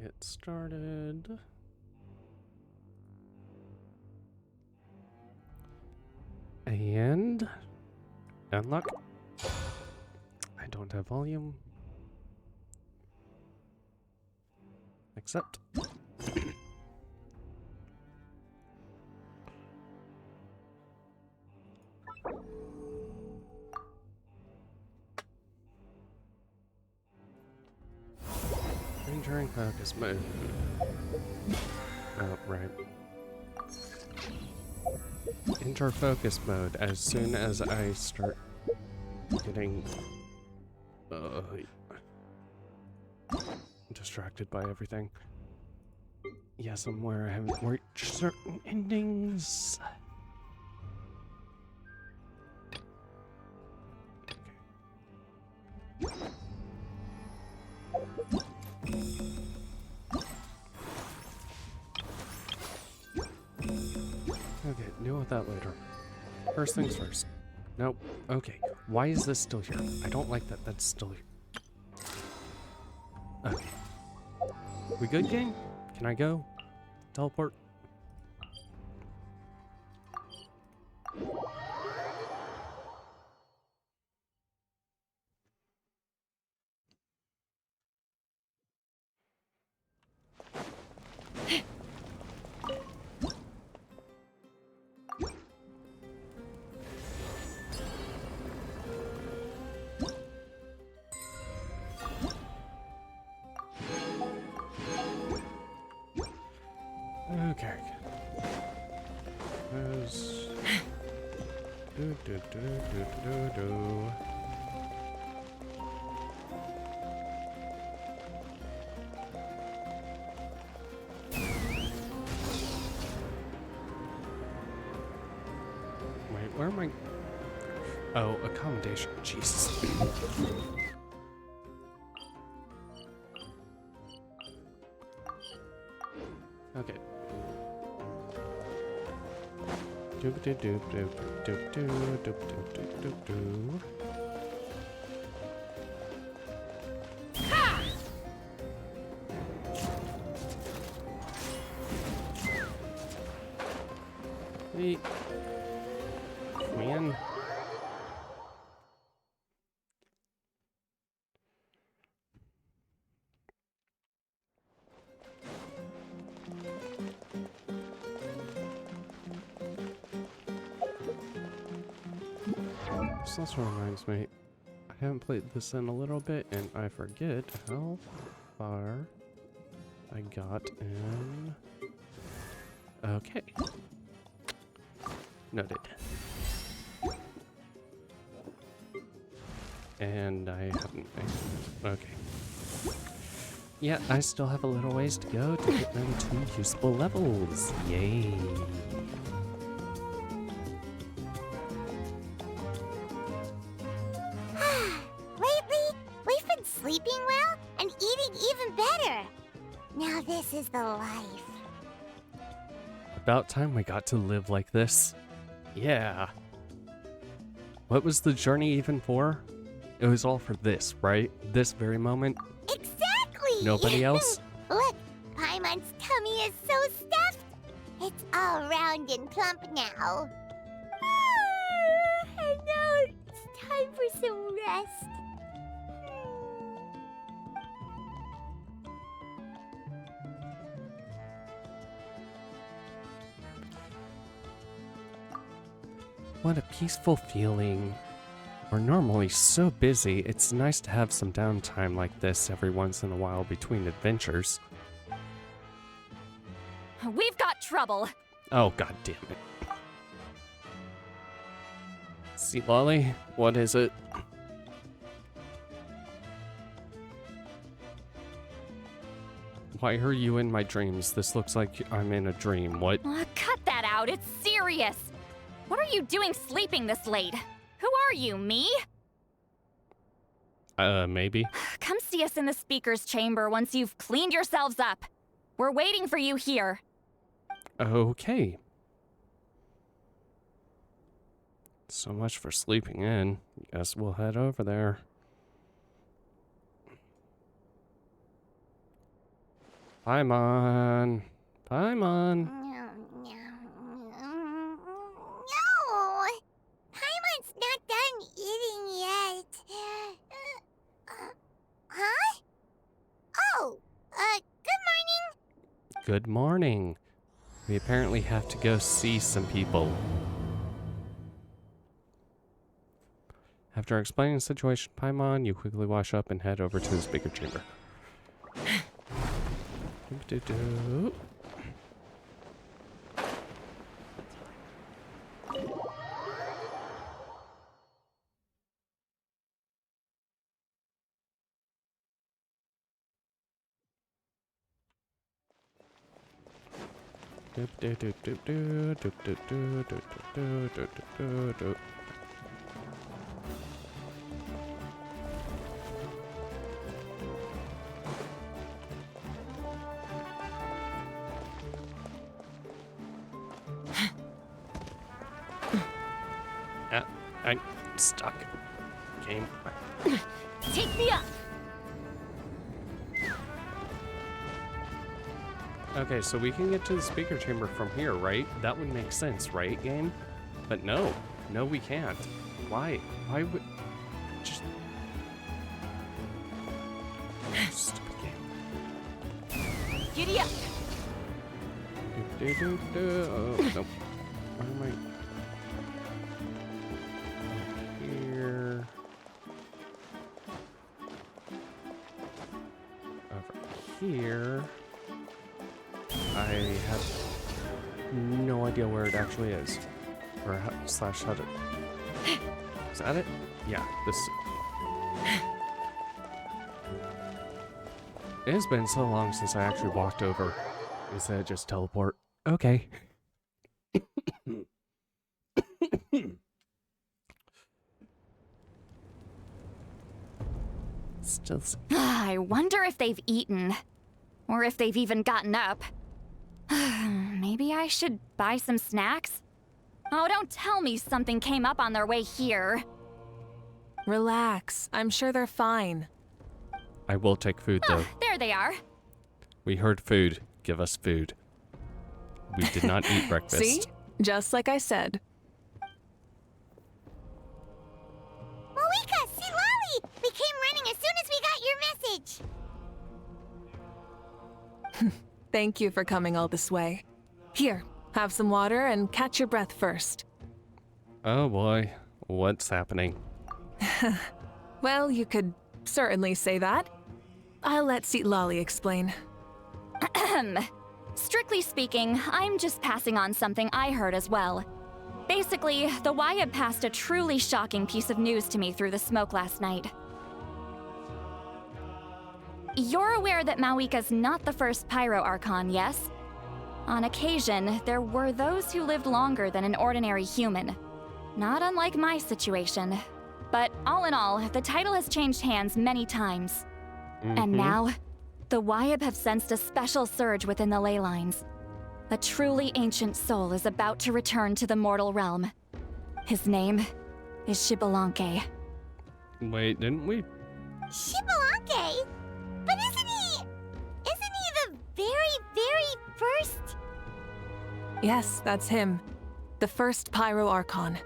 get started. And unlock. I don't have volume. Accept. Entering focus mode. Oh, right. Enter focus mode as soon as I start getting distracted by everything. Yes, I'm where I haven't reached certain endings. Okay, deal with that later. First things first. Nope. Okay. Why is this still here? I don't like that that's still here. Okay. We good, gang? Can I go? Teleport? Okay. There's... do. Wait, where am I? Oh, accommodation. Jesus. Okay. Doop doop doop doop doop doop doop doop doop doop. Hey, man. This also reminds me, I haven't played this in a little bit, and I forget how far I got in. Okay. Noted. And I haven't. Okay. Yeah, I still have a little ways to go to get them to usable levels. Yay. Sleeping well and eating even better. Now this is the life. About time we got to live like this. Yeah. What was the journey even for? It was all for this, right? This very moment? Exactly! Nobody else? Look, Paimon's tummy is so stuffed. It's all round and plump now. And now it's time for some rest. What a peaceful feeling. We're normally so busy, it's nice to have some downtime like this every once in a while between adventures. We've got trouble. Oh, god damn it. See, Lolly, what is it? Why are you in my dreams? This looks like I'm in a dream. What? Cut that out, it's serious. What are you doing sleeping this late? Who are you, me? Maybe. Come see us in the speaker's chamber once you've cleaned yourselves up. We're waiting for you here. Okay. So much for sleeping in. Guess we'll head over there. Paimon. Paimon. No! Paimon's not done eating yet. Huh? Oh, good morning. Good morning. We apparently have to go see some people. After explaining the situation to Paimon, you quickly wash up and head over to the speaker chamber. Doo-doo-doo. Doop-doo-doop-doop-doo, doop-doo-doo-doo-doo-doo-doo-doo. I'm stuck. Game. Take me up! Okay, so we can get to the speaker chamber from here, right? That would make sense, right, game? But no. No, we can't. Why? Why would... Just... Stupid game. Giddy up! Do-do-do-do. Oh, nope. Where am I? Here. Over here. I have no idea where it actually is. Or slash how to... Is that it? Yeah, this... It has been so long since I actually walked over. Is that just teleport? Okay. Still... I wonder if they've eaten. Or if they've even gotten up. Maybe I should buy some snacks? Oh, don't tell me something came up on their way here. Relax. I'm sure they're fine. I will take food, though. There they are. We heard food. Give us food. We did not eat breakfast. See? Just like I said. Mavuika, see Lolly! We came running as soon as we got your message. Thank you for coming all this way. Here, have some water and catch your breath first. Oh boy. What's happening? Well, you could certainly say that. I'll let Lolly explain. Strictly speaking, I'm just passing on something I heard as well. Basically, the Wyab passed a truly shocking piece of news to me through the smoke last night. You're aware that Mavuika's not the first Pyro Archon, yes? On occasion, there were those who lived longer than an ordinary human. Not unlike my situation. But all in all, the title has changed hands many times. And now, the Wyab have sensed a special surge within the ley lines. A truly ancient soul is about to return to the mortal realm. His name is Xbalanque. Wait, didn't we? Xbalanque? But isn't he the very first? Yes, that's him. The first Pyro Archon.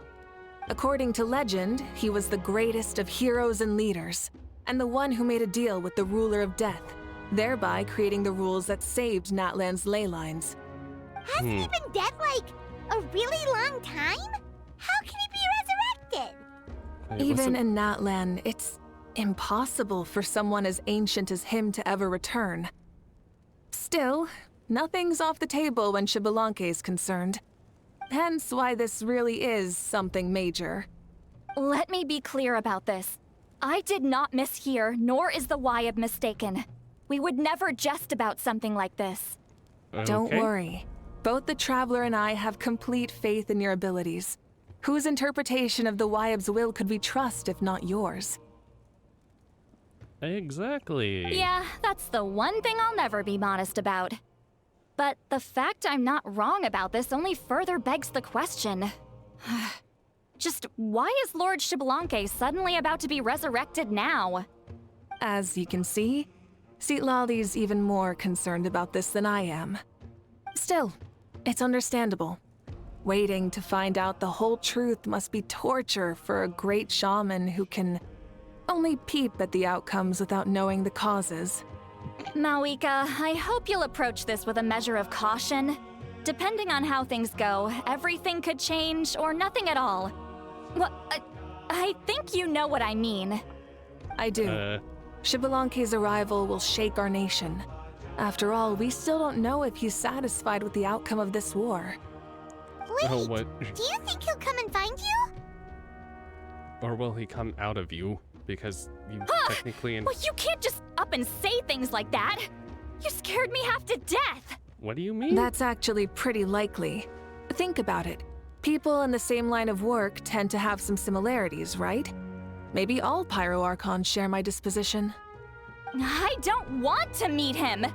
According to legend, he was the greatest of heroes and leaders, and the one who made a deal with the ruler of death, thereby creating the rules that saved Natlan's ley lines. Hasn't he been dead like a really long time? How can he be resurrected? Wait, Even wasn't- in Natlan, it's impossible for someone as ancient as him to ever return. Still, nothing's off the table when Xbalanque is concerned. Hence why this really is something major. Let me be clear about this. I did not mishear, nor is the Wyab mistaken. We would never jest about something like this. Don't Okay. worry. Both the Traveler and I have complete faith in your abilities. Whose interpretation of the Wyab's will could we trust if not yours? Exactly. Yeah, that's the one thing I'll never be modest about. But the fact I'm not wrong about this only further begs the question. Just why is Lord Xbalanque suddenly about to be resurrected now? As you can see, Lali's even more concerned about this than I am. Still, it's understandable. Waiting to find out the whole truth must be torture for a great shaman who can only peep at the outcomes without knowing the causes. Mavuika, I hope you'll approach this with a measure of caution. Depending on how things go, everything could change or nothing at all. Well, I think you know what I mean. I do. Xbalanque's arrival will shake our nation. After all, we still don't know if he's satisfied with the outcome of this war. Wait, Oh, what? do you think he'll come and find you? Or will he come out of you? Because you technically... Well, you can't just up and say things like that. You scared me half to death. What do you mean? That's actually pretty likely. Think about it. People in the same line of work tend to have some similarities, right? Maybe all Pyro Archons share my disposition. I don't want to meet him.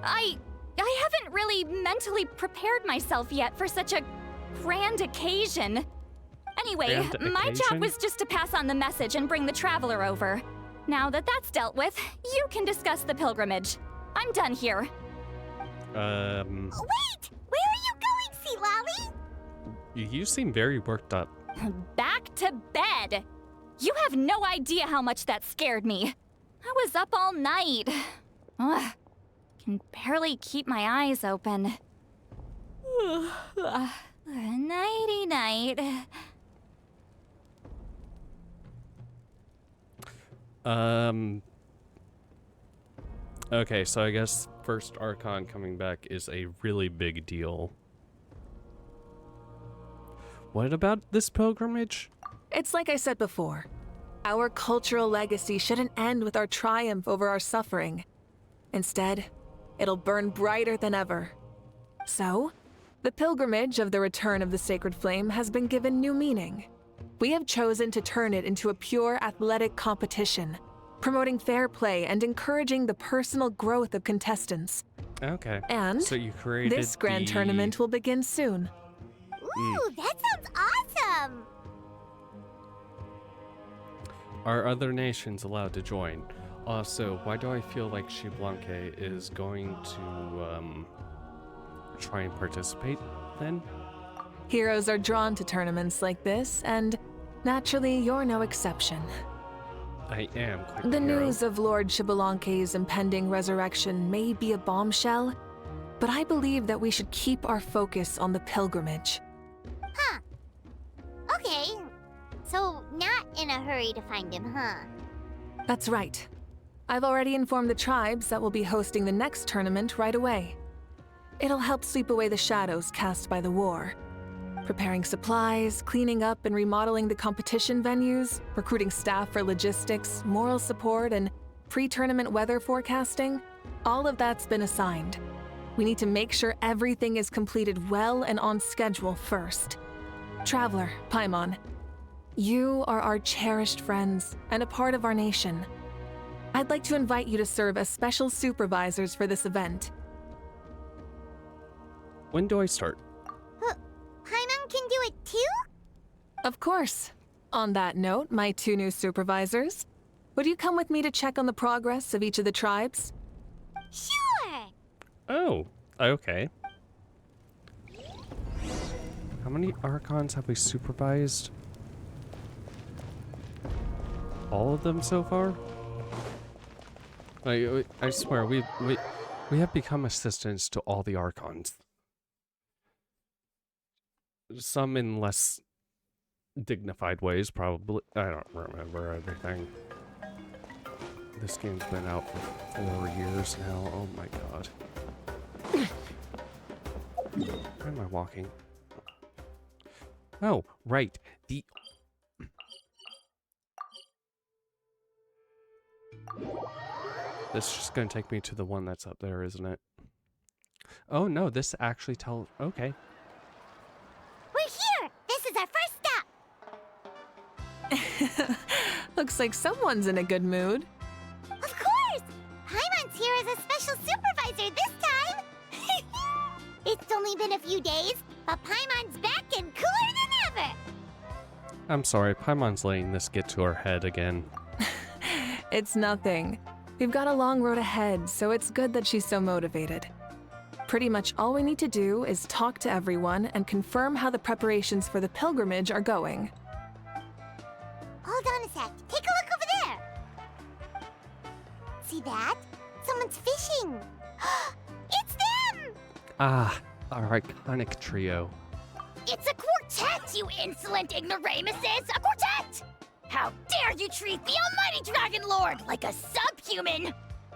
I haven't really mentally prepared myself yet for such a grand occasion. Anyway, Grand my job occasion? was just to pass on the message and bring the Traveler over. Now that that's dealt with, you can discuss the pilgrimage. I'm done here. Wait! Where are you going, Sea Lolly? You seem very worked up. Back to bed. You have no idea how much that scared me. I was up all night. Ugh, can barely keep my eyes open. Nighty-night. Okay, so I guess first Archon coming back is a really big deal. What about this pilgrimage? It's like I said before. Our cultural legacy shouldn't end with our triumph over our suffering. Instead, it'll burn brighter than ever. So, the pilgrimage of the return of the sacred flame has been given new meaning. We have chosen to turn it into a pure athletic competition, promoting fair play and encouraging the personal growth of contestants. Okay. And so you created this grand tournament will begin soon. Ooh, that sounds awesome! Are other nations allowed to join? Also, why do I feel like Xbalanque is going to try and participate then? Heroes are drawn to tournaments like this, and naturally, you're no exception. I am quite The hero. news of Lord Xbalanque's impending resurrection may be a bombshell, but I believe that we should keep our focus on the pilgrimage. Huh. Okay. So, not in a hurry to find him, huh? That's right. I've already informed the tribes that we'll be hosting the next tournament right away. It'll help sweep away the shadows cast by the war. Preparing supplies, cleaning up and remodeling the competition venues, recruiting staff for logistics, moral support, and pre-tournament weather forecasting, all of that's been assigned. We need to make sure everything is completed well and on schedule first. Traveler, Paimon, you are our cherished friends and a part of our nation. I'd like to invite you to serve as special supervisors for this event. When do I start? Paimon can do it too? Of course. On that note, my two new supervisors, would you come with me to check on the progress of each of the tribes? Sure! Oh, okay. How many Archons have we supervised? All of them so far? I swear, we have become assistants to all the Archons. Some in less dignified ways, probably. I don't remember everything. This game's been out for 4 years now. Oh my god. Where am I walking? Oh, right. This is just gonna take me to the one that's up there, isn't it? Oh no, this actually tells... Okay. We're here! This is our first stop! Looks like someone's in a good mood. Of course! Paimon's here as a special supervisor this time! It's only been a few days, but Paimon's back and cooler than ever! I'm sorry, Paimon's letting this get to her head again. It's nothing. We've got a long road ahead, so it's good that she's so motivated. Pretty much all we need to do is talk to everyone and confirm how the preparations for the pilgrimage are going. Hold on a sec. Take a look over there. See that? Someone's fishing. It's them! Ah, our iconic trio. It's a quartet, you insolent ignoramuses! A quartet! How dare you treat the almighty Dragon Lord like a subhuman!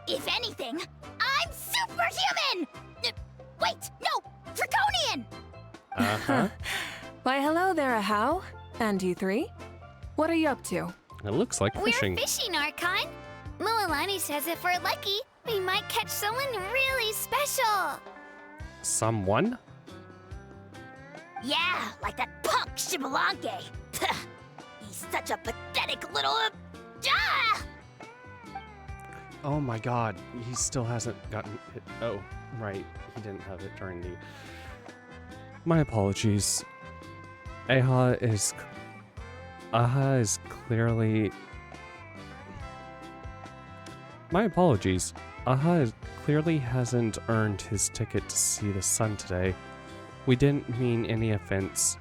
If anything, I'm superhuman! Wait, no! Draconian! Uh-huh. Why, hello there, Ahau. And you three? What are you up to? It looks like fishing. We're fishing, Archon. Mualani says if we're lucky, we might catch someone really special. Someone? Yeah, like that punk Shibalanke. He's such a pathetic little... Ah! Oh my god, he still hasn't gotten it. Oh, right, he didn't have it during the... My apologies. Aha is clearly... My apologies. Clearly hasn't earned his ticket to see the sun today. We didn't mean any offense.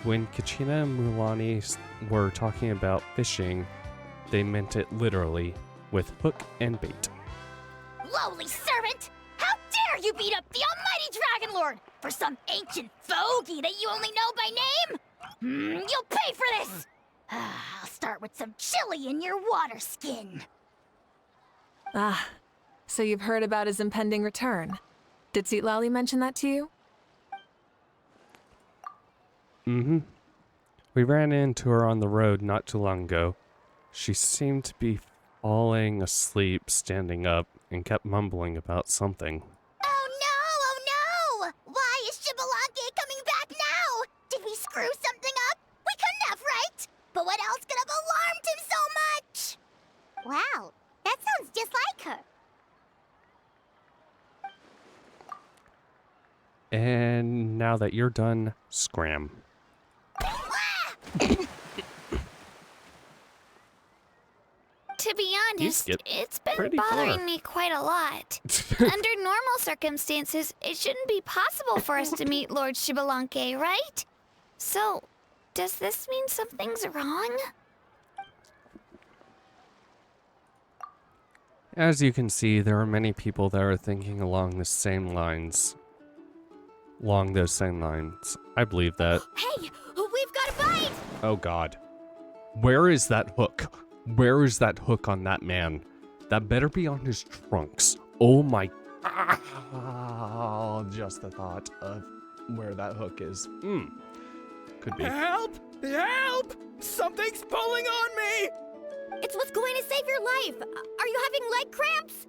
When Kachina and Mualani were talking about fishing, they meant it literally, with hook and bait. Lowly servant! How dare you beat up the almighty Dragon Lord for some ancient fogey that you only know by name? You'll pay for this! I'll start with some chili in your water skin. Ah, so you've heard about his impending return. Did Lali mention that to you? Mm-hmm. We ran into her on the road not too long ago. She seemed to be falling asleep standing up and kept mumbling about something. Oh no! Why is Shibalanke coming back now? Did we screw something up? We couldn't have, right? But what else could have alarmed him so much? Wow, that sounds just like her. And now that you're done, scram. To be honest, get it's been pretty bothering far. me quite a lot. Under normal circumstances, it shouldn't be possible for us to meet Lord Shibalanke, right? So, does this mean something's wrong? As you can see, there are many people that are thinking along the same lines. Along those same lines. I believe that. Hey, we've got a bite! Oh god. Where is that hook? Where is that hook on that man? That better be on his trunks. Oh my... Oh, just the thought of where that hook is. Could be. Help! Help! Something's pulling on me! It's what's going to save your life! Are you having leg cramps?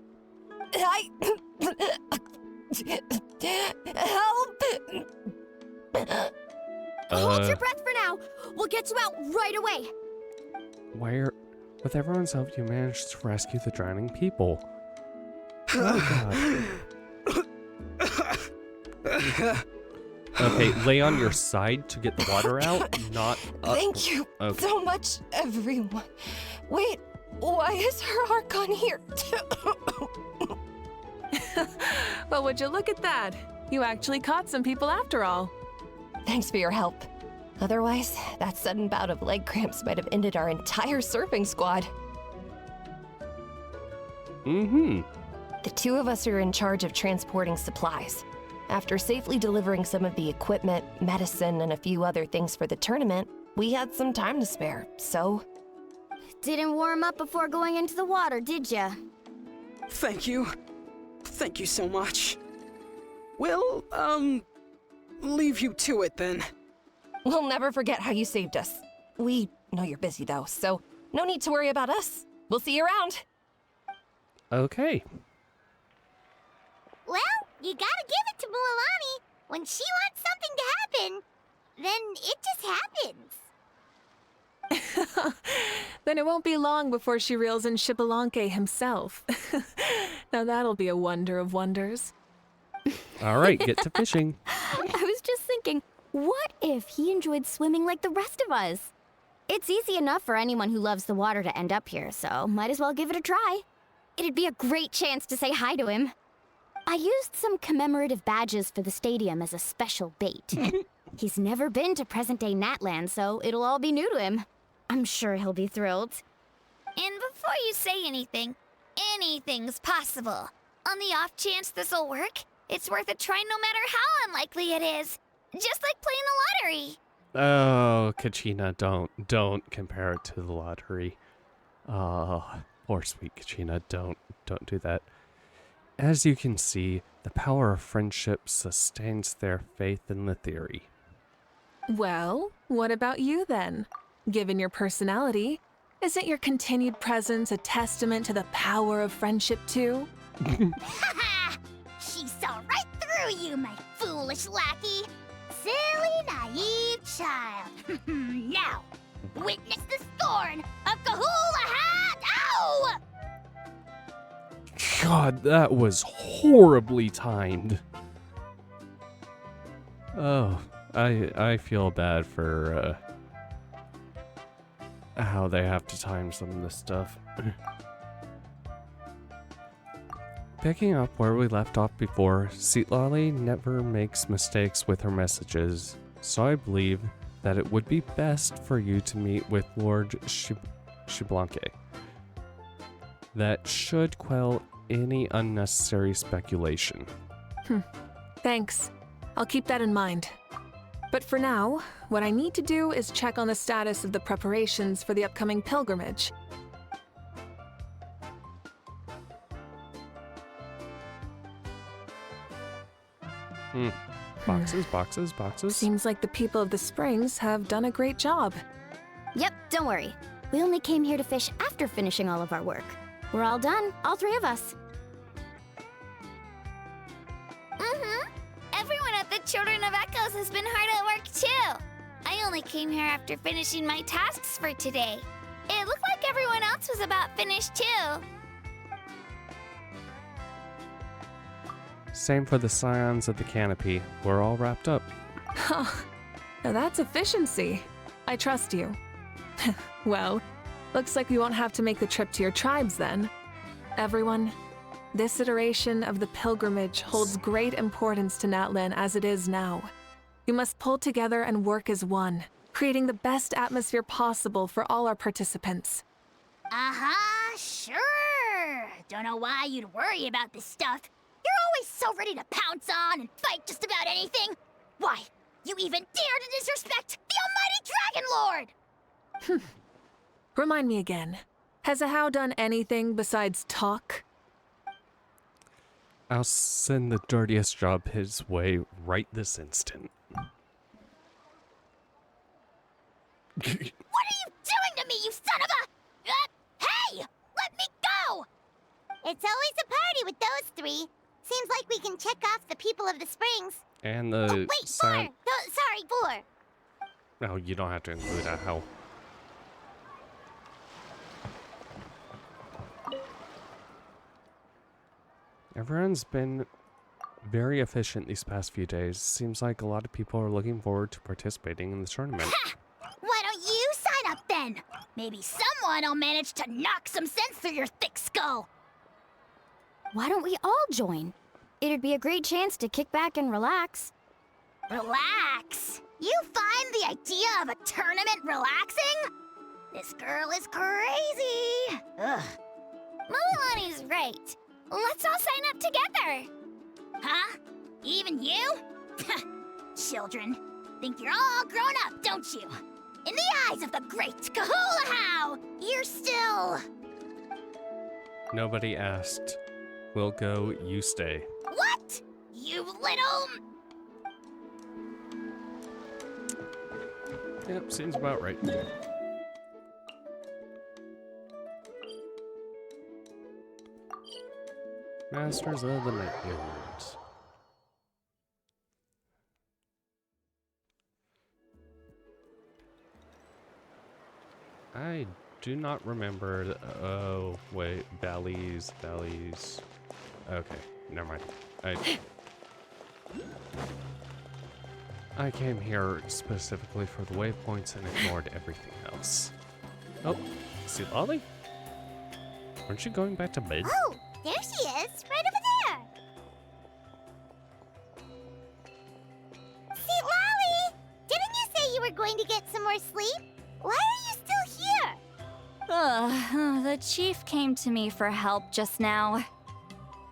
Help! Hold your breath for now. We'll get you out right away. Where... With everyone's help, you managed to rescue the drowning people. Oh god. Okay, lay on your side to get the water out, not up. Thank you so much, everyone. Wait, why is her Archon here too? Well, would you look at that? You actually caught some people after all. Thanks for your help. Otherwise, that sudden bout of leg cramps might have ended our entire surfing squad. Mm-hmm. The two of us are in charge of transporting supplies. After safely delivering some of the equipment, medicine, and a few other things for the tournament, we had some time to spare, so... Didn't warm up before going into the water, did ya? Thank you. Thank you so much. We'll, leave you to it then. We'll never forget how you saved us. We know you're busy though, so no need to worry about us. We'll see you around. Okay. Well, you gotta give it to Mualani. When she wants something to happen, then it just happens. Then it won't be long before she reels in Shibalanke himself. Now that'll be a wonder of wonders. Alright, get to fishing. I was just thinking, what if he enjoyed swimming like the rest of us? It's easy enough for anyone who loves the water to end up here, so might as well give it a try. It'd be a great chance to say hi to him. I used some commemorative badges for the stadium as a special bait. He's never been to present-day Natland, so it'll all be new to him. I'm sure he'll be thrilled. And before you say anything, anything's possible. On the off chance this'll work, it's worth a try no matter how unlikely it is. Just like playing the lottery. Oh, Kachina, don't compare it to the lottery. Oh, poor sweet Kachina, don't do that. As you can see, the power of friendship sustains their faith in the theory. Well, what about you then? Given your personality, isn't your continued presence a testament to the power of friendship too? Haha! She saw right through you, my foolish lackey. Silly, naive child. Now, witness the scorn of Kahula Hat! Ow! God, that was horribly timed. Oh, I feel bad for how they have to time some of this stuff. Picking up where we left off before, Citlali never makes mistakes with her messages, so I believe that it would be best for you to meet with Lord Shiblanque. That should quell any unnecessary speculation. Thanks. I'll keep that in mind. But for now, what I need to do is check on the status of the preparations for the upcoming pilgrimage. Boxes. Seems like the people of the Springs have done a great job. Yep, don't worry. We only came here to fish after finishing all of our work. We're all done, all three of us. Everyone at the Children of Echoes has been hard at work too. I only came here after finishing my tasks for today. It looked like everyone else was about finished too. Same for the Scions of the Canopy. We're all wrapped up. Huh. Now that's efficiency. I trust you. Well, looks like we won't have to make the trip to your tribes then. Everyone, this iteration of the pilgrimage holds great importance to Natlan as it is now. We must pull together and work as one, creating the best atmosphere possible for all our participants. Sure. Don't know why you'd worry about this stuff. You're always so ready to pounce on and fight just about anything. Why, you even dare to disrespect the almighty Dragon Lord! Remind me again, has Ahau done anything besides talk? I'll send the dirtiest job his way right this instant. What are you doing to me, you son of a... hey! Let me go! It's always a party with those three. Seems like we can check off the people of the Springs. And the Wait, Boar! Sorry, Boar. No, you don't have to include Ahau. Everyone's been very efficient these past few days. Seems like a lot of people are looking forward to participating in the tournament. Ha! Why don't you sign up then? Maybe someone will manage to knock some sense through your thick skull. Why don't we all join? It'd be a great chance to kick back and relax. Relax? You find the idea of a tournament relaxing? This girl is crazy. Ugh. Mulaney's right. Let's all sign up together. Huh? Even you? Children, think you're all grown up, don't you? In the eyes of the great Kahula, you're still... Nobody asked. We'll go, you stay. What? You little... Yep, seems about right. Masters of the Night Guilds. I do not remember. Oh, wait. Valleys. Okay, never mind. I came here specifically for the waypoints and ignored everything else. Oh, see Lolly? Aren't you going back to bed? Oh, there she is, right over there. See, Lolly, didn't you say you were going to get some more sleep? Why are you still here? The chief came to me for help just now.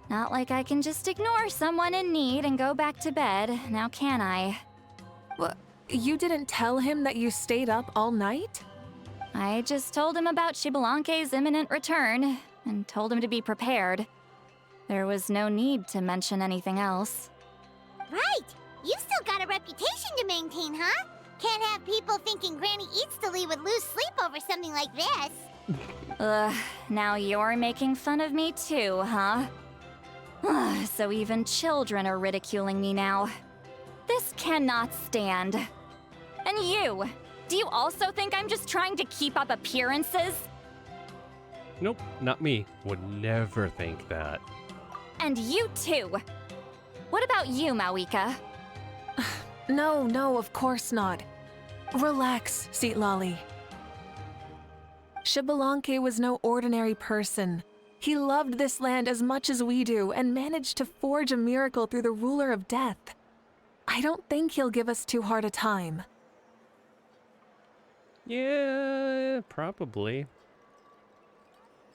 Not like I can just ignore someone in need and go back to bed, now can I? What? You didn't tell him that you stayed up all night? I just told him about Xbalanque's imminent return, and told him to be prepared. There was no need to mention anything else. Right. You've still got a reputation to maintain, huh? Can't have people thinking Granny Eatstily would lose sleep over something like this. Now you're making fun of me too, huh? So even children are ridiculing me now. This cannot stand. And you! Do you also think I'm just trying to keep up appearances? Nope, not me. Would never think that. And you too! What about you, Mavuika? No, of course not. Relax, Lolly. Xbalanque was no ordinary person. He loved this land as much as we do and managed to forge a miracle through the ruler of death. I don't think he'll give us too hard a time. Yeah, probably.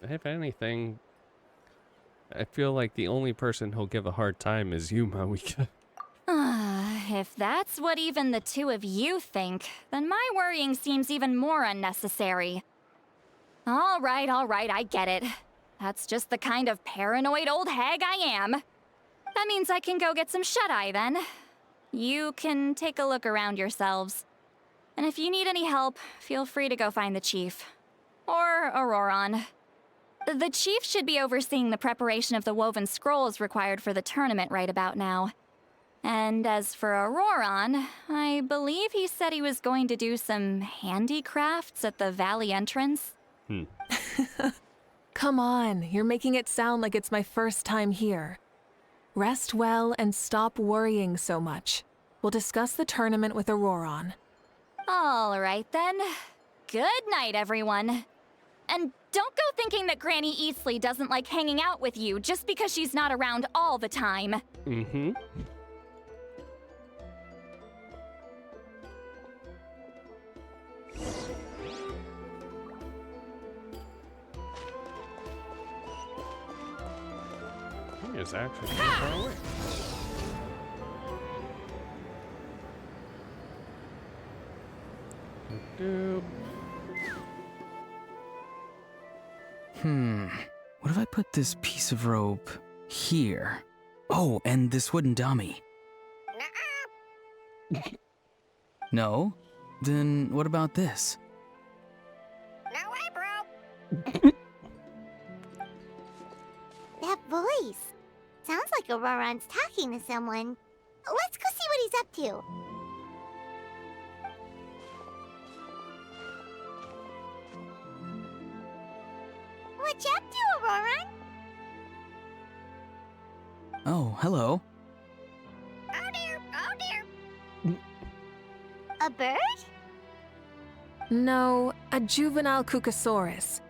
If anything, I feel like the only person who'll give a hard time is you, Mavuika. If that's what even the two of you think, then my worrying seems even more unnecessary. All right, I get it. That's just the kind of paranoid old hag I am. That means I can go get some shut-eye then. You can take a look around yourselves. And if you need any help, feel free to go find the chief. Or Auroron. The chief should be overseeing the preparation of the woven scrolls required for the tournament right about now. And as for Auroron, I believe he said he was going to do some handicrafts at the valley entrance. Come on, you're making it sound like it's my first time here. Rest well and stop worrying so much. We'll discuss the tournament with Auroron. All right then. Good night, everyone. And don't go thinking that Granny Eastly doesn't like hanging out with you just because she's not around all the time. Mm-hmm. He is actually pretty far away. Doop. What if I put this piece of rope here? Oh, and this wooden dummy. No? Then what about this? No way, bro. That voice. Sounds like Auroron's talking to someone. Let's go see what he's up to. What you up to, Auroron? Oh, hello. Oh dear. A bird? No, a juvenile Cucosaurus.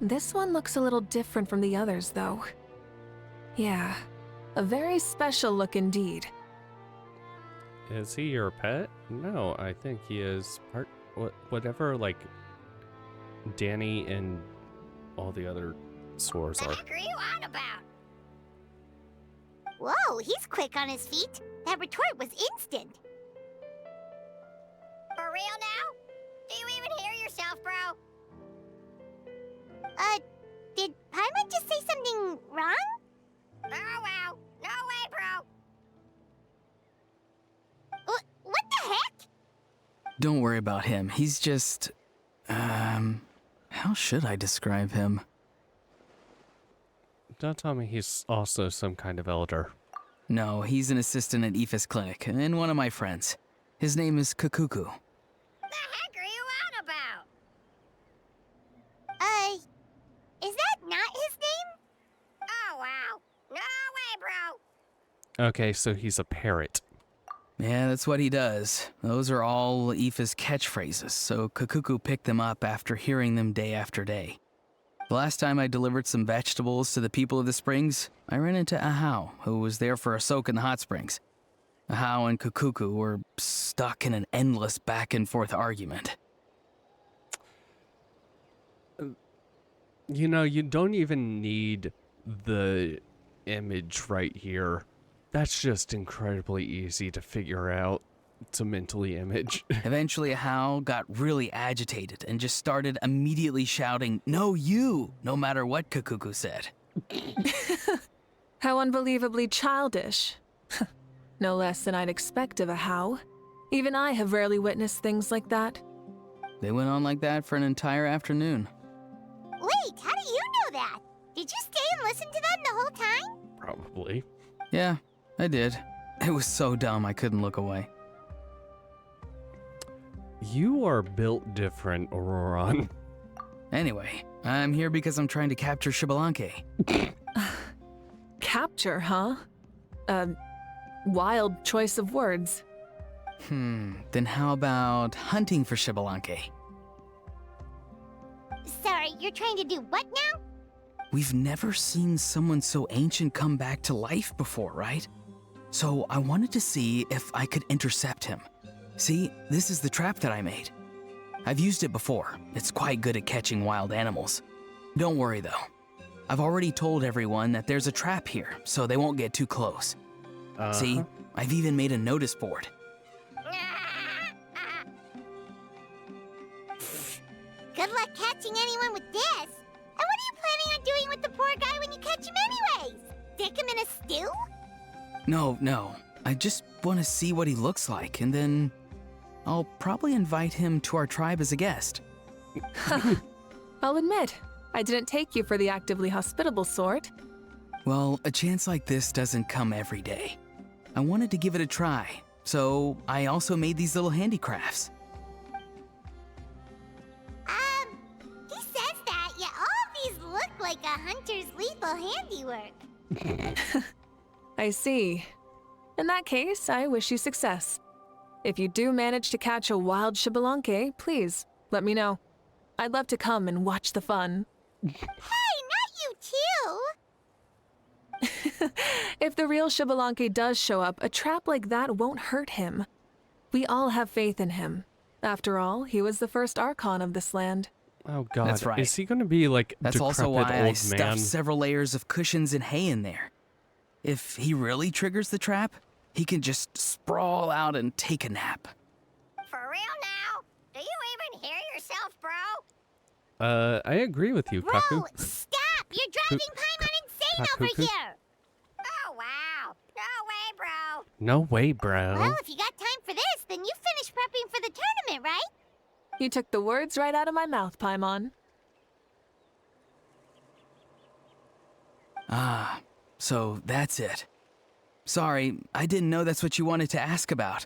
This one looks a little different from the others, though. Yeah, a very special look indeed. Is he your pet? No, I think he is part... whatever, like, Danny and all the other sores are. What are you on about? Whoa, he's quick on his feet. That retort was instant. For real now? Do you even hear yourself, bro? Did Paimon just say something wrong? Oh, wow. No way, bro. What the heck? Don't worry about him. He's just... how should I describe him? Don't tell me he's also some kind of elder. No, he's an assistant at Aoife's clinic, and one of my friends. His name is Kakuku. The heck are you on about? Is that not his name? Oh, wow. No way, bro. Okay, so he's a parrot. Yeah, that's what he does. Those are all Aoife's catchphrases, so Kakuku picked them up after hearing them day after day. The last time I delivered some vegetables to the people of the springs, I ran into Ahau, who was there for a soak in the hot springs. Ahau and Kukuku were stuck in an endless back-and-forth argument. You know, you don't even need the image right here. That's just incredibly easy to figure out. To mentally image. Eventually, Ahau got really agitated and just started immediately shouting, "No, you!" no matter what Kukuku said. How unbelievably childish. No less than I'd expect of a How. Even I have rarely witnessed things like that. They went on like that for an entire afternoon. Wait, how do you know that? Did you stay and listen to them the whole time? Probably. Yeah, I did. It was so dumb I couldn't look away. You are built different, Auroron. Anyway, I'm here because I'm trying to capture Xbalanque. Capture, huh? Wild choice of words. Then how about hunting for Xbalanque? Sorry, you're trying to do what now? We've never seen someone so ancient come back to life before, right? So I wanted to see if I could intercept him. See, this is the trap that I made. I've used it before. It's quite good at catching wild animals. Don't worry though. I've already told everyone that there's a trap here, so they won't get too close. See, I've even made a notice board. Good luck catching anyone with this. And what are you planning on doing with the poor guy when you catch him anyways? Stick him in a stew? No. I just want to see what he looks like, and then I'll probably invite him to our tribe as a guest. I'll admit, I didn't take you for the actively hospitable sort. Well, a chance like this doesn't come every day. I wanted to give it a try, so I also made these little handicrafts. He says that, yet all these look like a hunter's lethal handiwork. I see. In that case, I wish you success. If you do manage to catch a wild Xbalanque, please, let me know. I'd love to come and watch the fun. Hey, not you too! If the real Xbalanque does show up, a trap like that won't hurt him. We all have faith in him. After all, he was the first Archon of this land. Oh god, That's right. Is he gonna be like That's decrepit also why I old stuffed man? several layers of cushions and hay in there. If he really triggers the trap, he can just sprawl out and take a nap. For real now? Do you even hear yourself, bro? I agree with you, Kaku. Bro, stop! You're driving Paimon insane over Kakuku? here! Oh, wow. No way, bro. No way, bro. Well, if you got time for this, then you finished prepping for the tournament, right? You took the words right out of my mouth, Paimon. Ah, so that's it. Sorry, I didn't know that's what you wanted to ask about.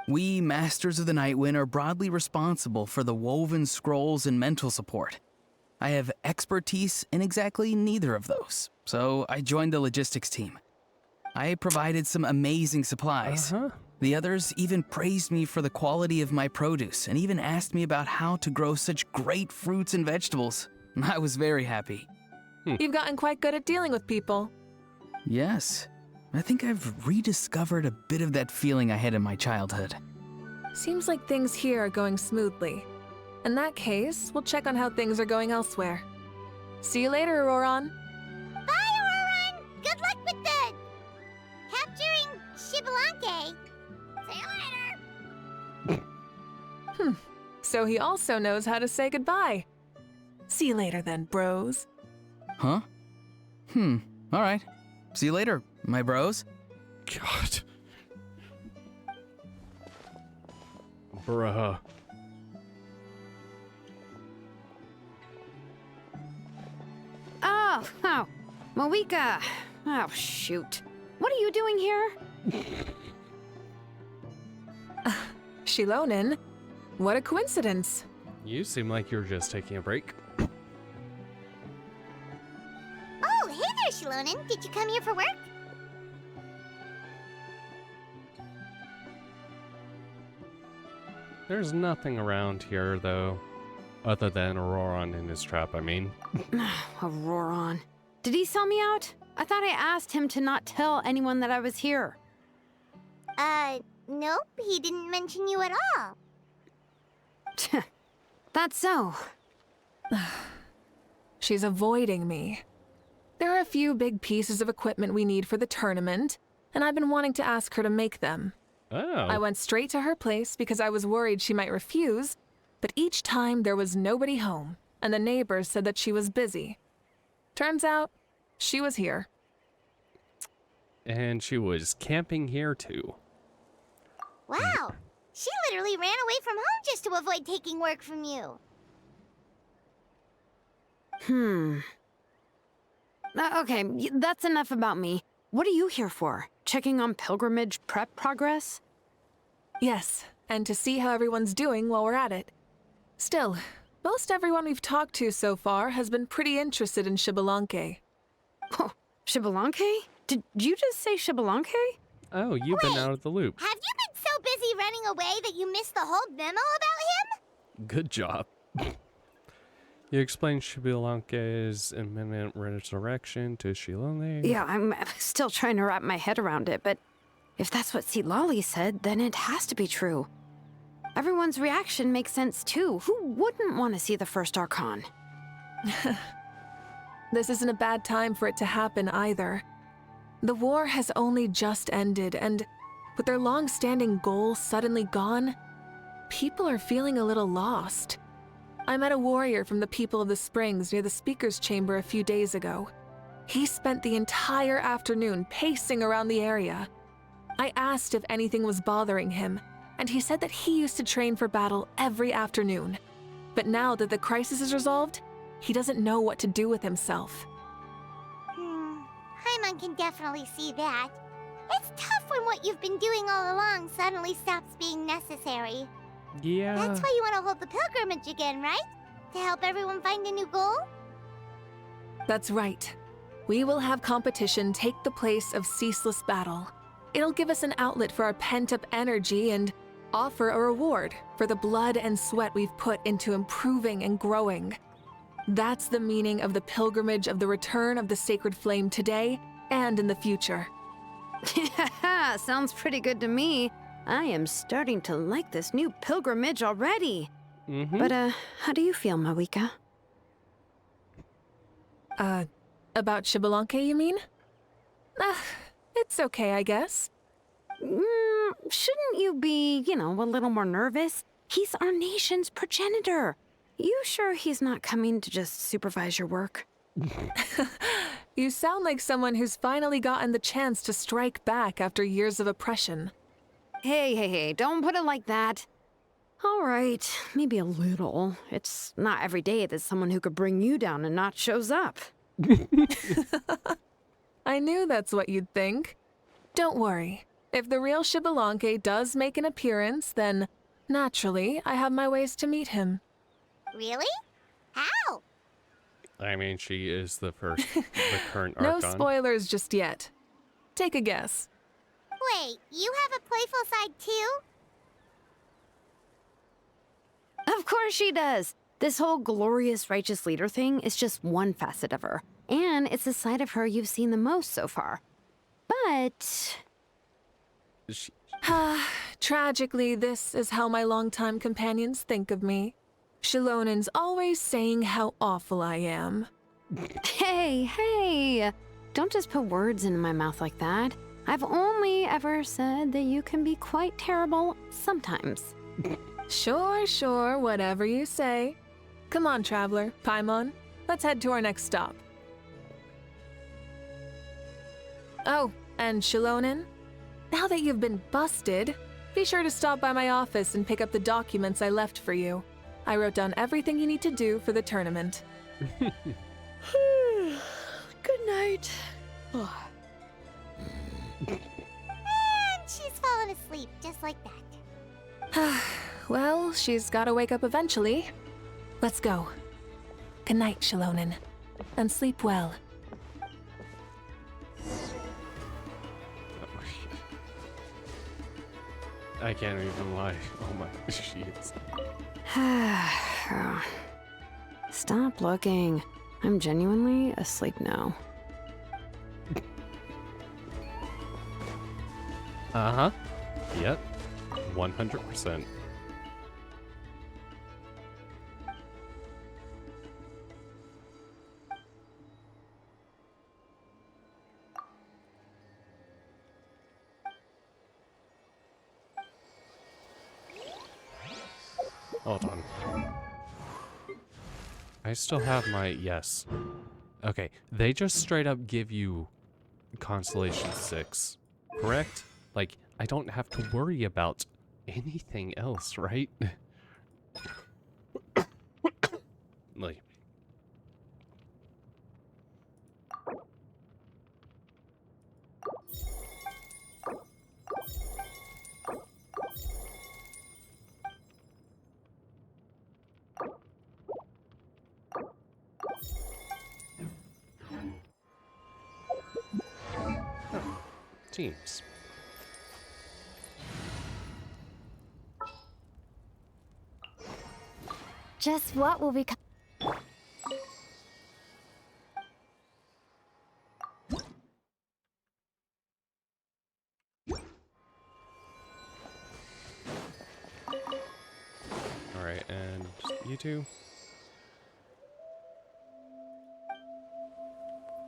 We, Masters of the Nightwind, are broadly responsible for the woven scrolls and mental support. I have expertise in exactly neither of those, so I joined the logistics team. I provided some amazing supplies. The others even praised me for the quality of my produce and even asked me about how to grow such great fruits and vegetables. I was very happy. You've gotten quite good at dealing with people. Yes, I think I've rediscovered a bit of that feeling I had in my childhood. Seems like things here are going smoothly. In that case, we'll check on how things are going elsewhere. See you later, Auroron. Bye, Auroron! Good luck with the... capturing Xbalanque. See you later. So he also knows how to say goodbye. See you later then, bros. Huh? Alright. See you later, my bros. God. Bruh. Oh, Mavuika. Oh, shoot. What are you doing here? Shilonin? What a coincidence. You seem like you're just taking a break. Oh, hey there, Shilonin. Did you come here for work? There's nothing around here, though. Other than Auroron in his trap, I mean. Auroron. Did he sell me out? I thought I asked him to not tell anyone that I was here. Nope, he didn't mention you at all. That's so. She's avoiding me. There are a few big pieces of equipment we need for the tournament, and I've been wanting to ask her to make them. Oh. I went straight to her place because I was worried she might refuse, but each time there was nobody home, and the neighbors said that she was busy. Turns out, she was here. And she was camping here too. Wow, she literally ran away from home just to avoid taking work from you. Okay, that's enough about me. What are you here for? Checking on pilgrimage prep progress? Yes, and to see how everyone's doing while we're at it. Still, most everyone we've talked to so far has been pretty interested in Xbalanque. Oh, Xbalanque? Did you just say Xbalanque? Oh, you've been out of the loop. Have you been so busy running away that you missed the whole memo about him? Good job. You explained Xbalanque's imminent resurrection to Shilone. Yeah, I'm still trying to wrap my head around it, but if that's what Lolly said, then it has to be true. Everyone's reaction makes sense too. Who wouldn't want to see the first Archon? This isn't a bad time for it to happen either. The war has only just ended, and with their long-standing goal suddenly gone, people are feeling a little lost. I met a warrior from the People of the Springs near the Speaker's Chamber a few days ago. He spent the entire afternoon pacing around the area. I asked if anything was bothering him, and he said that he used to train for battle every afternoon. But now that the crisis is resolved, he doesn't know what to do with himself. Paimon can definitely see that. It's tough when what you've been doing all along suddenly stops being necessary. Yeah. That's why you want to hold the pilgrimage again, right? To help everyone find a new goal? That's right. We will have competition take the place of ceaseless battle. It'll give us an outlet for our pent-up energy and offer a reward for the blood and sweat we've put into improving and growing. That's the meaning of the pilgrimage of the return of the sacred flame today and in the future. Sounds pretty good to me. I am starting to like this new pilgrimage already. But, how do you feel, Mavuika? About Xbalanque, you mean? It's okay, I guess. Shouldn't you be, a little more nervous? He's our nation's progenitor. You sure he's not coming to just supervise your work? You sound like someone who's finally gotten the chance to strike back after years of oppression. Hey, don't put it like that. All right, maybe a little. It's not every day that someone who could bring you down a notch shows up. I knew that's what you'd think. Don't worry. If the real Xbalanque does make an appearance, then, naturally, I have my ways to meet him. Really? How? I mean, she is the current Archon. No spoilers just yet. Take a guess. Wait, you have a playful side too? Of course she does. This whole glorious righteous leader thing is just one facet of her. And it's the side of her you've seen the most so far. But... Tragically, this is how my longtime companions think of me. Shilonen's always saying how awful I am. Hey! Don't just put words into my mouth like that. I've only ever said that you can be quite terrible sometimes. Sure, whatever you say. Come on, Traveler, Paimon. Let's head to our next stop. Oh, and Shilonen, now that you've been busted, be sure to stop by my office and pick up the documents I left for you. I wrote down everything you need to do for the tournament. Good night. And she's fallen asleep just like that. Well, she's gotta wake up eventually. Let's go. Good night, Shilonen. And sleep well. I can't even lie. Oh my, she is. Stop looking. I'm genuinely asleep now. Uh-huh. Yep. 100%. Hold on. I still have my yes. Okay, they just straight up give you Constellation 6, correct? Like, I don't have to worry about anything else, right? Like, teams. Just what will become. Alright, and you two?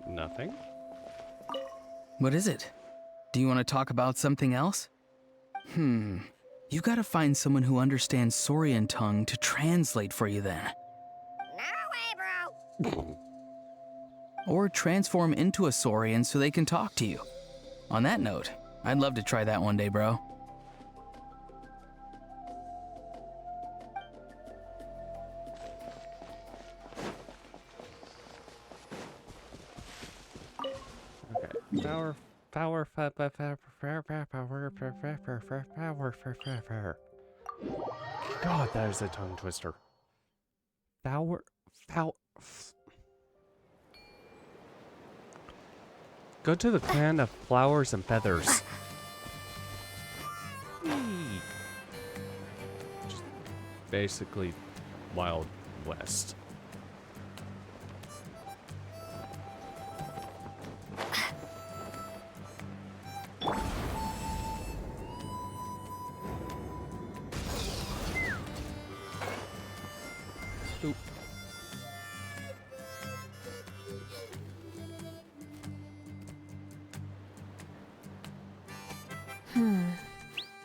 Nothing? What is it? Do you want to talk about something else? You gotta find someone who understands Saurian tongue to translate for you then. No way, bro. Or transform into a Saurian so they can talk to you. On that note, I'd love to try that one day, bro. Okay. God, that is a tongue twister. Go to the clan of flowers and feathers. Just basically Wild West. Oop.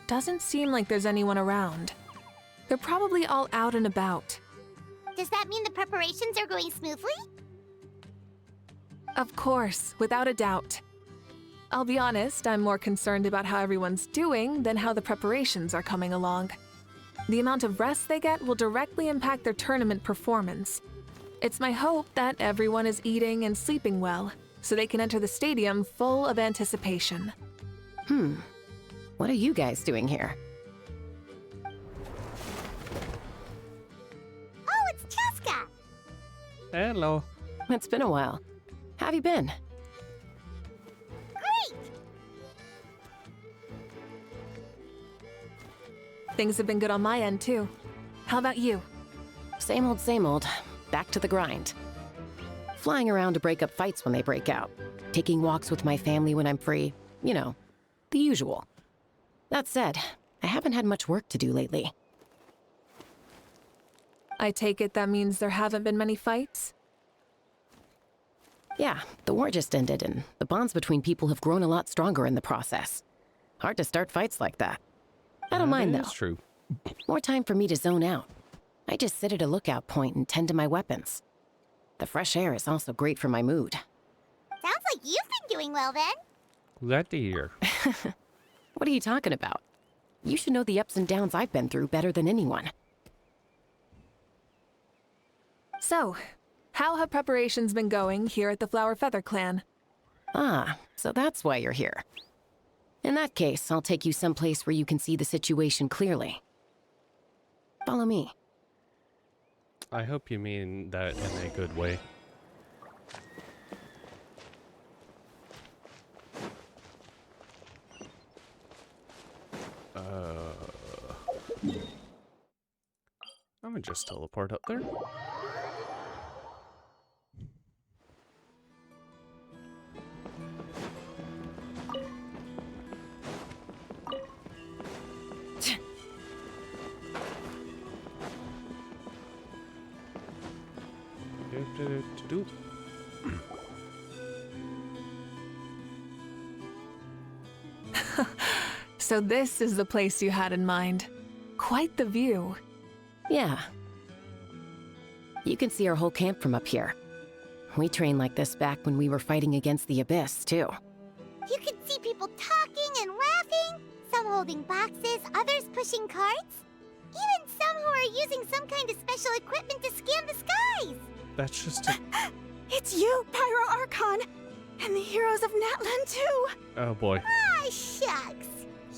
Doesn't seem like there's anyone around. They're probably all out and about. Does that mean the preparations are going smoothly? Of course, without a doubt. I'll be honest, I'm more concerned about how everyone's doing than how the preparations are coming along. The amount of rest they get will directly impact their tournament performance. It's my hope that everyone is eating and sleeping well, so they can enter the stadium full of anticipation. What are you guys doing here? Oh, it's Cheska! Hello. It's been a while. How have you been? Great! Things have been good on my end, too. How about you? Same old, same old. Back to the grind. Flying around to break up fights when they break out. Taking walks with my family when I'm free. You know, the usual. That said, I haven't had much work to do lately. I take it that means there haven't been many fights? Yeah, the war just ended, and the bonds between people have grown a lot stronger in the process. Hard to start fights like that. I don't mind, though. That's true. More time for me to zone out. I just sit at a lookout point and tend to my weapons. The fresh air is also great for my mood. Sounds like you've been doing well then. Glad to hear. What are you talking about? You should know the ups and downs I've been through better than anyone. So, how have preparations been going here at the Flower Feather Clan? Ah, so that's why you're here. In that case, I'll take you someplace where you can see the situation clearly. Follow me. I hope you mean that in a good way. I'm gonna just teleport up there. So this is the place you had in mind. Quite the view. Yeah. You can see our whole camp from up here. We trained like this back when we were fighting against the Abyss, too. You can see people talking and laughing, some holding boxes, others pushing carts. Even some who are using some kind of special equipment to scan the skies. That's just a... It's you, Pyro Archon! And the heroes of Natlan, too! Oh boy. Ah, shucks.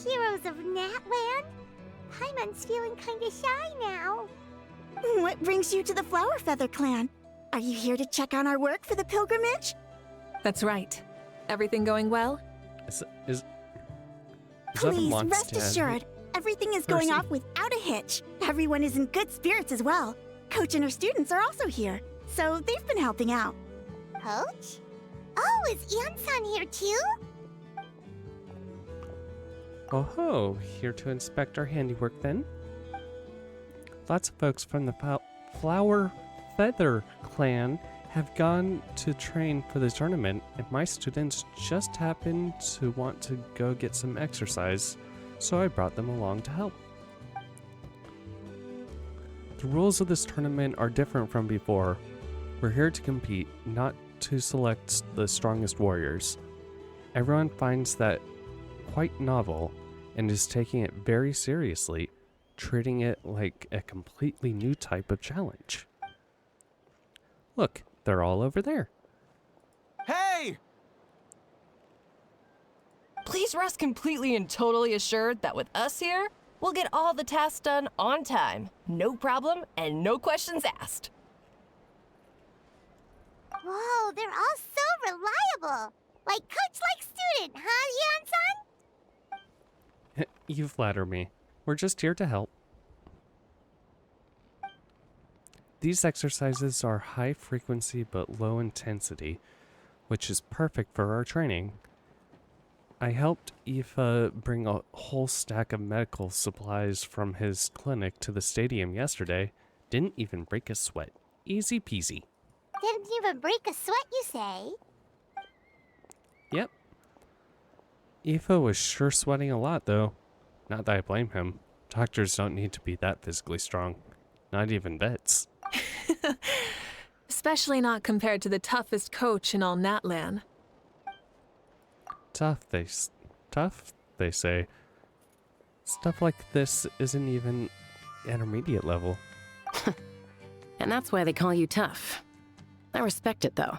Heroes of Natland? Paimon's feeling kinda shy now. What brings you to the Flower Feather Clan? Are you here to check on our work for the pilgrimage? That's right. Everything going well? Is that a Please, monster? rest assured, everything is going off without a hitch. Everyone is in good spirits as well. Coach and her students are also here, so they've been helping out. Coach? Oh, is Ian-san here too? Oh ho, here to inspect our handiwork then. Lots of folks from the Flower Feather Clan have gone to train for the tournament, and my students just happened to want to go get some exercise, so I brought them along to help. The rules of this tournament are different from before. We're here to compete, not to select the strongest warriors. Everyone finds that quite novel and is taking it very seriously, treating it like a completely new type of challenge. Look, they're all over there. Hey! Please rest completely and totally assured that with us here, we'll get all the tasks done on time. No problem and no questions asked. Whoa, they're all so reliable. Like coach like student, huh, Ian-san? You flatter me. We're just here to help. These exercises are high frequency but low intensity, which is perfect for our training. I helped Aoife bring a whole stack of medical supplies from his clinic to the stadium yesterday. Didn't even break a sweat. Easy peasy. Didn't even break a sweat, you say? Yep. Aoife was sure sweating a lot, though. Not that I blame him. Doctors don't need to be that physically strong. Not even vets. Especially not compared to the toughest coach in all Natlan. Tough, they say. Stuff like this isn't even intermediate level. And that's why they call you tough. I respect it, though.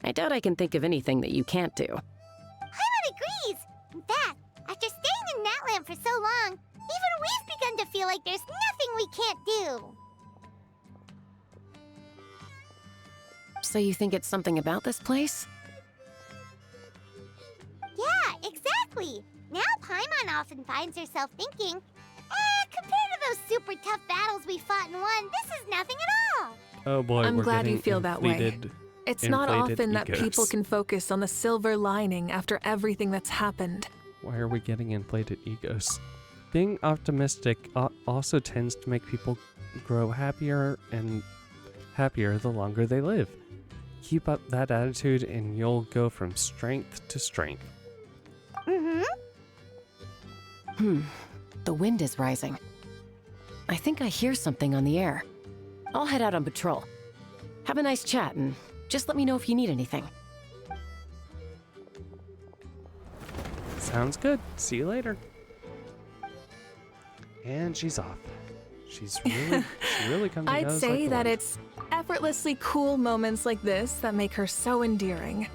I doubt I can think of anything that you can't do. Paimon agrees! In fact, after staying in Natland for so long, even we've begun to feel like there's nothing we can't do. So you think it's something about this place? Yeah, exactly. Now Paimon often finds herself thinking, compared to those super tough battles we fought and won, this is nothing at all. Oh boy, I'm we're glad you getting feel that way. inflated- It's not inflated often that egos. people can focus on the silver lining after everything that's happened. Why are we getting inflated egos? Being optimistic also tends to make people grow happier and happier the longer they live. Keep up that attitude and you'll go from strength to strength. The wind is rising. I think I hear something on the air. I'll head out on patrol. Have a nice chat and just let me know if you need anything. Sounds good. See you later. And she's off. She really comes to I'd knows say like the that wind. it's effortlessly cool moments like this that make her so endearing.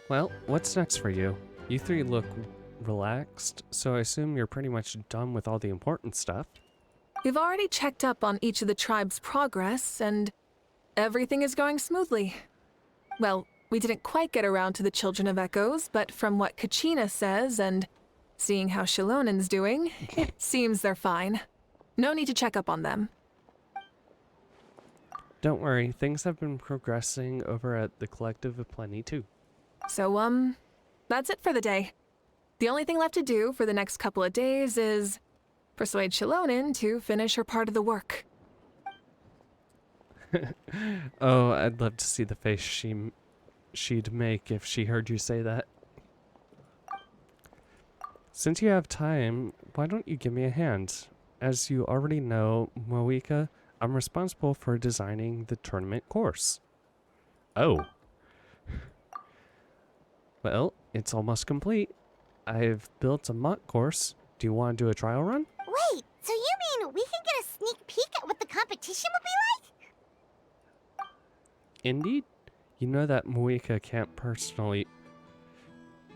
Well, what's next for you? You three look relaxed, so I assume you're pretty much done with all the important stuff. We've already checked up on each of the tribe's progress, and everything is going smoothly. Well, we didn't quite get around to the Children of Echoes, but from what Kachina says and seeing how Shilonen's doing, it seems they're fine. No need to check up on them. Don't worry, things have been progressing over at the Collective of Plenty too. So, that's it for the day. The only thing left to do for the next couple of days is persuade Shilonen to finish her part of the work. Oh, I'd love to see the face she'd make if she heard you say that. Since you have time, why don't you give me a hand? As you already know, Mavuika, I'm responsible for designing the tournament course. Oh. Well, it's almost complete. I've built a mock course. Do you want to do a trial run? Wait, so you mean we can get a sneak peek at what the competition will be like? Indeed. You know that Mavuika can't personally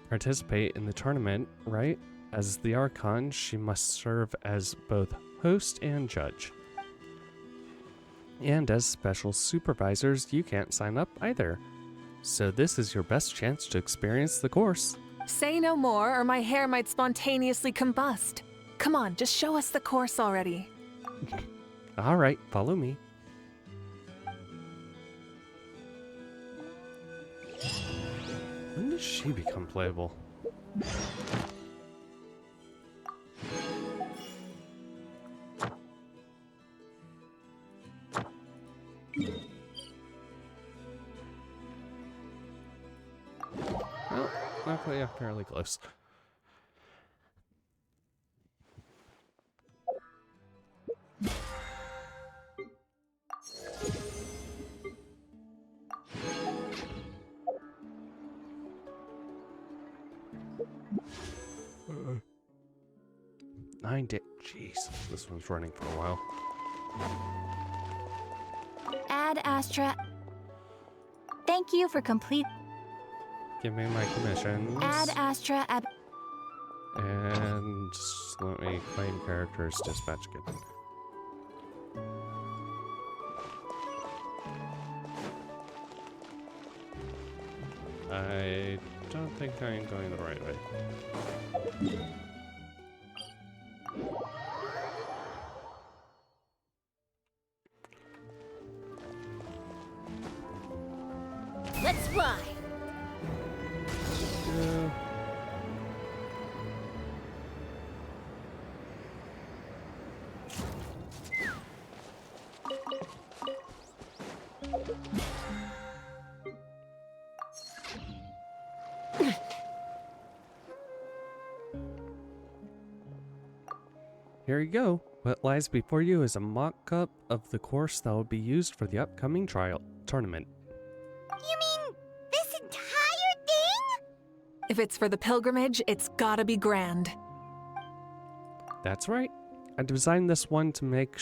participate in the tournament, right? As the Archon, she must serve as both host and judge. And as special supervisors, you can't sign up either. So this is your best chance to experience the course. Say no more, or my hair might spontaneously combust. Come on, just show us the course already. All right, follow me. When does she become playable? Well, okay, yeah, fairly close. Jeez, this one's running for a while. Ad Astra. Thank you for complete. Give me my commissions. Ad Astra. And just let me claim characters, dispatch given. I don't think I'm going the right way. Let's fly. Here you go. What lies before you is a mock-up of the course that will be used for the upcoming tournament. You mean this entire thing? If it's for the pilgrimage, it's gotta be grand. That's right. I designed this one to make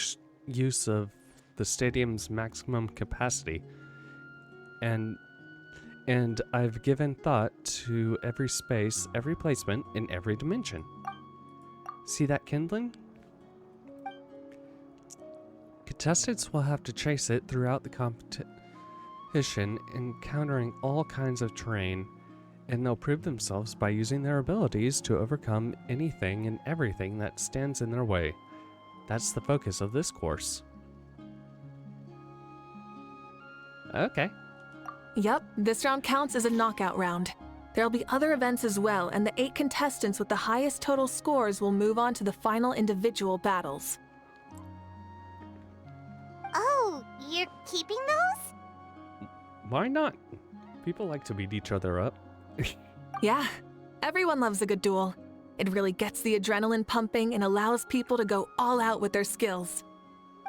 use of the stadium's maximum capacity. And I've given thought to every space, every placement, in every dimension. See that kindling? Contestants will have to chase it throughout the competition, encountering all kinds of terrain, and they'll prove themselves by using their abilities to overcome anything and everything that stands in their way. That's the focus of this course. Okay. Yup, this round counts as a knockout round. There'll be other events as well, and the 8 contestants with the highest total scores will move on to the final individual battles. Oh, you're keeping those? Why not? People like to beat each other up. Yeah, everyone loves a good duel. It really gets the adrenaline pumping and allows people to go all out with their skills.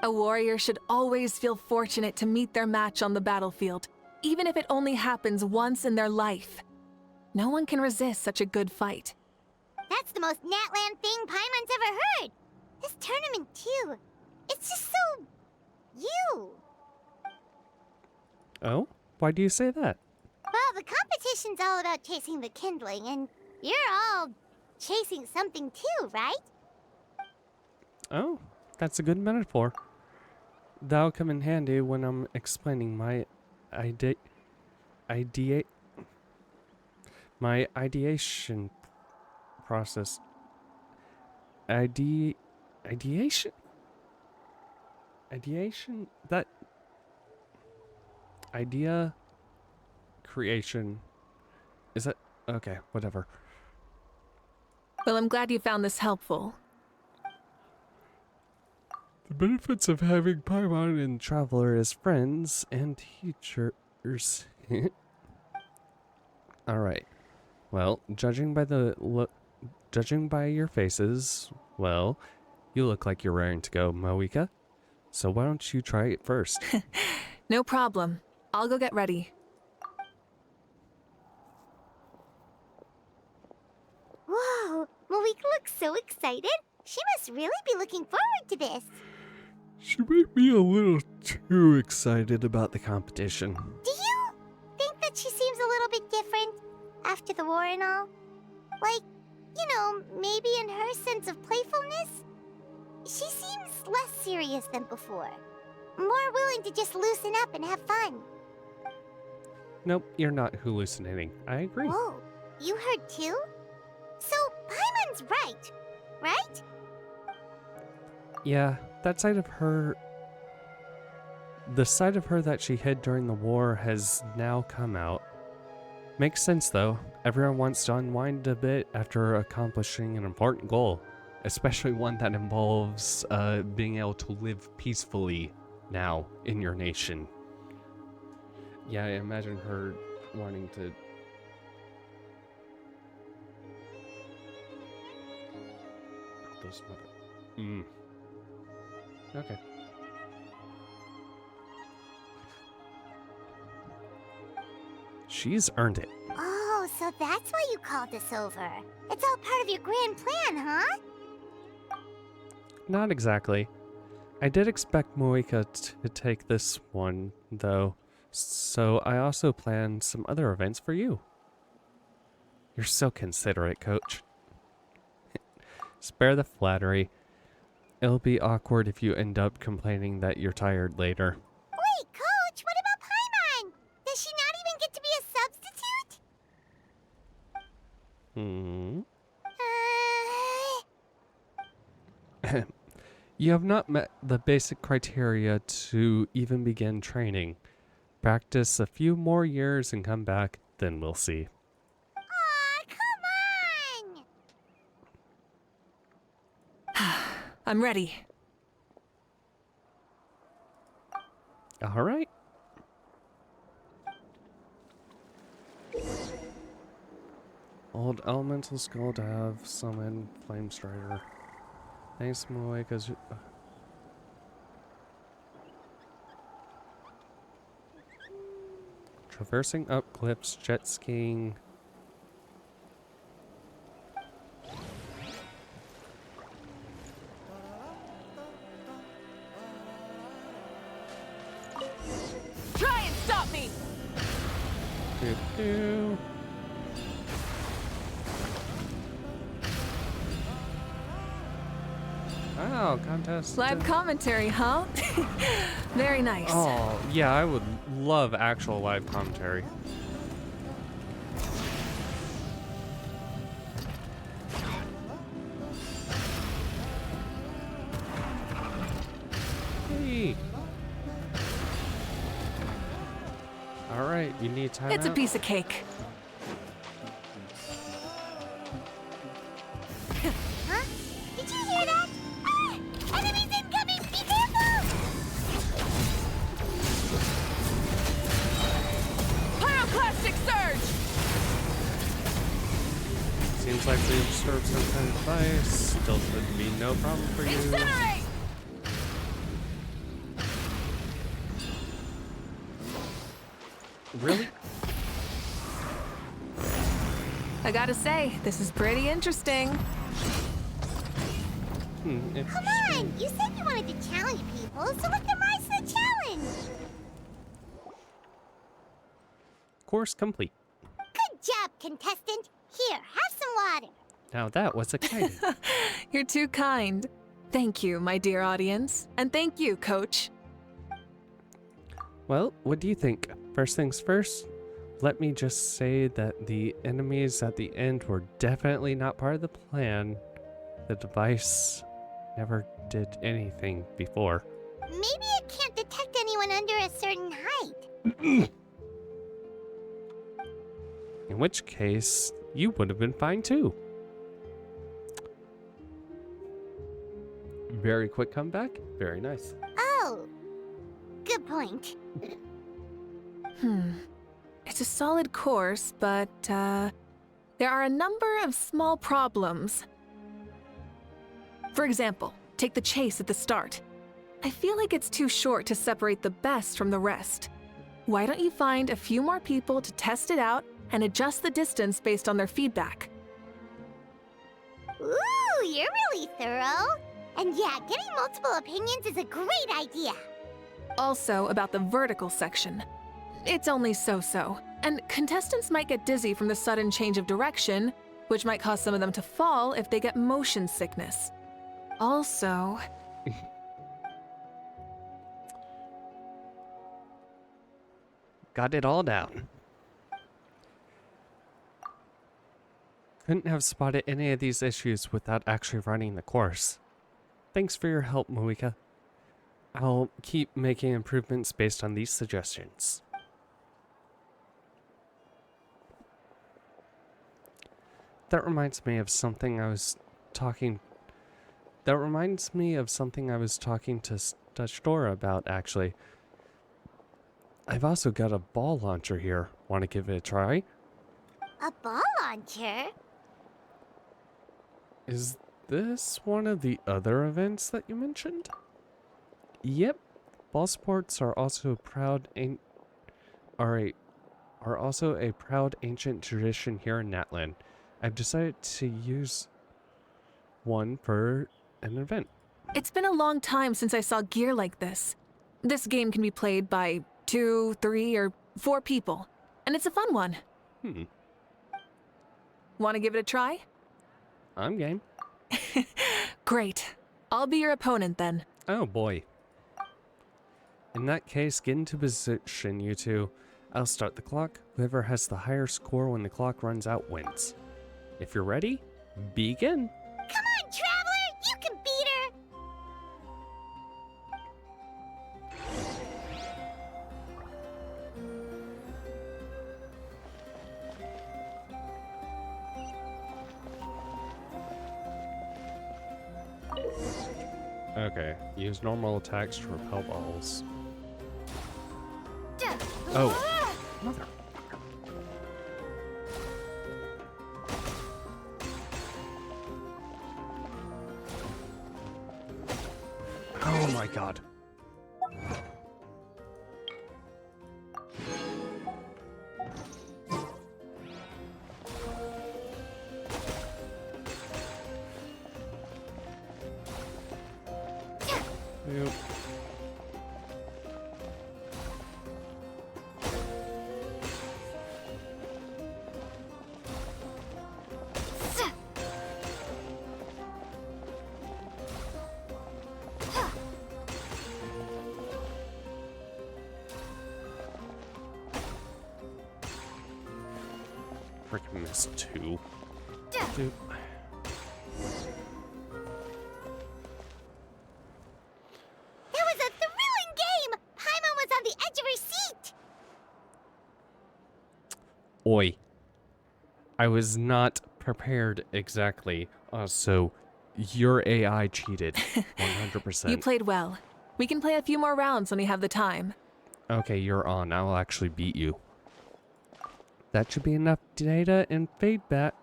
A warrior should always feel fortunate to meet their match on the battlefield, even if it only happens once in their life. No one can resist such a good fight. That's the most Natland thing Paimon's ever heard. This tournament, too. It's just so... you. Oh? Why do you say that? Well, the competition's all about chasing the kindling, and you're all chasing something too, right? Oh, that's a good metaphor. That'll come in handy when I'm explaining my ideation process. Ideation? That... idea... creation... is that... okay, whatever. Well, I'm glad you found this helpful. The benefits of having Paimon and Traveler as friends and teachers. Alright. Well, judging by the judging by your faces, well, you look like you're raring to go, Mavuika. So why don't you try it first? No problem. I'll go get ready. Whoa, Mavuika looks so excited. She must really be looking forward to this. She made me a little too excited about the competition. Do you think that she seems a little bit different after the war and all? Like, maybe in her sense of playfulness? She seems less serious than before. More willing to just loosen up and have fun. Nope, you're not hallucinating. I agree. Whoa, you heard too? So, Paimon's right? Yeah, that side of her... The side of her that she hid during the war has now come out. Makes sense though. Everyone wants to unwind a bit after accomplishing an important goal. Especially one that involves being able to live peacefully now in your nation. Yeah, I imagine her wanting to... Those mother... Okay. She's earned it. Oh, so that's why you called us over. It's all part of your grand plan, huh? Not exactly. I did expect Mavuika to take this one, though, so I also planned some other events for you. You're so considerate, Coach. Spare the flattery. It'll be awkward if you end up complaining that you're tired later. Wait, Coach, what about Paimon? Does she not even get to be a substitute? You have not met the basic criteria to even begin training. Practice a few more years and come back, then we'll see. Aw, come on! I'm ready. All right. Old elemental skull to have summon flame strider. Thanks, Mavuika's. Traversing up cliffs, jet skiing. Try and stop me! Doo-doo. Wow, contest. Live commentary, huh? Very nice. Oh, yeah, I would love actual live commentary. Hey. All right, you need time. It's a piece of cake. Huh? Did you hear that? Ah! Enemies incoming! Be careful! Pyroclastic surge! Seems like we observed some kind of device. Still should be no problem for you. Incinerate! Really? I gotta say, this is pretty interesting. Come on! You said you wanted to challenge people, so let them rise to the challenge! Course complete. Good job, contestant! Here, have some water! Now that was exciting. You're too kind. Thank you, my dear audience. And thank you, Coach. Well, what do you think? First things first, let me just say that the enemies at the end were definitely not part of the plan. The device never did anything before. Maybe it can't detect anyone under a certain height. In which case, you would have been fine too. Very quick comeback. Very nice. Oh, good point. It's a solid course, but, There are a number of small problems. For example, take the chase at the start. I feel like it's too short to separate the best from the rest. Why don't you find a few more people to test it out and adjust the distance based on their feedback? Ooh, you're really thorough. And yeah, getting multiple opinions is a great idea. Also, about the vertical section. It's only so-so, and contestants might get dizzy from the sudden change of direction, which might cause some of them to fall if they get motion sickness. Also... Got it all down. Couldn't have spotted any of these issues without actually running the course. Thanks for your help, Mavuika. I'll keep making improvements based on these suggestions. That reminds me of something I was talking to Stashdora about, actually. I've also got a ball launcher here. Want to give it a try? A ball launcher? Is this one of the other events that you mentioned? Yep. Ball sports are also a proud ancient tradition here in Natlan. I've decided to use one for an event. It's been a long time since I saw gear like this. This game can be played by 2, 3, or 4 people, and it's a fun one. Want to give it a try? I'm game. Great. I'll be your opponent then. Oh boy. In that case, get into position, you two. I'll start the clock. Whoever has the higher score when the clock runs out wins. If you're ready, begin. Come on, Traveler! You can beat her! Okay, use normal attacks to repel balls. Oh, mother. Oh my god. Yep. Freaking missed 2. Dude. That was a thrilling game! Paimon was on the edge of her seat! Oi. I was not prepared exactly. So, your AI cheated. 100%. You played well. We can play a few more rounds when you have the time. Okay, you're on. I'll actually beat you. That should be enough data and feedback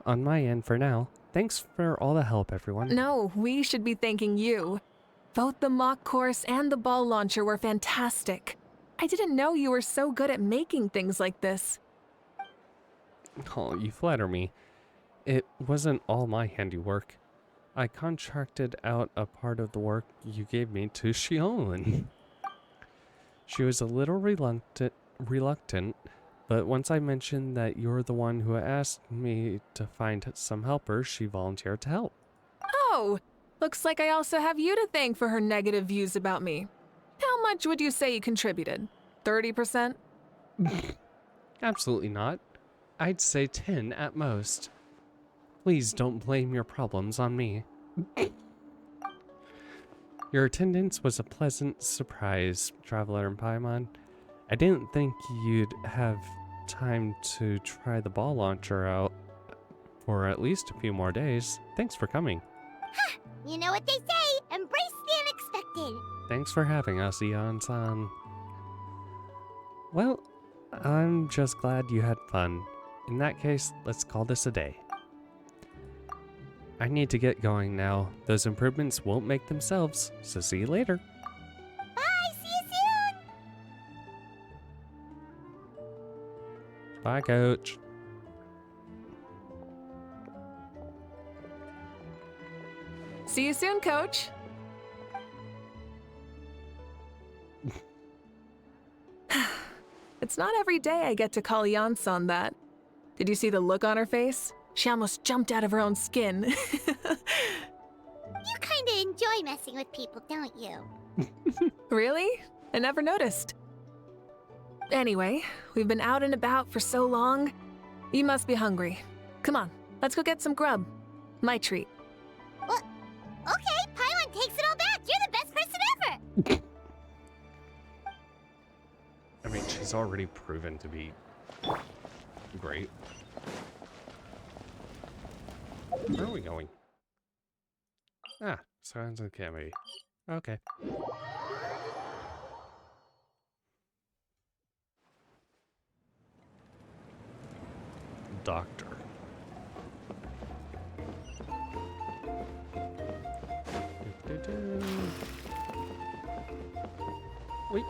on my end for now. Thanks for all the help, everyone. No, we should be thanking you. Both the mock course and the ball launcher were fantastic. I didn't know you were so good at making things like this. Oh, you flatter me. It wasn't all my handiwork. I contracted out a part of the work you gave me to Shiolin. She was a little reluctant, but once I mentioned that you're the one who asked me to find some helpers, she volunteered to help. Oh, looks like I also have you to thank for her negative views about me. How much would you say you contributed? 30%? Absolutely not. I'd say 10 at most. Please don't blame your problems on me. Your attendance was a pleasant surprise, Traveler and Paimon. I didn't think you'd have time to try the ball launcher out for at least a few more days. Thanks for coming. Ha! You know what they say, embrace the unexpected. Thanks for having us, Eon-san. Well, I'm just glad you had fun. In that case, let's call this a day. I need to get going now. Those improvements won't make themselves, so see you later. Bye, see you soon! Bye, Coach. See you soon, Coach. It's not every day I get to call Yansan that. Did you see the look on her face? She almost jumped out of her own skin. You kinda enjoy messing with people, don't you? Really? I never noticed. Anyway, we've been out and about for so long. You must be hungry. Come on, let's go get some grub. My treat. What? Okay, Paimon takes it all back. You're the best person ever. I mean, she's already proven to be great. Where are we going? Ah, Silence Academy. Okay. Doctor. Wait.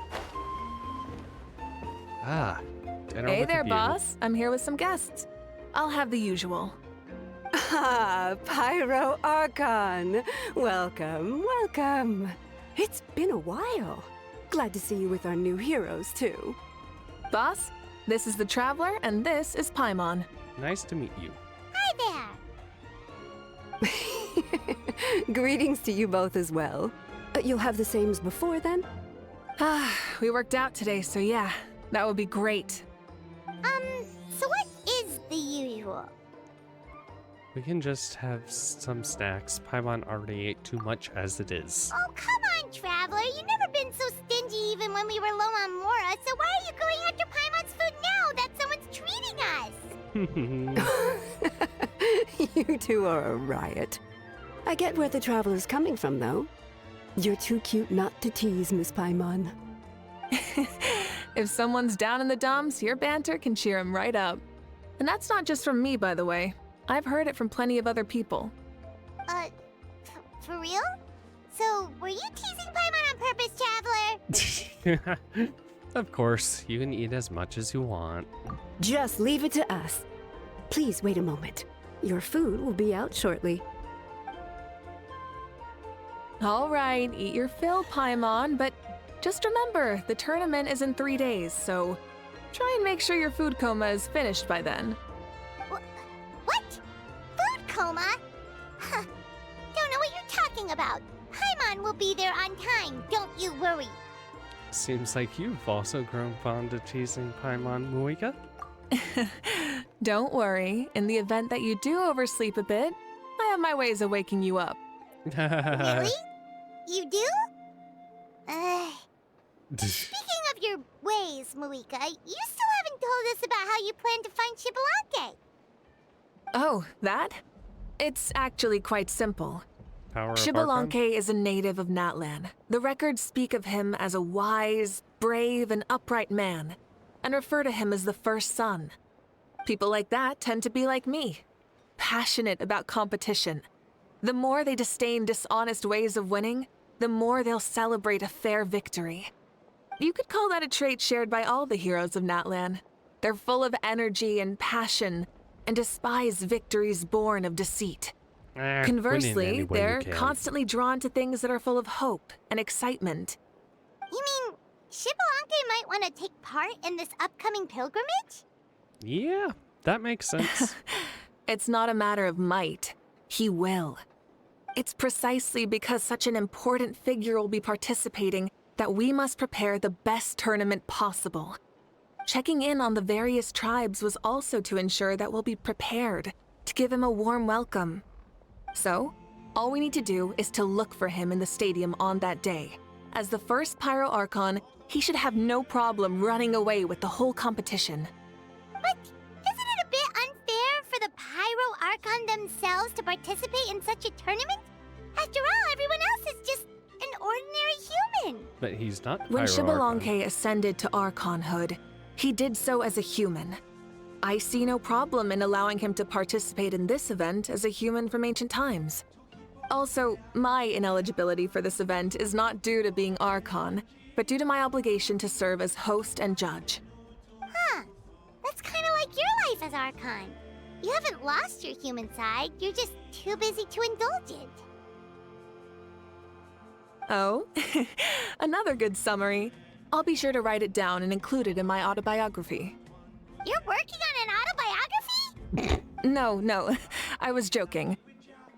Ah. Dinner Hey with there, a view. boss. I'm here with some guests. I'll have the usual. Ah, Pyro Archon. Welcome, welcome. It's been a while. Glad to see you with our new heroes, too. Boss, this is the Traveler, and this is Paimon. Nice to meet you. Hi there. Greetings to you both as well. You'll have the same as before, then? Ah, we worked out today, so yeah, that would be great. So what is the usual? We can just have some snacks. Paimon already ate too much as it is. Oh, come on, Traveler. You've never been so stingy even when we were low on Mora, so why are you going after Paimon's food now that someone's treating us? You two are a riot. I get where the Traveler's coming from, though. You're too cute not to tease, Miss Paimon. If someone's down in the dumps, your banter can cheer him right up. And that's not just from me, by the way. I've heard it from plenty of other people. For real? So, were you teasing Paimon on purpose, Traveler? Of course, you can eat as much as you want. Just leave it to us. Please wait a moment. Your food will be out shortly. All right, eat your fill, Paimon, but just remember, the tournament is in 3 days, so try and make sure your food coma is finished by then. What? Food coma? Huh. Don't know what you're talking about. Paimon will be there on time, don't you worry. Seems like you've also grown fond of teasing Paimon, Mavuika. Don't worry, in the event that you do oversleep a bit, I have my ways of waking you up. Really? You do? Speaking of your ways, Mavuika, you still haven't told us about how you plan to find Xbalanque. Oh, that? It's actually quite simple. Power of Xbalanque Archon? is a native of Natlan. The records speak of him as a wise, brave, and upright man, and refer to him as the first son. People like that tend to be like me, passionate about competition. The more they disdain dishonest ways of winning, the more they'll celebrate a fair victory. You could call that a trait shared by all the heroes of Natlan. They're full of energy and passion, and despise victories born of deceit. Conversely, they're constantly drawn to things that are full of hope and excitement. You mean Xbalanque might want to take part in this upcoming pilgrimage? Yeah, that makes sense. It's not a matter of might. He will. It's precisely because such an important figure will be participating that we must prepare the best tournament possible. Checking in on the various tribes was also to ensure that we'll be prepared to give him a warm welcome. So, all we need to do is to look for him in the stadium on that day. As the first Pyro Archon, he should have no problem running away with the whole competition. But isn't it a bit unfair for the Pyro Archon themselves to participate in such a tournament? After all, everyone else is just an ordinary human. But he's not When Pyro Archon. Xbalanque ascended to Archonhood, He did so as a human. I see no problem in allowing him to participate in this event as a human from ancient times. Also, my ineligibility for this event is not due to being Archon, but due to my obligation to serve as host and judge. Huh. That's kind of like your life as Archon. You haven't lost your human side, you're just too busy to indulge it. Oh, another good summary. I'll be sure to write it down and include it in my autobiography. You're working on an autobiography? No, I was joking.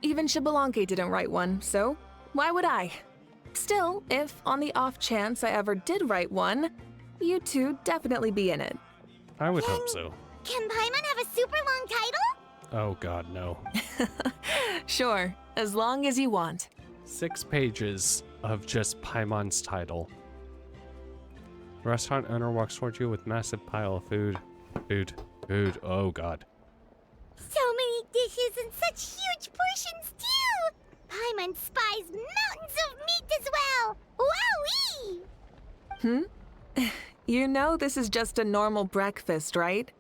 Even Xbalanque didn't write one, so why would I? Still, if on the off chance I ever did write one, you two definitely be in it. I would hope so. Can Paimon have a super long title? Oh god, no. Sure, as long as you want. 6 pages of just Paimon's title. The restaurant owner walks towards you with massive pile of food. Food. Oh god. So many dishes and such huge portions, too! Paimon spies mountains of meat as well! Wowee! You know this is just a normal breakfast, right?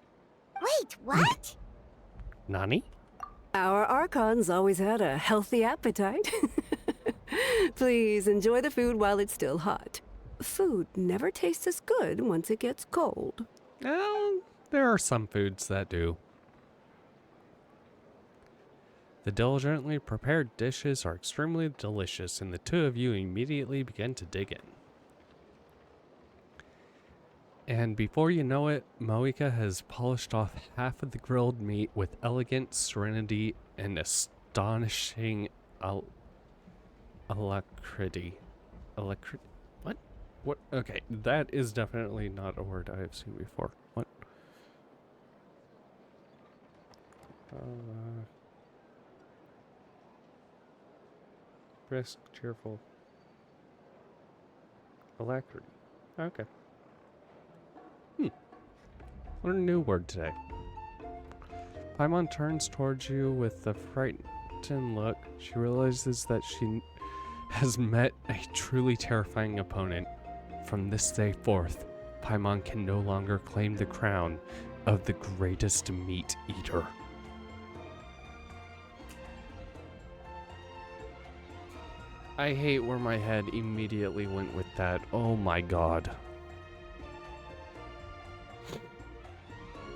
Wait, what? Nani? Our Archons always had a healthy appetite. Please enjoy the food while it's still hot. Food never tastes as good once it gets cold. Well, there are some foods that do. The diligently prepared dishes are extremely delicious, and the two of you immediately begin to dig in. And before you know it, Mavuika has polished off half of the grilled meat with elegant serenity and astonishing alacrity. What? What? Okay, that is definitely not a word I have seen before. What? Brisk, cheerful. Alacrity. Okay. What a new word today. Paimon turns towards you with a frightened look. She realizes that she has met a truly terrifying opponent. From this day forth, Paimon can no longer claim the crown of the greatest meat eater. I hate where my head immediately went with that. Oh my god.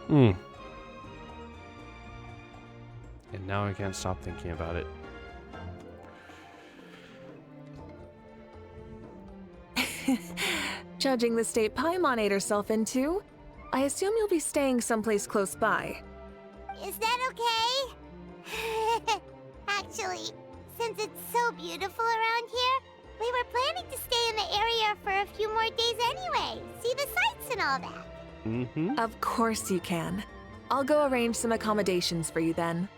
And now I can't stop thinking about it. Judging the state Paimon ate herself into, I assume you'll be staying someplace close by. Is that okay? Actually, since it's so beautiful around here, we were planning to stay in the area for a few more days anyway. See the sights and all that. Of course you can. I'll go arrange some accommodations for you then.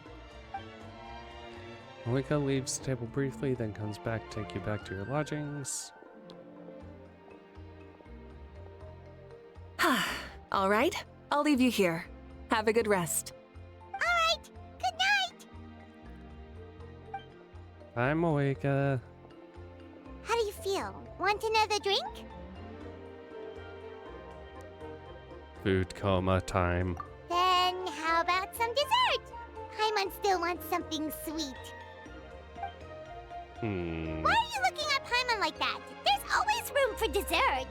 Mavuika leaves the table briefly, then comes back to take you back to your lodgings. All right, I'll leave you here. Have a good rest. All right, good night. Bye, Mavuika. How do you feel? Want another drink? Food coma time. Then how about some dessert? Paimon still wants something sweet. Why are you looking at Paimon like that? There's always room for dessert.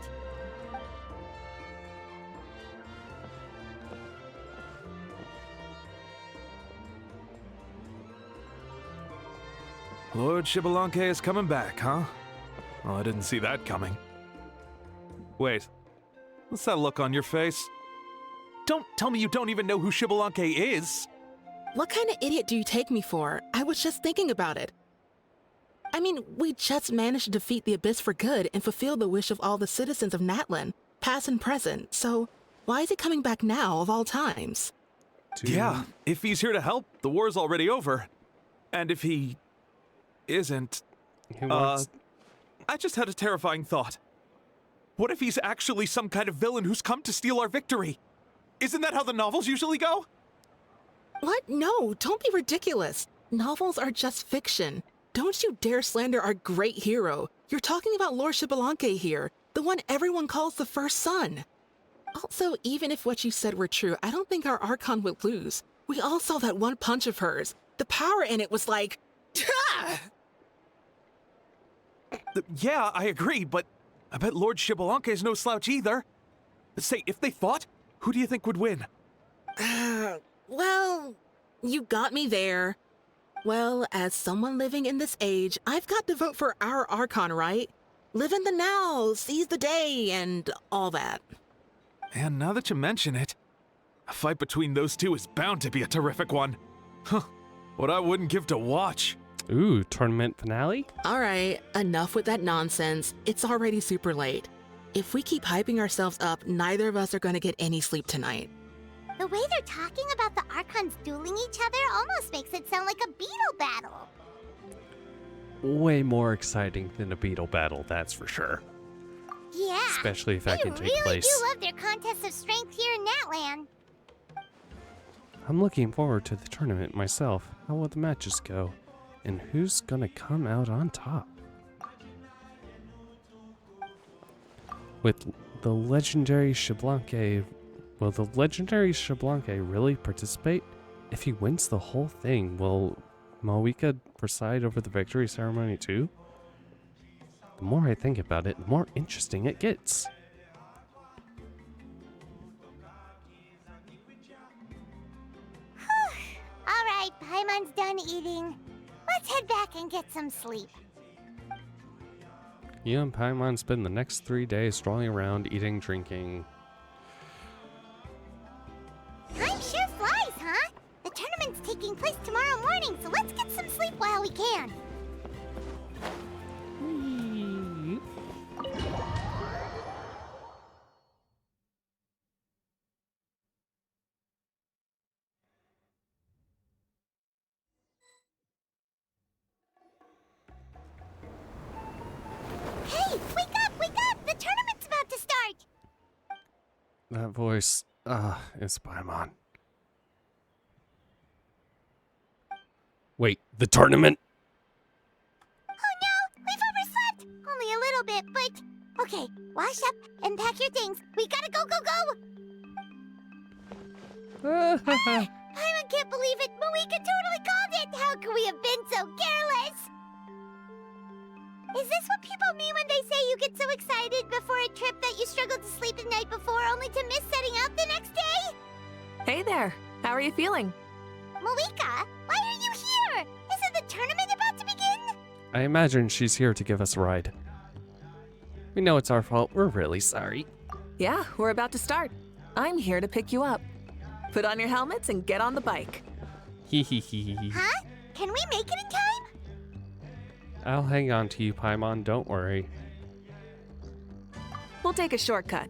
Lord Xbalanque is coming back, huh? Well, I didn't see that coming. Wait, what's that look on your face? Don't tell me you don't even know who Xbalanque is! What kind of idiot do you take me for? I was just thinking about it. I mean, we just managed to defeat the Abyss for good and fulfill the wish of all the citizens of Natlan, past and present, so why is he coming back now of all times? Yeah, if he's here to help, the war's already over. And if he isn't, I just had a terrifying thought. What if he's actually some kind of villain who's come to steal our victory? Isn't that how the novels usually go? What? No, don't be ridiculous. Novels are just fiction. Don't you dare slander our great hero. You're talking about Lord Xbalanque here, the one everyone calls the First Son. Also, even if what you said were true, I don't think our Archon would lose. We all saw that one punch of hers. The power in it was like... Yeah, I agree, but I bet Lord Xbalanque is no slouch either. Say, if they fought, who do you think would win? Well, you got me there. Well, as someone living in this age, I've got to vote for our Archon, right? Live in the now, seize the day, and all that. And now that you mention it, a fight between those two is bound to be a terrific one. Huh, what I wouldn't give to watch. Ooh, tournament finale? All right, enough with that nonsense. It's already super late. If we keep hyping ourselves up, neither of us are going to get any sleep tonight. The way they're talking about the Archons dueling each other almost makes it sound like a beetle battle. Way more exciting than a beetle battle, that's for sure. Yeah. Especially if that can take They really place. do love their contests of strength here in Natlan. I'm looking forward to the tournament myself. How will the matches go? And who's gonna come out on top? With the legendary Xbalanque, will the legendary Xbalanque really participate? If he wins the whole thing, will Mavuika preside over the victory ceremony too? The more I think about it, the more interesting it gets. Alright, Paimon's done eating. Let's head back and get some sleep. You and Paimon spend the next 3 days strolling around, eating, drinking. Time sure flies, huh? The tournament's taking place tomorrow morning, so let's get some sleep while we can. Hey, wake up, wake up! The tournament's about to start! That voice, is Paimon. Wait, the tournament? Oh no, we've overslept! Only a little bit, but... Okay, wash up and pack your things. We gotta go, go, go! Paimon can't believe it! Mavuika totally called it! How could we have been so careless? Is this what people mean when they say you get so excited before a trip that you struggled to sleep the night before only to miss setting out the next day? Hey there. How are you feeling? Mavuika, why are you here? Isn't the tournament about to begin? I imagine she's here to give us a ride. We know it's our fault. We're really sorry. Yeah, we're about to start. I'm here to pick you up. Put on your helmets and get on the bike. Hee hee hee hee. Huh? Can we make it in time? I'll hang on to you, Paimon. Don't worry. We'll take a shortcut.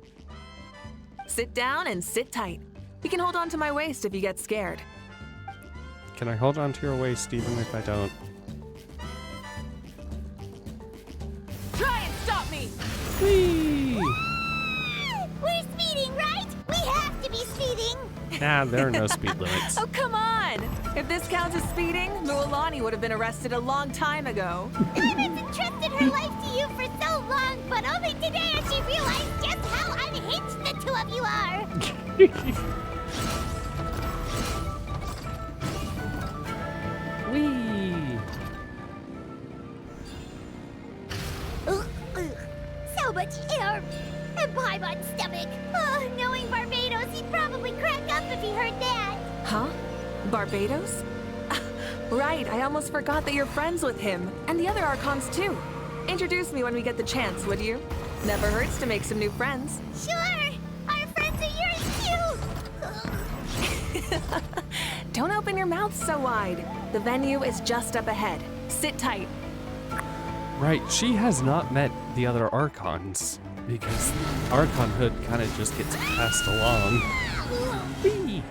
Sit down and sit tight. You can hold on to my waist if you get scared. Can I hold on to your waist even if I don't? Try and stop me! Whee! We're speeding, right? We have to be speeding! Nah, there are no speed limits. Oh, come on! If this counts as speeding, Mualani would have been arrested a long time ago. Paimon's entrusted her life to you for so long, but only today has she realized just how unhinged the two of you are! Whee! So much air! And Paimon's stomach! Oh, knowing Barbados, he'd probably crack up if he heard that! Huh? Barbados? Right, I almost forgot that you're friends with him. And the other Archons, too. Introduce me when we get the chance, would you? Never hurts to make some new friends. Sure! Our friends are yours, too! Don't open your mouth so wide. The venue is just up ahead. Sit tight. Right, she has not met the other Archons, because Archonhood kind of just gets passed along. Whee!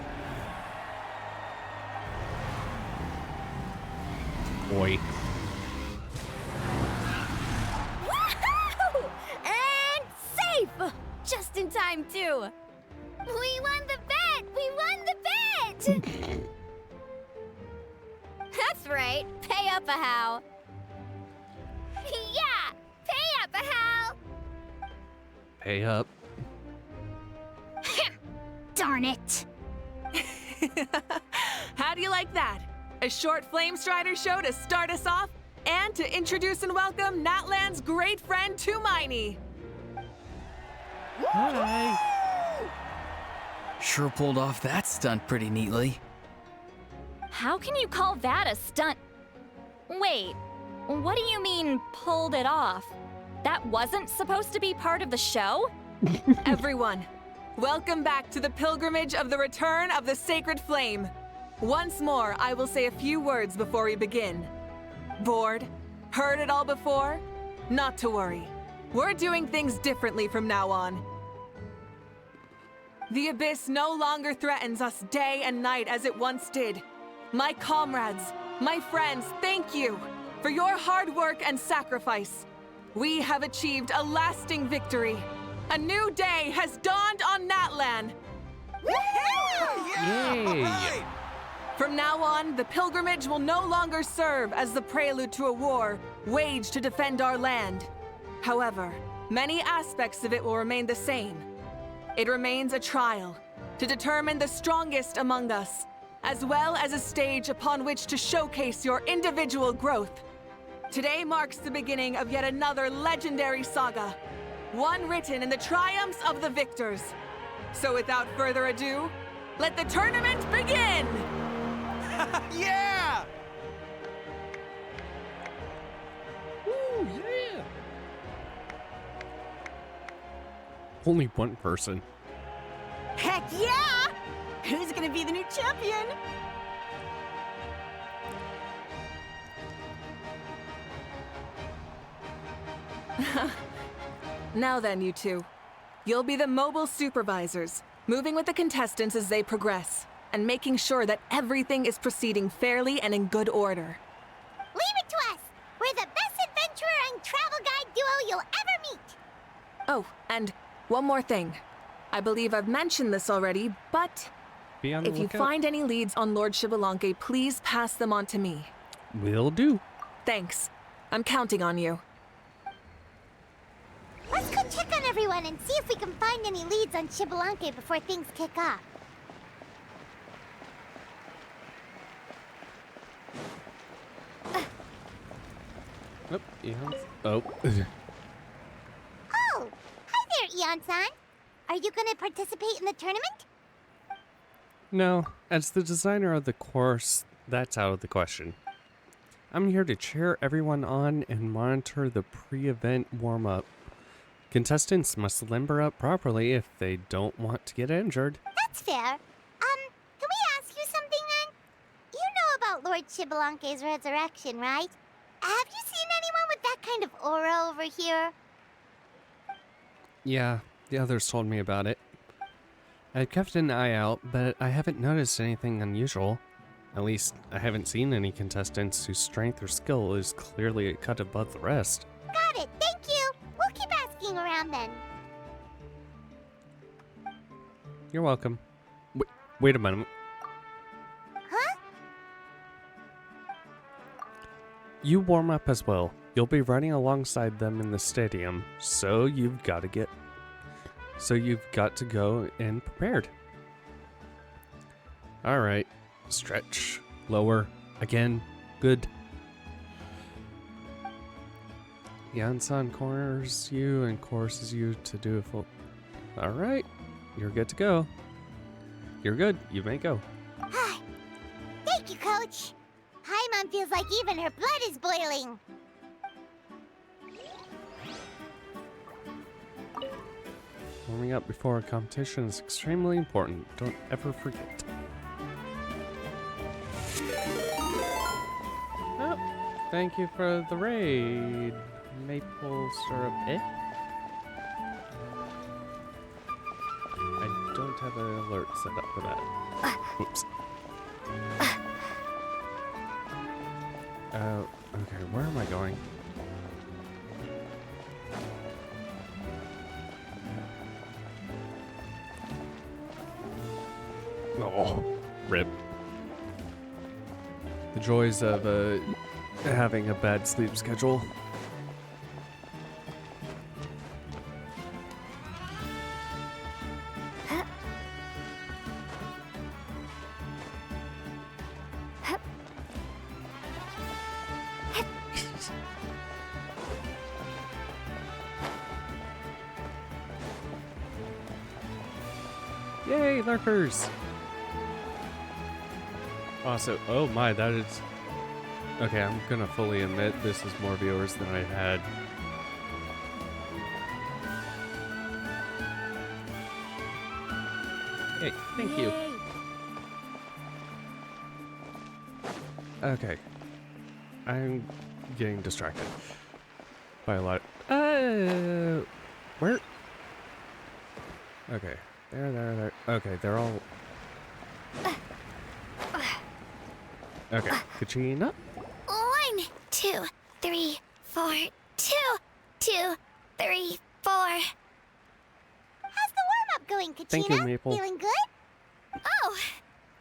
Boy. Woohoo! And safe! Just in time, too. We won the bet! We won the bet! That's right. Pay up a how. Yeah! Pay up, Hal! Pay up. darn it! How do you like that? A short Flame Strider show to start us off, and to introduce and welcome Natlan's great friend Tumaini. Hi. Sure pulled off that stunt pretty neatly. How can you call that a stunt? Wait, what do you mean, pulled it off? That wasn't supposed to be part of the show? Everyone, welcome back to the pilgrimage of the return of the sacred flame. Once more, I will say a few words before we begin. Bored? Heard it all before? Not to worry. We're doing things differently from now on. The abyss no longer threatens us day and night as it once did. My comrades, my friends, thank you for your hard work and sacrifice. We have achieved a lasting victory. A new day has dawned on Natlan. Yay! From now on, the pilgrimage will no longer serve as the prelude to a war waged to defend our land. However, many aspects of it will remain the same. It remains a trial to determine the strongest among us, as well as a stage upon which to showcase your individual growth. Today marks the beginning of yet another legendary saga, one written in the triumphs of the victors. So without further ado, let the tournament begin! Yeah! Woo, yeah! Only one person. Heck yeah! Who's gonna be the new champion? Now then, you two. You'll be the mobile supervisors, moving with the contestants as they progress, and making sure that everything is proceeding fairly and in good order. Leave it to us! We're the best adventurer and travel guide duo you'll ever meet! Oh, and one more thing. I believe I've mentioned this already, but Be on the if you lookout. find any leads on Lord Shibalanke, please pass them on to me. Will do. Thanks. I'm counting on you. Let's go check on everyone and see if we can find any leads on Shibalanke before things kick off. Oh, yeah. Oh. Oh! Hi there, Eon-san! Are you gonna participate in the tournament? No, as the designer of the course, that's out of the question. I'm here to cheer everyone on and monitor the pre-event warm-up. Contestants must limber up properly if they don't want to get injured. That's fair. Can we ask you something then? You know about Lord Shibalanke's resurrection, right? Have you seen anyone with that kind of aura over here? Yeah, the others told me about it. I've kept an eye out, but I haven't noticed anything unusual. At least, I haven't seen any contestants whose strength or skill is clearly a cut above the rest. Got it, thank you! We'll keep asking around then. You're welcome. Wait a minute. Huh? You warm up as well. You'll be running alongside them in the stadium, so you've got to go in prepared. Alright. Stretch. Lower. Again. Good. Yansan corners you and courses you to do a full... Alright. You're good to go. You're good. You may go. Thank you, Coach! Paimon feels like even her blood is boiling. Warming up before a competition is extremely important. Don't ever forget. Oh, thank you for the raid. Maple syrup, eh? I don't have an alert set up for that. Oops. Okay, where am I going? Oh, rip. The joys of having a bad sleep schedule. Yay, lurkers! Also, oh my, that is... Okay, I'm gonna fully admit this is more viewers than I had. Hey, thank you. Okay. I'm getting distracted by a lot. Where? Okay. There. Okay, they're all... Okay, Katrina? 1, 2, 3, 4. 2, 2, 3, 4. How's the warm-up going, Katrina? Thank you, Maple. Feeling good? Oh,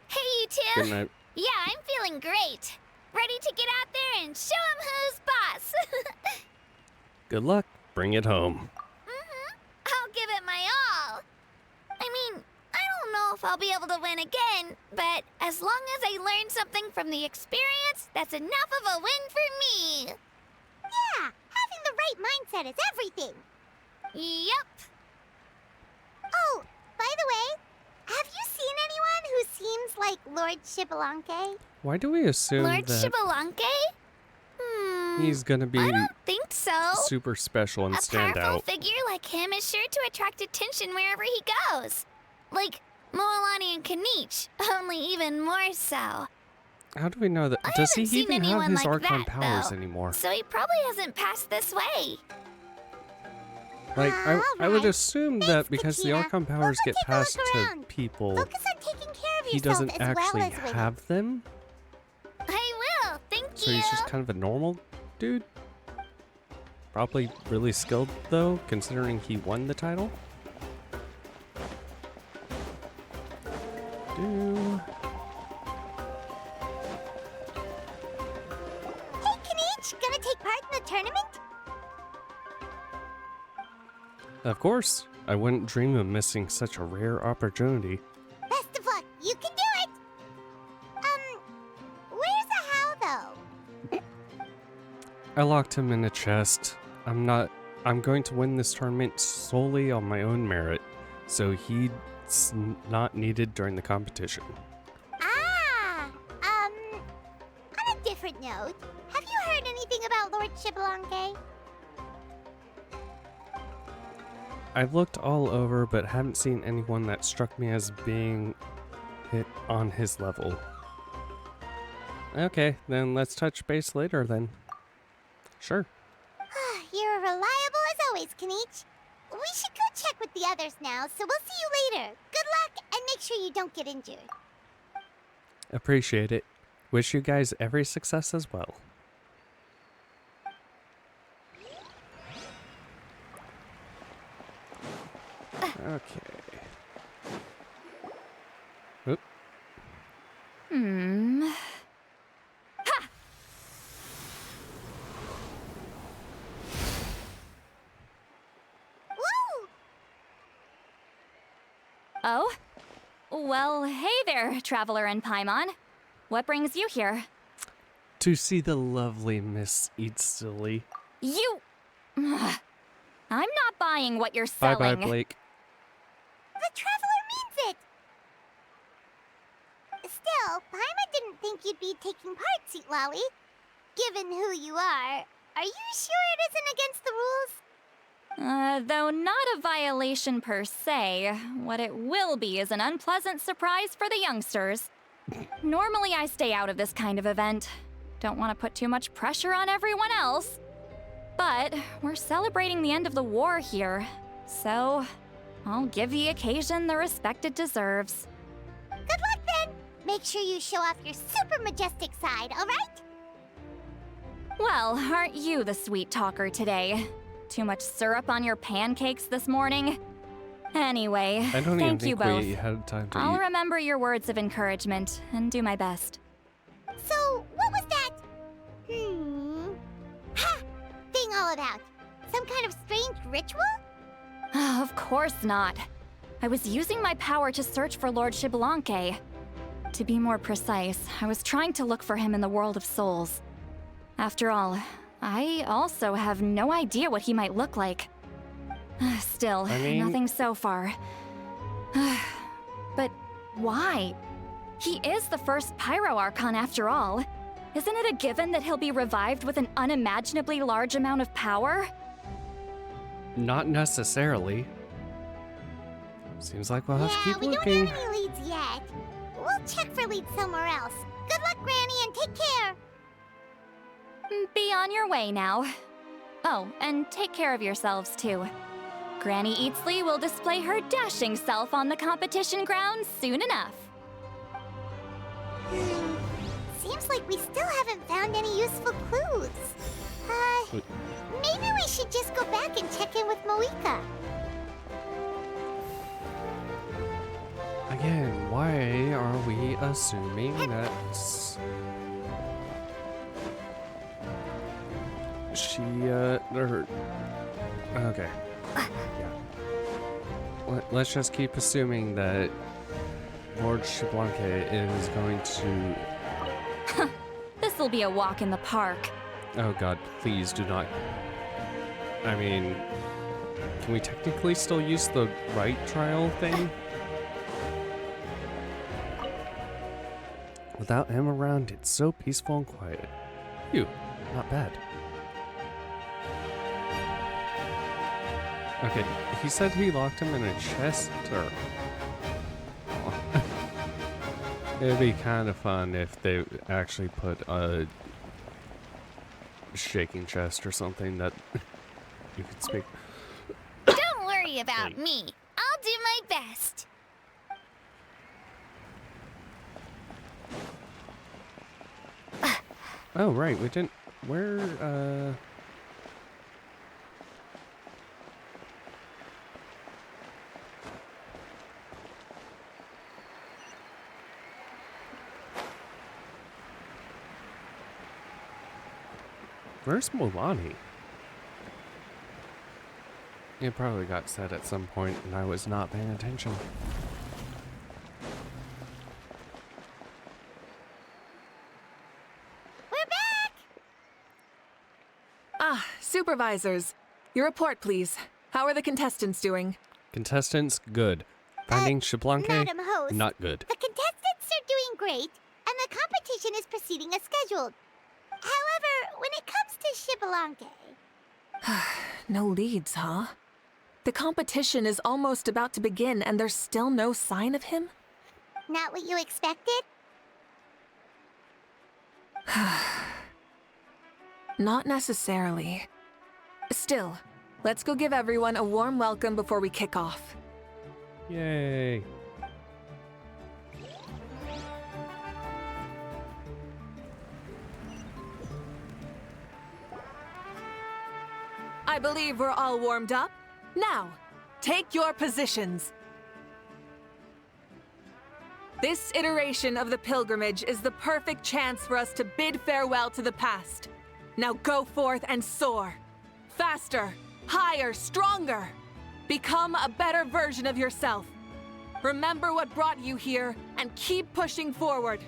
hey, you two. Good night. Yeah, I'm feeling great. Ready to get out there and show 'em who's boss. Good luck. Bring it home. I'll give it my all. I mean, I don't know if I'll be able to win again, but as long as I learn something from the experience, that's enough of a win for me. Yeah, having the right mindset is everything. Yep. Oh, by the way, have you seen anyone who seems like Lord Shibalanke? Why do we assume Lord that Shibalanke? he's gonna be I don't think so. super special and A stand powerful out? figure like him is sure to attract attention wherever he goes. Like Moalani and Kanich, only even more so. How do we know that? I Does he haven't seen even have anyone his like Archon that, powers though. anymore? So he probably hasn't passed this way. Like, I would alright. assume that because the Katrina. Archon powers get take a look passed to around. people, Focus on taking care of he yourself doesn't as actually well as winning. have them? I will, thank So you. he's just kind of a normal dude? Probably really skilled, though, considering he won the title? Hey, Kanich, gonna take part in the tournament? Of course. I wouldn't dream of missing such a rare opportunity. Best of luck, you can do it! Where's the how, though? I locked him in a chest. I'm going to win this tournament solely on my own merit, so he's not needed during the competition. On a different note, have you heard anything about Lord Shibalanke? I've looked all over, but haven't seen anyone that struck me as being hit on his level. Okay, then let's touch base later then. Sure. You're reliable as always, Kanich. We should go check with the others now, so we'll see you later. Good luck, and make sure you don't get injured. Appreciate it. Wish you guys every success as well. Okay. Oop. Woo! Oh? Well, hey there, Traveler and Paimon. What brings you here? To see the lovely Miss Eat Silly. You... I'm not buying what you're selling. Bye-bye, Blake. The Traveler means it! Still, Paimon didn't think you'd be taking part, Sweet Lolly. Given who you are you sure it isn't against the rules? Though not a violation per se, what it will be is an unpleasant surprise for the youngsters. Normally I stay out of this kind of event. Don't want to put too much pressure on everyone else. But we're celebrating the end of the war here, so I'll give the occasion the respect it deserves. Good luck then! Make sure you show off your super majestic side, alright? Well, aren't you the sweet talker today? Too much syrup on your pancakes this morning? Anyway, I don't even thank you think both. we had time to I'll eat. remember your words of encouragement and do my best. So, what was that? Ha! Thing all about? Some kind of strange ritual? Of course not. I was using my power to search for Lord Shibalanke. To be more precise, I was trying to look for him in the world of souls. After all, I also have no idea what he might look like. Still, I mean- nothing so far. Why? He is the first Pyro Archon after all. Isn't it a given that he'll be revived with an unimaginably large amount of power? Not necessarily. Seems like we'll have to keep we looking. don't have any leads yet. We'll check for leads somewhere else. Good luck, Granny, and take care. Be on your way now. Oh, and take care of yourselves too. Granny Eatsley will display her dashing self on the competition grounds soon enough. Seems like we still haven't found any useful clues. Maybe we should just go back and check in with Mavuika. Again, why are we assuming that she, okay. Yeah. Let's just keep assuming that Lord Xbalanque is going to... This'll be a walk in the park. Oh god, please do not... I mean, can we technically still use the right trial thing? Without him around, it's so peaceful and quiet. Phew, not bad. Okay, he said he locked him in a chest, or... It'd be kind of fun if they actually put a shaking chest or something that you could speak. Don't worry about me. I'll do my best. Oh, right, we didn't... Where, Where's Milani? It probably got said at some point and I was not paying attention. We're back! Ah, supervisors. Your report, please. How are the contestants doing? Contestants, good. Finding Xbalanque, Madam Host, not good. The contestants are doing great, and the competition is proceeding as scheduled. However, when it comes to Xbalanque... No leads, huh? The competition is almost about to begin and there's still no sign of him? Not what you expected? Not necessarily. Still, let's go give everyone a warm welcome before we kick off. Yay. I believe we're all warmed up. Now, take your positions. This iteration of the pilgrimage is the perfect chance for us to bid farewell to the past. Now go forth and soar. Faster, higher, stronger. Become a better version of yourself. Remember what brought you here and keep pushing forward.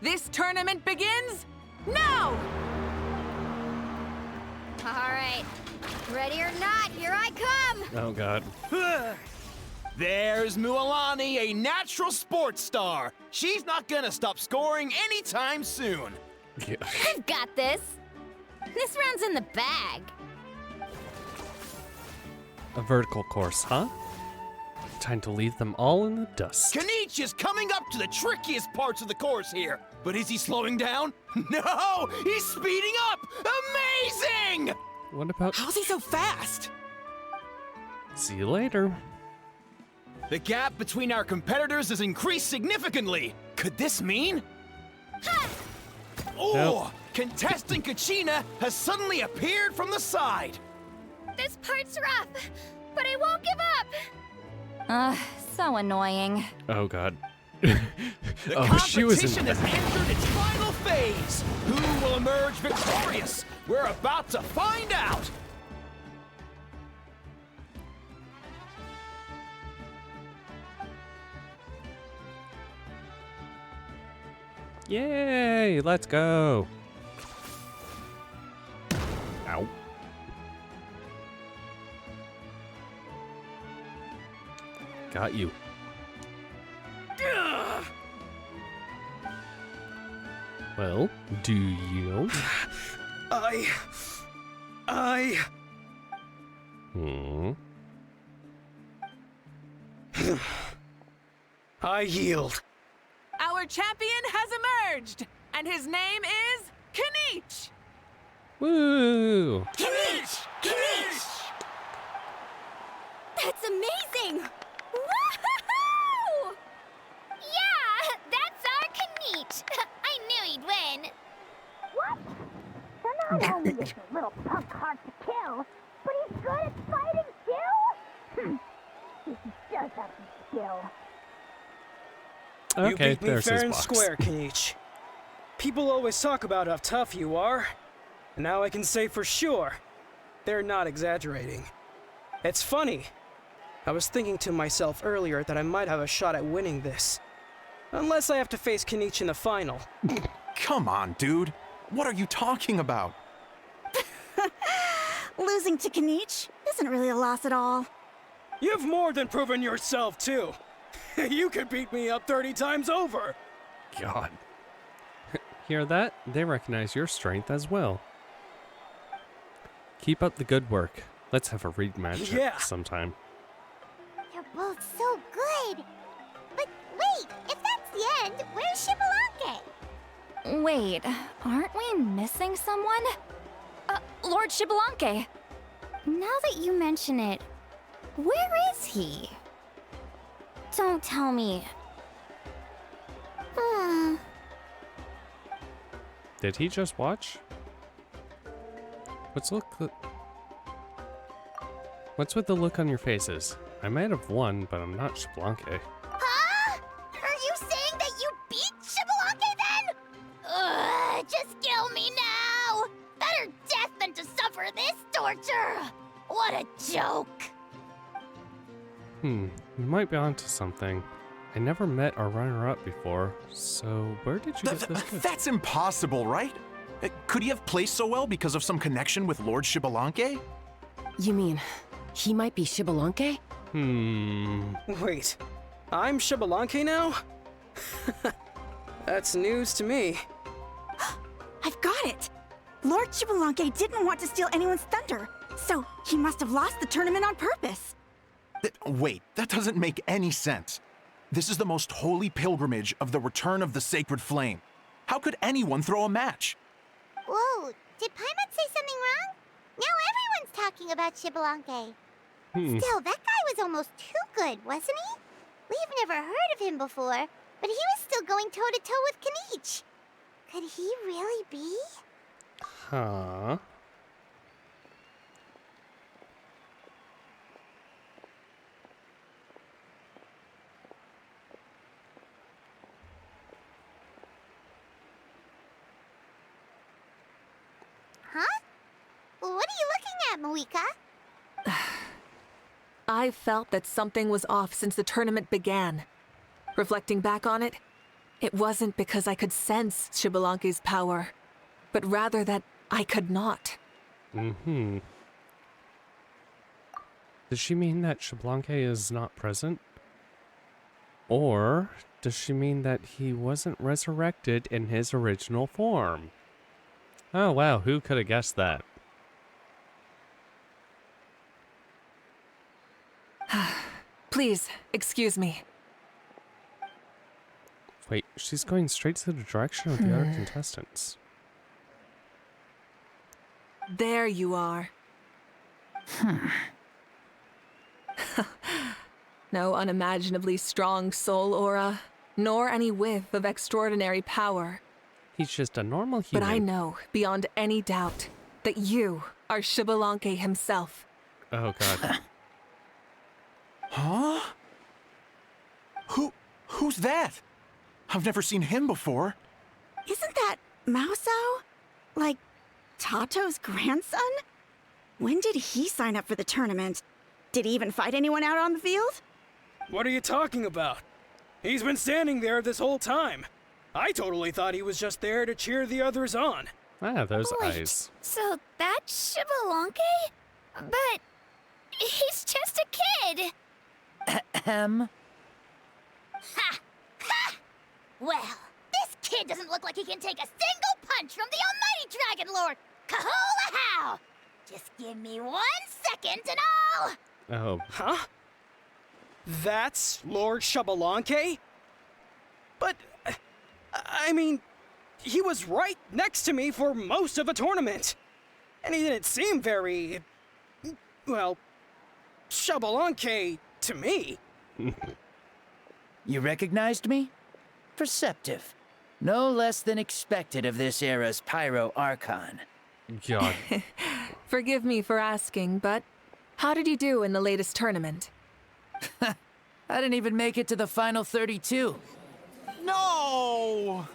This tournament begins now! All right. Ready or not, here I come! Oh god. There's Mualani, a natural sports star. She's not gonna stop scoring anytime soon. Yeah. I've got this. This round's in the bag. A vertical course, huh? Time to leave them all in the dust. Kanich is coming up to the trickiest parts of the course here. But is he slowing down? No! He's speeding up! Amazing! What about... How's he so fast? See you later. The gap between our competitors has increased significantly. Could this mean? Oh! Nope. Contestant Kachina has suddenly appeared from the side. This part's rough, but I won't give up. So annoying. Oh god. The she was in... competition has entered its final phase. Who will emerge victorious? We're about to find out. Yay! Let's go! Ow. Got you. Well, do you yield? Hmm. I yield. Our champion has emerged, and his name is Kanich! Woo! Kanich! Kanich! That's amazing! Woohoo! Yeah, that's our Kanich. I knew he'd win. What? So not only is the little punk hard to kill, but he's good at fighting too? He does have some skill. Okay, you beat me there's fair his and box. square, Kanich. People always talk about how tough you are. And now I can say for sure, they're not exaggerating. It's funny. I was thinking to myself earlier that I might have a shot at winning this. Unless I have to face Kanich in the final. Come on, dude. What are you talking about? Losing to Kanich isn't really a loss at all. You've more than proven yourself, too. You could beat me up 30 times over. God. Hear that? They recognize your strength as well. Keep up the good work. Let's have a rematch sometime. You're both so good. But wait, if that's the end, where's Xbalanque? Wait, aren't we missing someone? Lord Xbalanque. Now that you mention it, where is he? Don't tell me. Did he just watch? What's with the look on your faces? I might have won, but I'm not Xbalanque. Huh? Are you saying that you beat Xbalanque then? Ugh, just kill me now! Better death than to suffer this torture! What a joke! You might be onto something. I never met our runner-up before, so where did you get this gift? That's impossible, right? Could he have placed so well because of some connection with Lord Xbalanque? You mean, he might be Xbalanque? Wait, I'm Xbalanque now? That's news to me. I've got it! Lord Xbalanque didn't want to steal anyone's thunder, so he must have lost the tournament on purpose. Wait, that doesn't make any sense. This is the most holy pilgrimage of the return of the sacred flame. How could anyone throw a match? Whoa, did Paimon say something wrong? Now everyone's talking about Xbalanque. Still, that guy was almost too good, wasn't he? We've never heard of him before, but he was still going toe-to-toe with Kanich. Could he really be? Huh? Huh? What are you looking at, Mavuika? I felt that something was off since the tournament began. Reflecting back on it, it wasn't because I could sense Xbalanque's power, but rather that I could not. Does she mean that Xbalanque is not present? Or does she mean that he wasn't resurrected in his original form? Oh wow, who could have guessed that? Please, excuse me. Wait, she's going straight to the direction of the other contestants. There you are. No unimaginably strong soul aura, nor any whiff of extraordinary power. He's just a normal human. But I know, beyond any doubt, that you are Xbalanque himself. Oh god. Huh? Who's that? I've never seen him before. Isn't that Mausao? Like, Tato's grandson? When did he sign up for the tournament? Did he even fight anyone out on the field? What are you talking about? He's been standing there this whole time. I totally thought he was just there to cheer the others on. Ah, those Wait, eyes. so that's Xbalanque? But he's just a kid. Ha! Ha! Well, this kid doesn't look like he can take a single punch from the almighty Dragon Lord! Kahula how! Just give me 1 second and I'll... Oh. Huh? That's Lord Shabalanke? But, I mean, he was right next to me for most of the tournament. And he didn't seem very, well, Shabalanke to me. You recognized me? Perceptive. No less than expected of this era's Pyro Archon. God. Forgive me for asking, but how did you do in the latest tournament? I didn't even make it to the final 32. No!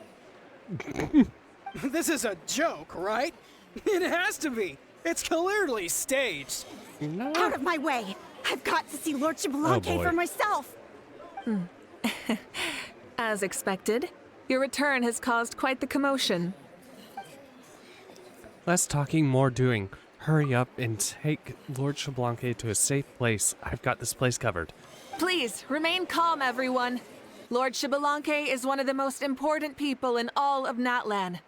This is a joke, right? It has to be. It's clearly staged. No. Out of my way! I've got to see Lord Shabalanke boy. for myself! As expected, your return has caused quite the commotion. Less talking, more doing. Hurry up and take Lord Shabalanke to a safe place. I've got this place covered. Please, remain calm, everyone. Lord Shabalanke is one of the most important people in all of Natlan.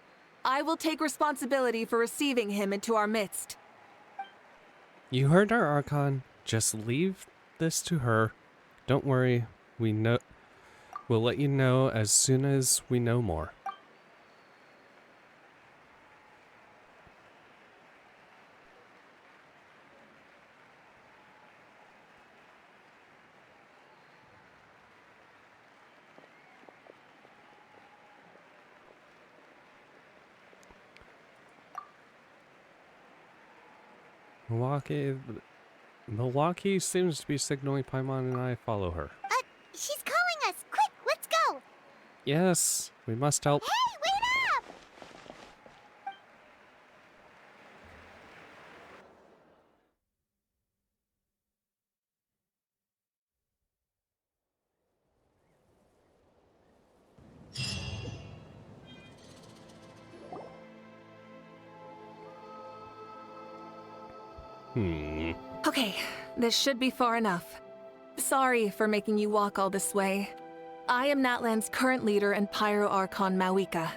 I will take responsibility for receiving him into our midst. You heard our Archon. Just leave this to her. Don't worry. We'll let you know as soon as we know more. Milwaukee seems to be signaling Paimon and I follow her. She's calling us. Quick, let's go. Yes, we must help. Hey, wait up! Okay, this should be far enough. Sorry for making you walk all this way. I am Natlan's current leader and Pyro Archon Mavuika.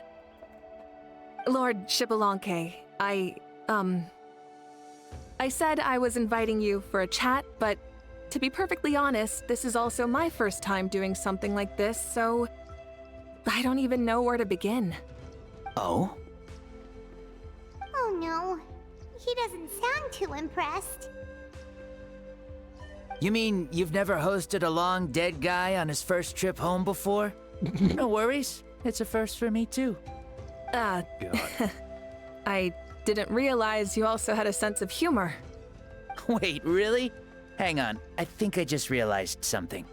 Lord Shabalanke, I said I was inviting you for a chat, but to be perfectly honest, this is also my first time doing something like this, so I don't even know where to begin. Oh? Oh no. He doesn't sound too impressed. You mean you've never hosted a long dead guy on his first trip home before? No worries. It's a first for me, too. I didn't realize you also had a sense of humor. Wait, really? Hang on. I think I just realized something.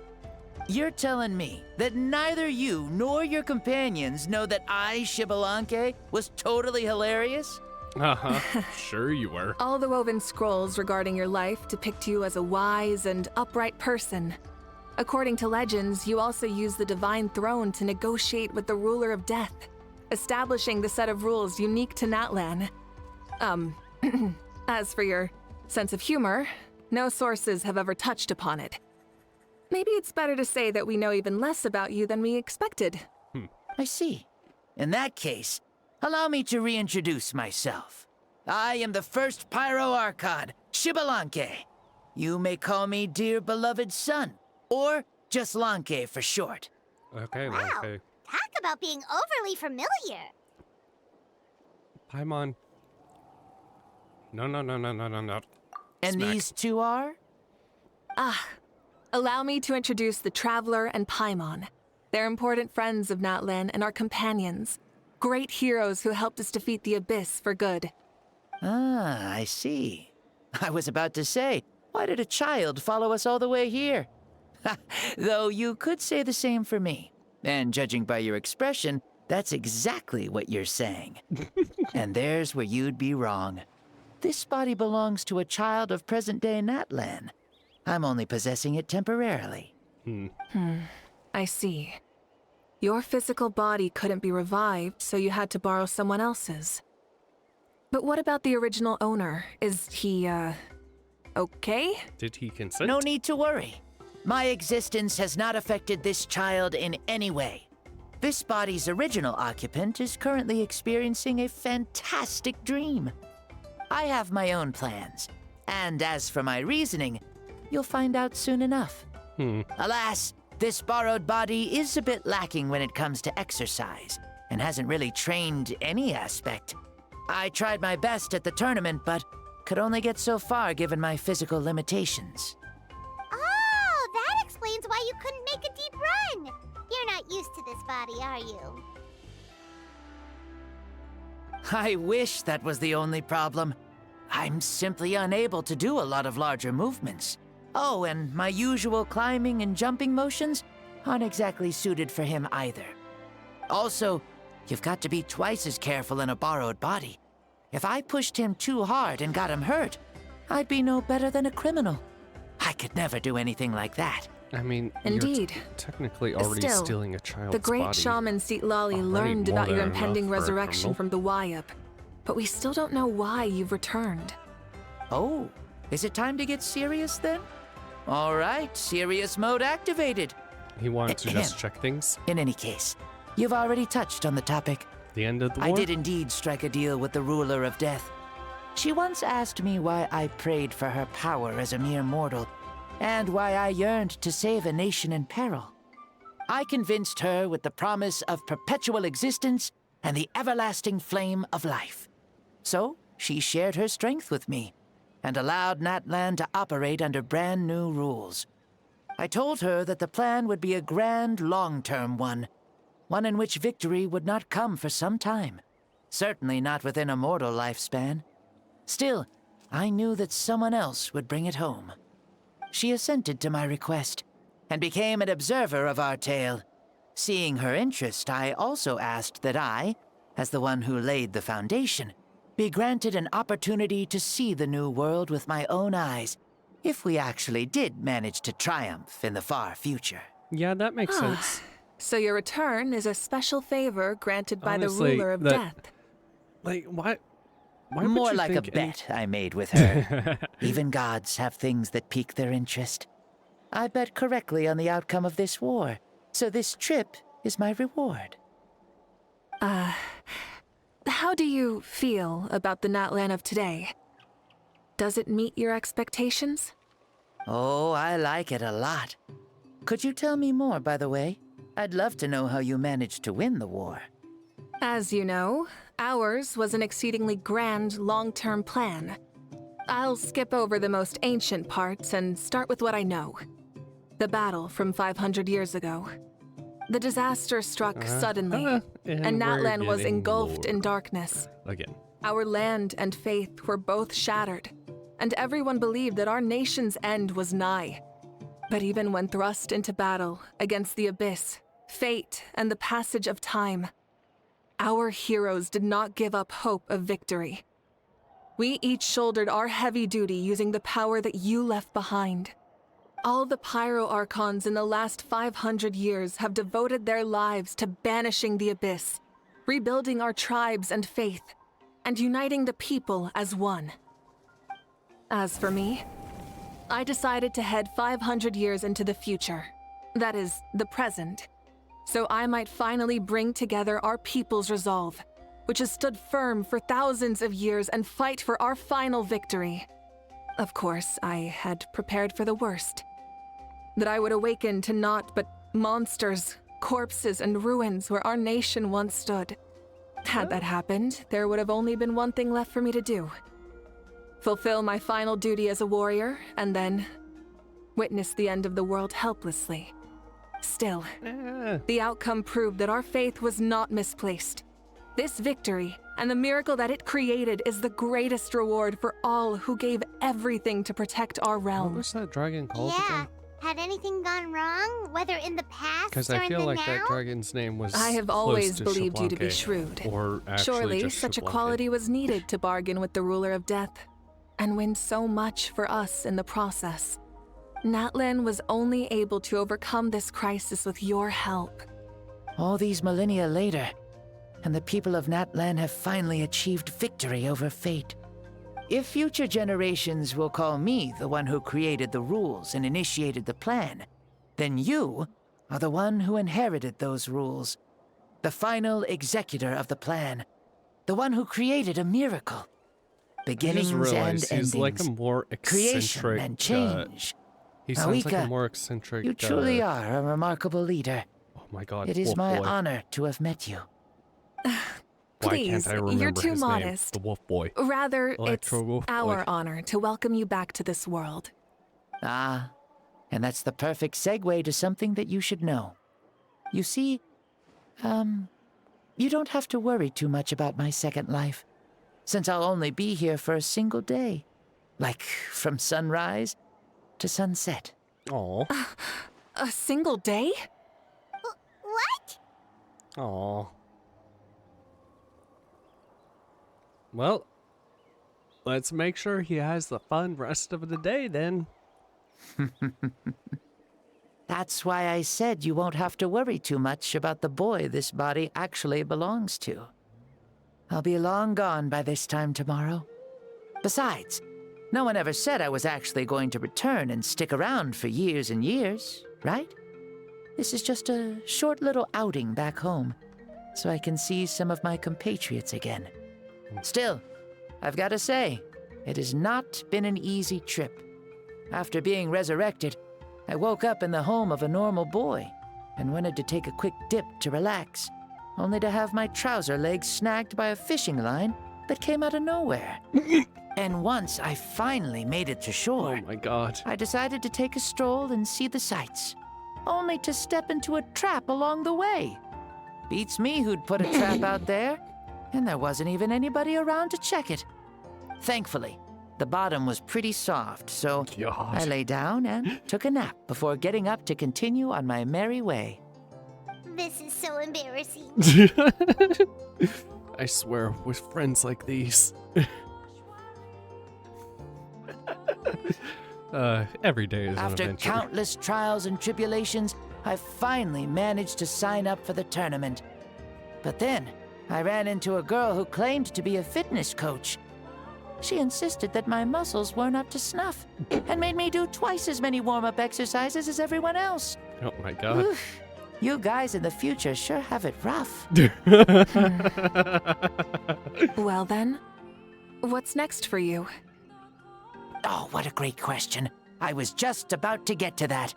You're telling me that neither you nor your companions know that I, Shabalanke, was totally hilarious? Uh-huh. Sure you were. All the woven scrolls regarding your life depict you as a wise and upright person. According to legends, you also use the divine throne to negotiate with the ruler of death, establishing the set of rules unique to Natlan. As for your sense of humor, no sources have ever touched upon it. Maybe it's better to say that we know even less about you than we expected. I see. In that case, allow me to reintroduce myself. I am the first Pyro Archon, Shabalanke. You may call me dear beloved son, or just Lanke for short. Okay, Wow. okay. Talk about being overly familiar. Paimon. No. And Smack. these two are? Allow me to introduce the Traveler and Paimon. They're important friends of Natlan and our companions. Great heroes who helped us defeat the Abyss for good. Ah, I see. I was about to say, why did a child follow us all the way here? Though you could say the same for me. And judging by your expression, that's exactly what you're saying. And there's where you'd be wrong. This body belongs to a child of present-day Natlan. I'm only possessing it temporarily. I see. Your physical body couldn't be revived, so you had to borrow someone else's. But what about the original owner? Is he, okay? Did he consent? No need to worry. My existence has not affected this child in any way. This body's original occupant is currently experiencing a fantastic dream. I have my own plans, and as for my reasoning, you'll find out soon enough. Alas, this borrowed body is a bit lacking when it comes to exercise, and hasn't really trained any aspect. I tried my best at the tournament, but could only get so far given my physical limitations. Oh, that explains why you couldn't make a deep run. You're not used to this body, are you? I wish that was the only problem. I'm simply unable to do a lot of larger movements. Oh, and my usual climbing and jumping motions aren't exactly suited for him either. Also, you've got to be twice as careful in a borrowed body. If I pushed him too hard and got him hurt, I'd be no better than a criminal. I could never do anything like that. I mean, Indeed. you're technically already Still, stealing a child's the great body. shaman Seatlali Already learned more about your than impending enough for a resurrection criminal. from the Wyup, but we still don't know why you've returned. Oh, is it time to get serious then? All right, serious mode activated. He wanted to just check things. In any case, you've already touched on the topic. The end of the war? I did indeed strike a deal with the ruler of death. She once asked me why I prayed for her power as a mere mortal, and why I yearned to save a nation in peril. I convinced her with the promise of perpetual existence and the everlasting flame of life. So she shared her strength with me, and allowed Natlan to operate under brand new rules. I told her that the plan would be a grand, long-term one in which victory would not come for some time, certainly not within a mortal lifespan. Still, I knew that someone else would bring it home. She assented to my request, and became an observer of our tale. Seeing her interest, I also asked that I, as the one who laid the foundation, be granted an opportunity to see the new world with my own eyes, if we actually did manage to triumph in the far future. Yeah, that makes sense. So your return is a special favor granted by Honestly, the ruler of death. Like, why would More you like a think bet I made with her. Even gods have things that pique their interest. I bet correctly on the outcome of this war, so this trip is my reward. How do you feel about the Natlan of today? Does it meet your expectations? Oh, I like it a lot. Could you tell me more, by the way? I'd love to know how you managed to win the war. As you know, ours was an exceedingly grand, long-term plan. I'll skip over the most ancient parts and start with what I know. The battle from 500 years ago. The disaster struck suddenly, and Natlan was engulfed in darkness. Again. Our land and faith were both shattered, and everyone believed that our nation's end was nigh. But even when thrust into battle against the abyss, fate, and the passage of time, our heroes did not give up hope of victory. We each shouldered our heavy duty using the power that you left behind. All the Pyro Archons in the last 500 years have devoted their lives to banishing the abyss, rebuilding our tribes and faith, and uniting the people as one. As for me, I decided to head 500 years into the future, that is, the present, so I might finally bring together our people's resolve, which has stood firm for thousands of years, and fight for our final victory. Of course, I had prepared for the worst. That I would awaken to naught but monsters, corpses, and ruins where our nation once stood. Had that happened, there would have only been one thing left for me to do. Fulfill my final duty as a warrior, and then witness the end of the world helplessly. Still, the outcome proved that our faith was not misplaced. This victory, and the miracle that it created, is the greatest reward for all who gave everything to protect our realm. What was that dragon called Yeah. again? Had anything gone wrong, whether in the past Because or I in feel the like now? that dragon's name was I have close always to believed you to be Xbalanque, shrewd. Or actually Surely, just such a Xbalanque. quality was needed to bargain with the ruler of death, and win so much for us in the process. Natlan was only able to overcome this crisis with your help. All these millennia later, and the people of Natlan have finally achieved victory over fate. If future generations will call me the one who created the rules and initiated the plan, then you are the one who inherited those rules. The final executor of the plan. The one who created a miracle. I Beginnings just and realized endings. he's like a more Creation eccentric. and change. He sounds like a Mavuika, more eccentric. You truly are a remarkable leader. Oh my God! It is Wolf my Boy. honor to have met you. Why can't I remember you're too his modest. name? The Wolf Boy. Rather, it's Electro Wolf our Boy. honor to welcome you back to this world. Ah, and that's the perfect segue to something that you should know. You see, you don't have to worry too much about my second life, since I'll only be here for a single day. Like, from sunrise to sunset. Aw. A single day? What? Aw. Well, let's make sure he has the fun rest of the day then. That's why I said you won't have to worry too much about the boy this body actually belongs to. I'll be long gone by this time tomorrow. Besides, no one ever said I was actually going to return and stick around for years and years, right? This is just a short little outing back home, so I can see some of my compatriots again. Still, I've got to say, it has not been an easy trip. After being resurrected, I woke up in the home of a normal boy and wanted to take a quick dip to relax, only to have my trouser legs snagged by a fishing line that came out of nowhere. And once I finally made it to shore, Oh my God. I decided to take a stroll and see the sights, only to step into a trap along the way. Beats me who'd put a trap out there, and there wasn't even anybody around to check it. Thankfully, the bottom was pretty soft, so God. I lay down and took a nap before getting up to continue on my merry way. This is so embarrassing. I swear, with friends like these. Every day is an After adventure. countless trials and tribulations, I finally managed to sign up for the tournament. But then, I ran into a girl who claimed to be a fitness coach. She insisted that my muscles weren't up to snuff, and made me do twice as many warm-up exercises as everyone else. Oh my God. Oof, you guys in the future sure have it rough. Well then, what's next for you? Oh, what a great question. I was just about to get to that.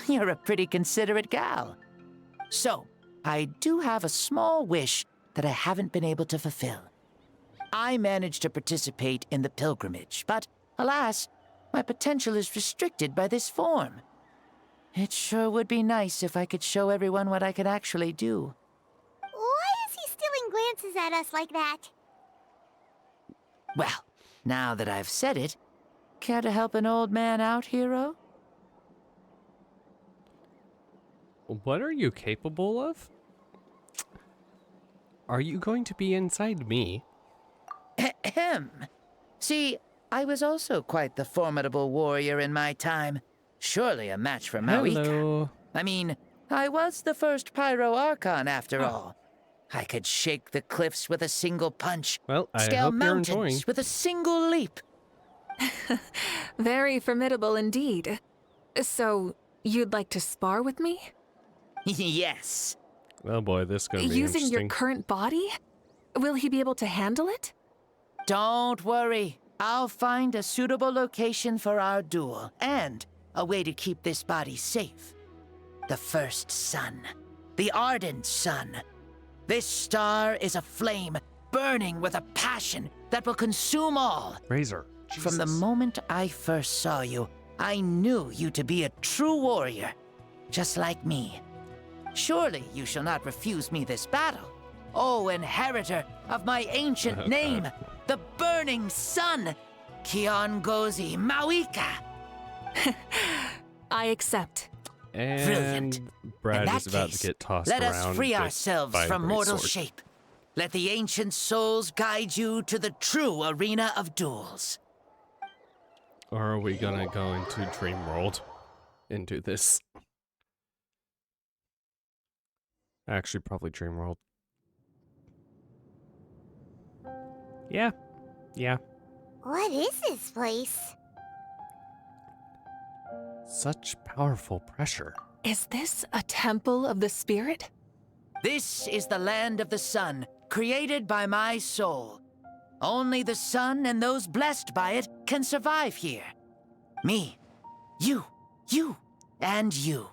You're a pretty considerate gal. So, I do have a small wish that I haven't been able to fulfill. I managed to participate in the pilgrimage, but alas, my potential is restricted by this form. It sure would be nice if I could show everyone what I can actually do. Why is he stealing glances at us like that? Well, now that I've said it, care to help an old man out, hero? What are you capable of? Are you going to be inside me? Ahem. See, I was also quite the formidable warrior in my time. Surely a match for Mavuika. Hello. I mean, I was the first Pyro Archon after all. I could shake the cliffs with a single punch. Well, I scale hope you're mountains enjoying. with a single leap. Very formidable indeed. So, you'd like to spar with me? Yes. Oh boy, this is gonna be Using your interesting. current body? Will he be able to handle it? Don't worry. I'll find a suitable location for our duel, and a way to keep this body safe. The first sun. The ardent sun. This star is a flame, burning with a passion that will consume all. Razor. From the Jesus. moment I first saw you, I knew you to be a true warrior, just like me. Surely you shall not refuse me this battle, O inheritor of my ancient name, the Burning Sun, Kiongozi Mavuika. I accept. And Brilliant. Brad In that is about case, to get tossed let around. us free with ourselves by a from great mortal sword. shape. Let the ancient souls guide you to the true arena of duels. Or are we gonna go into Dream World and do this? Actually, probably Dream World. Yeah. Yeah. What is this place? Such powerful pressure. Is this a temple of the spirit? This is the land of the sun, created by my soul. Only the sun and those blessed by it can survive here. Me, you, and you.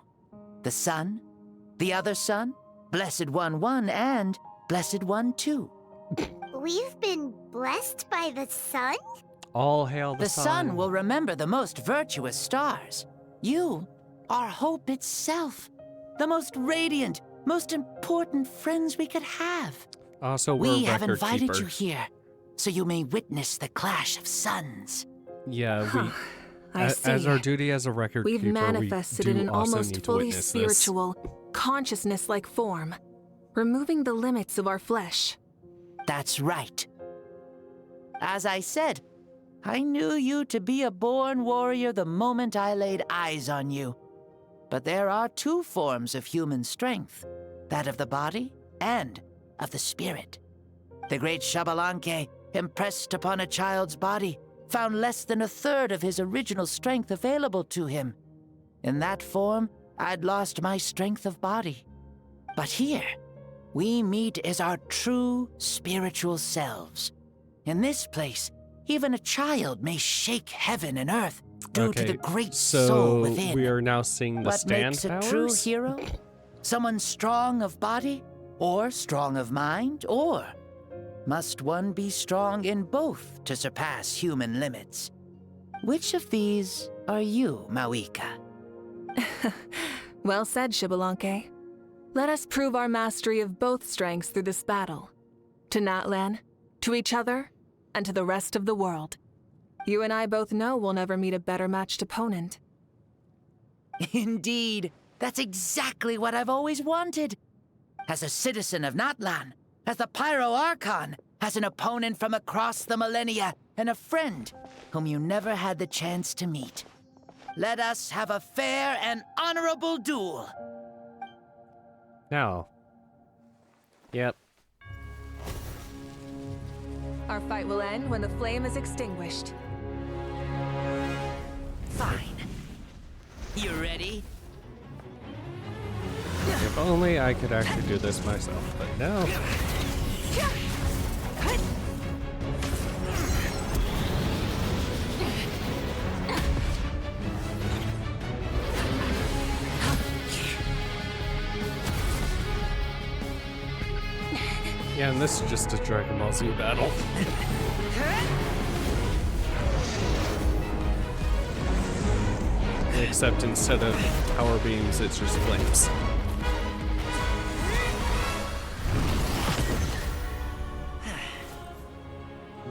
The sun, the other sun, Blessed One 1, and Blessed One 2. We've been blessed by the sun? All hail The sun will remember the most virtuous stars. You are hope itself. The most radiant, most important friends we could have. Also, we we're have record invited you keepers. here, so you may witness the clash of suns. Yeah, we. I As see. our duty as a record We've keeper, manifested we in do an also almost need to fully witness this. spiritual, consciousness-like form, removing the limits of our flesh. That's right. As I said, I knew you to be a born warrior the moment I laid eyes on you. But there are two forms of human strength, that of the body and of the spirit. The great Xbalanque, impressed upon a child's body, found less than a third of his original strength available to him. In that form, I'd lost my strength of body. But here, we meet as our true spiritual selves. In this place, even a child may shake heaven and earth due to the great soul within. We are now seeing the What stand makes a powers? true hero? Someone strong of body, or strong of mind, or must one be strong in both to surpass human limits? Which of these are you, Mavuika? Well said, Xbalanque. Let us prove our mastery of both strengths through this battle. To Natlan, to each other, and to the rest of the world. You and I both know we'll never meet a better matched opponent. Indeed, that's exactly what I've always wanted. As a citizen of Natlan, as the Pyro Archon, as an opponent from across the millennia, and a friend whom you never had the chance to meet. Let us have a fair and honorable duel. Now. Yep. Our fight will end when the flame is extinguished. Fine. You ready? If only I could actually do this myself, but no. Yeah, and this is just a Dragon Ball Z battle. Except instead of power beams, it's just flames.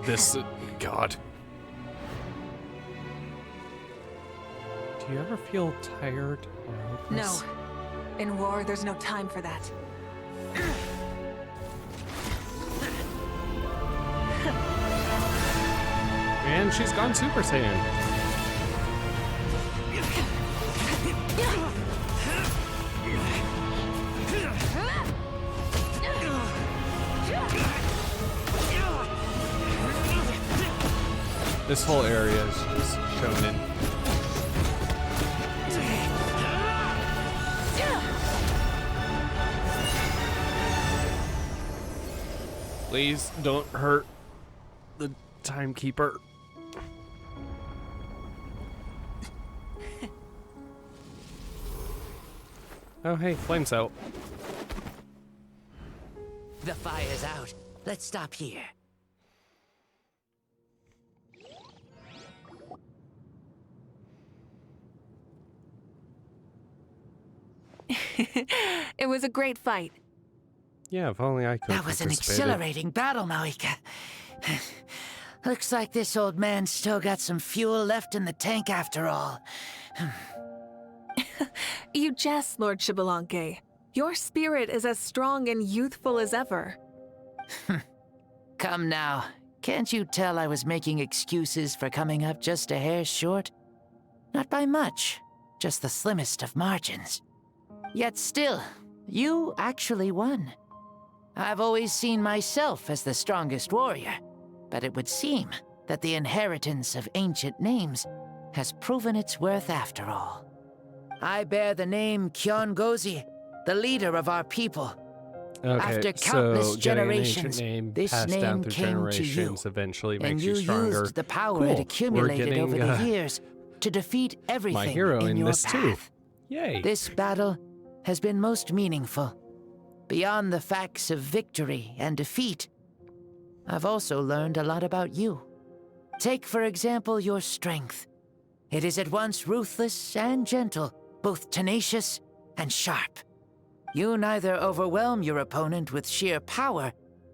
This, God. Do you ever feel tired or hopeless? No. In war, there's no time for that. And she's gone Super Saiyan. This whole area is just shonen. Please don't hurt the timekeeper. Oh, hey, flames out. The fire's out. Let's stop here. It was a great fight. Yeah, if only I could. That was an exhilarating battle, Mavuika. Looks like this old man still got some fuel left in the tank after all. You jest, Lord Xbalanque. Your spirit is as strong and youthful as ever. Come now. Can't you tell I was making excuses for coming up just a hair short? Not by much, just the slimmest of margins. Yet still, you actually won. I've always seen myself as the strongest warrior, but it would seem that the inheritance of ancient names has proven its worth after all. I bear the name Kyon Gozi, the leader of our people. Okay, After so countless getting an ancient generations, name this passed down name through came to you, generations eventually and makes you stronger. used the power Cool. it We're accumulated getting, over the years to defeat my everything hero in your this too. path. Yay. This battle has been most meaningful. Beyond the facts of victory and defeat, I've also learned a lot about you. Take, for example, your strength. It is at once ruthless and gentle, both tenacious and sharp. You neither overwhelm your opponent with sheer power,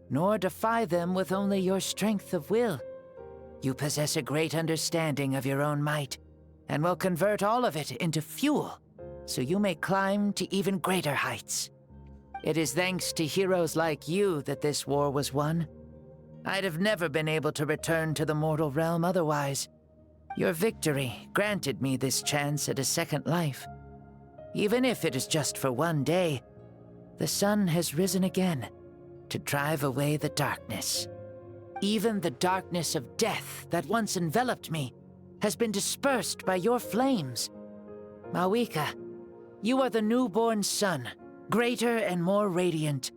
nor defy them with only your strength of will. You possess a great understanding of your own might, and will convert all of it into fuel, so you may climb to even greater heights. It is thanks to heroes like you that this war was won. I'd have never been able to return to the mortal realm otherwise. Your victory granted me this chance at a second life. Even if it is just for one day, the sun has risen again to drive away the darkness. Even the darkness of death that once enveloped me has been dispersed by your flames. Mavuika, you are the newborn sun, greater and more radiant.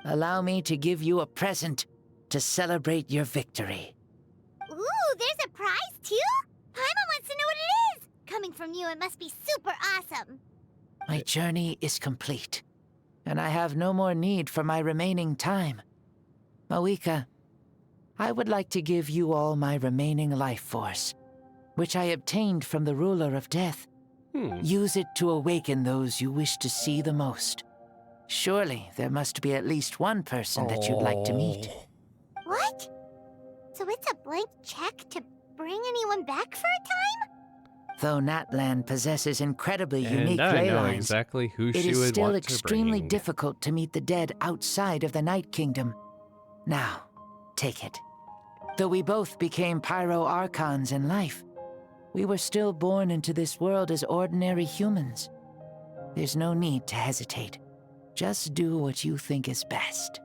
Allow me to give you a present to celebrate your victory. Ooh, there's a prize too? Paimon wants to know what it is! Coming from you, it must be super awesome. My journey is complete, and I have no more need for my remaining time. Mavuika, I would like to give you all my remaining life force, which I obtained from the ruler of death. Use it to awaken those you wish to see the most. Surely there must be at least one person that you'd like to meet. What? So it's a blank check to bring anyone back for a time? Though Natlan possesses incredibly unique And I ley know lines, exactly who it she is would still want to extremely bring. difficult to meet the dead outside of the Night Kingdom. Now, take it. Though we both became Pyro Archons in life, we were still born into this world as ordinary humans. There's no need to hesitate. Just do what you think is best.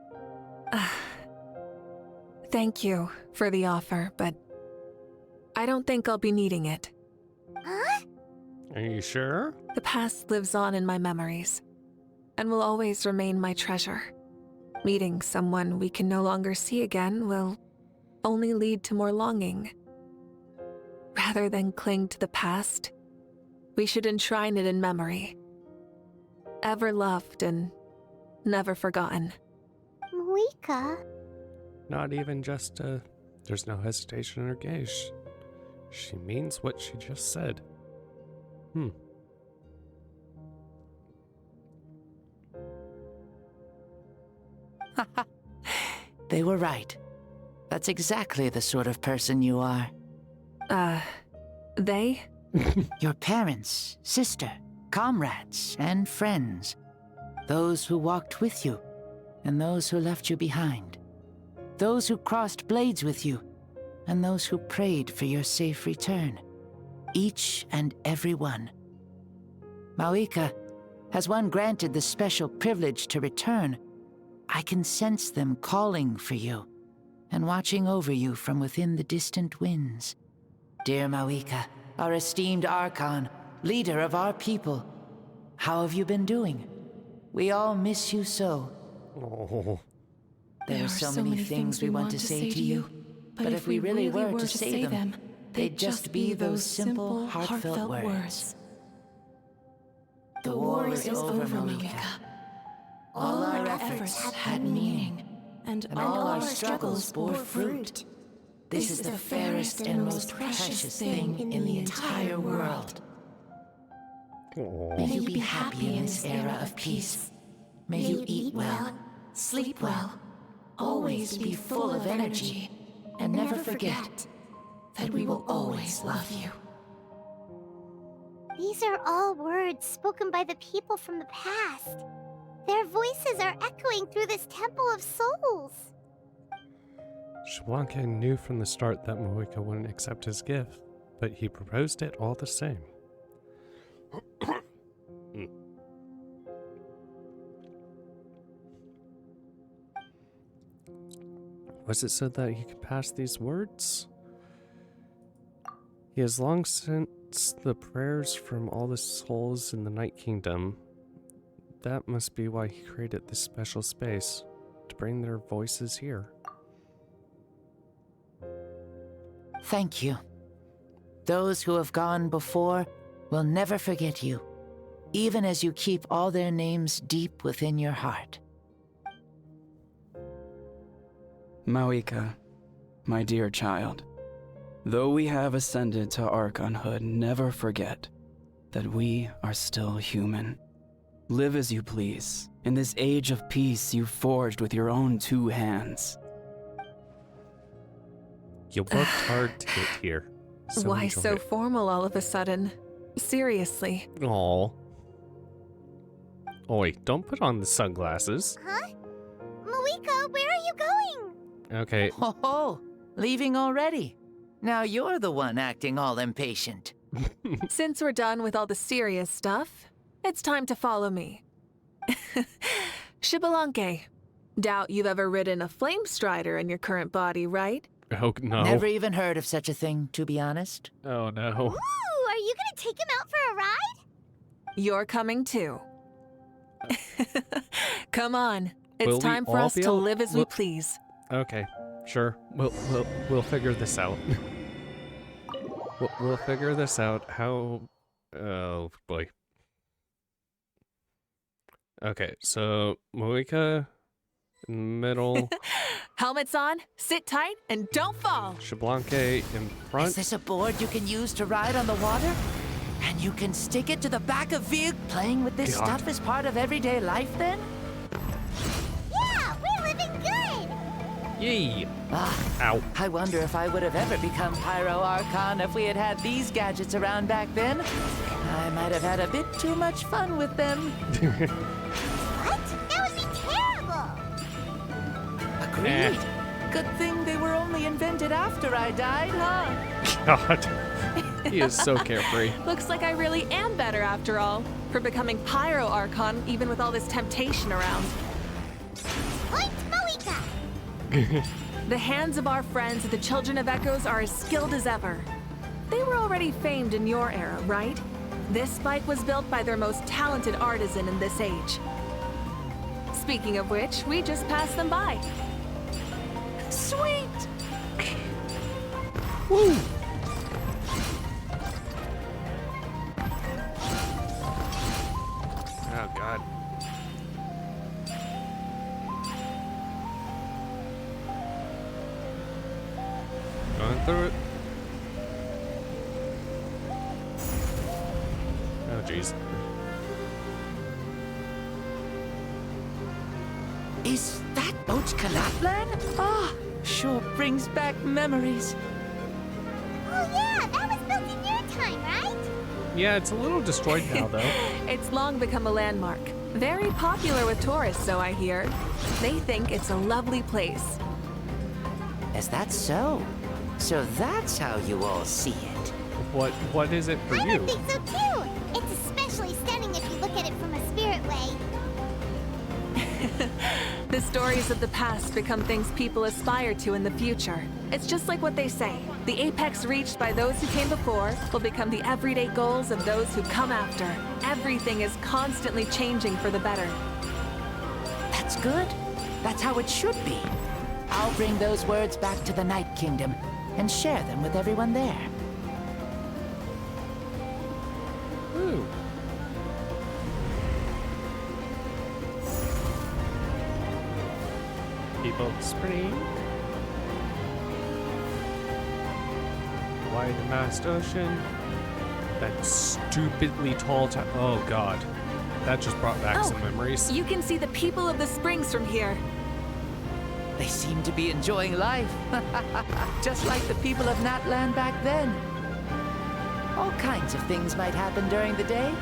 Thank you for the offer, but I don't think I'll be needing it. Huh? Are you sure? The past lives on in my memories, and will always remain my treasure. Meeting someone we can no longer see again will only lead to more longing. Rather than cling to the past, we should enshrine it in memory. Ever loved and never forgotten. Mavuika? Not even just there's no hesitation in her gaze. She means what she just said. They were right. That's exactly the sort of person you are. They? Your parents, sister, comrades, and friends. Those who walked with you, and those who left you behind. Those who crossed blades with you, and those who prayed for your safe return. Each and every one. Mavuika, has one granted the special privilege to return, I can sense them calling for you, and watching over you from within the distant winds. Dear Mavuika, our esteemed Archon, leader of our people, how have you been doing? We all miss you so. Oh. There are so many things we want to say to you, but if we really were to say them, they'd just be those simple, heartfelt words. The war is over, Mavuika. All our efforts had meaning, and all our struggles bore fruit. This is the fairest and most precious thing in the entire world. May you be happy in this era of peace. May you eat well, sleep well, always be full of energy, and never forget that we will always love you. These are all words spoken by the people from the past. Their voices are echoing through this Temple of Souls. Xbalanque knew from the start that Mavuika wouldn't accept his gift, but he proposed it all the same. Was it so that he could pass these words? He has long since the prayers from all the souls in the Night Kingdom that must be why he created this special space, to bring their voices here. Thank you. Those who have gone before will never forget you, even as you keep all their names deep within your heart. Mavuika, my dear child, though we have ascended to Archonhood, never forget that we are still human. Live as you please, in this age of peace you forged with your own 2 hands. You worked hard to get here. So Why enjoy so it. formal all of a sudden? Seriously. Aw. Oi, don't put on the sunglasses. Huh? Mavuika, where are you going? Okay. Oh, leaving already? Now you're the one acting all impatient. Since we're done with all the serious stuff, it's time to follow me. Xbalanque. Doubt you've ever ridden a flame strider in your current body, right? Oh, no. Never even heard of such a thing, to be honest. Oh, no. Ooh, are you gonna take him out for a ride? You're coming too. Come on. Will It's we time for all us be to able- live as we please. Okay, sure. We'll figure this out. we'll figure this out. How? Oh boy. Okay, so Mavuika in the middle, Helmets on, sit tight, and don't fall. Xbalanque in front. Is this a board you can use to ride on the water? And you can stick it to the back of vehicle. Playing with this God. stuff is part of everyday life then? Yeah, we're living good! Yee! Ah, Ow. I wonder if I would have ever become Pyro Archon if we had had these gadgets around back then. I might have had a bit too much fun with them. What? That would be terrible! Agreed. Good thing they were only invented after I died, huh? God. He is so carefree. Looks like I really am better after all, for becoming Pyro Archon even with all this temptation around. Point Mavuika! The hands of our friends, the Children of Echoes, are as skilled as ever. They were already famed in your era, right? This bike was built by their most talented artisan in this age. Speaking of which, we just passed them by. Sweet! Woo! Oh, God. Going through it. Oh, jeez. Is that boat Kalatlan? Ah, sure brings back memories. Oh yeah, that was built in your time, right? Yeah, it's a little destroyed now, though. It's long become a landmark. Very popular with tourists, so I hear. They think it's a lovely place. Is that so? So that's how you all see it. What is it for I you? would think so too! It's especially stunning if you look at it from a spirit way. The stories of the past become things people aspire to in the future. It's just like what they say. The apex reached by those who came before will become the everyday goals of those who come after. Everything is constantly changing for the better. That's good. That's how it should be. I'll bring those words back to the Night Kingdom and share them with everyone there. Ooh. People spring. Wide vast ocean. That stupidly tall tower. Oh, God. That just brought back some memories. You can see the people of the springs from here. They seem to be enjoying life. Just like the people of Natland back then. All kinds of things might happen during the day,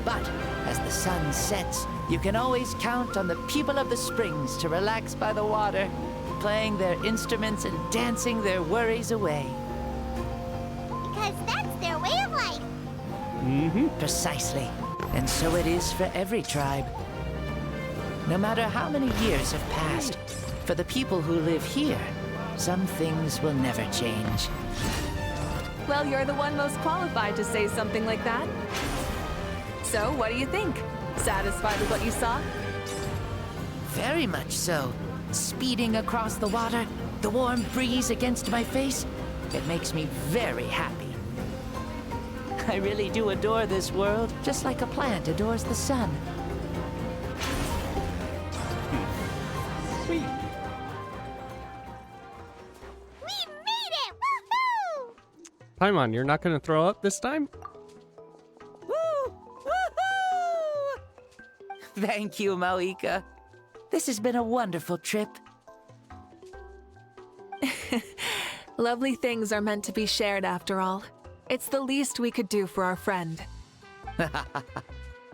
but as the sun sets, you can always count on the people of the springs to relax by the water, playing their instruments and dancing their worries away. Because that's their way of life. Mm-hmm. Precisely. And so it is for every tribe. No matter how many years have passed, for the people who live here, some things will never change. Well, you're the one most qualified to say something like that. So, what do you think? Satisfied with what you saw? Very much so. Speeding across the water, the warm breeze against my face, it makes me very happy. I really do adore this world, just like a plant adores the sun. Sweet. We made it! Woohoo! Paimon, you're not gonna throw up this time? Woo! Woohoo! Thank you, Mavuika. This has been a wonderful trip. Lovely things are meant to be shared after all. It's the least we could do for our friend.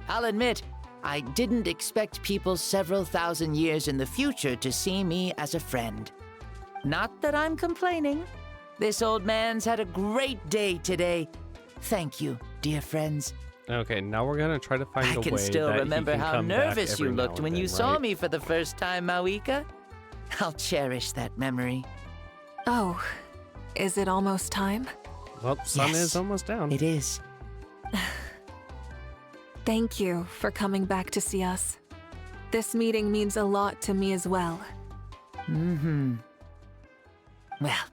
I'll admit, I didn't expect people several thousand years in the future to see me as a friend. Not that I'm complaining. This old man's had a great day today. Thank you, dear friends. Okay, now we're gonna try to find a way I can still that he remember can how come back nervous you every now looked and when you then, saw right? me for the first time, Mavuika. I'll cherish that memory. Oh, is it almost time? Well, sun Yes, is almost down. It is. Thank you for coming back to see us. This meeting means a lot to me as well. Mm-hmm. Well,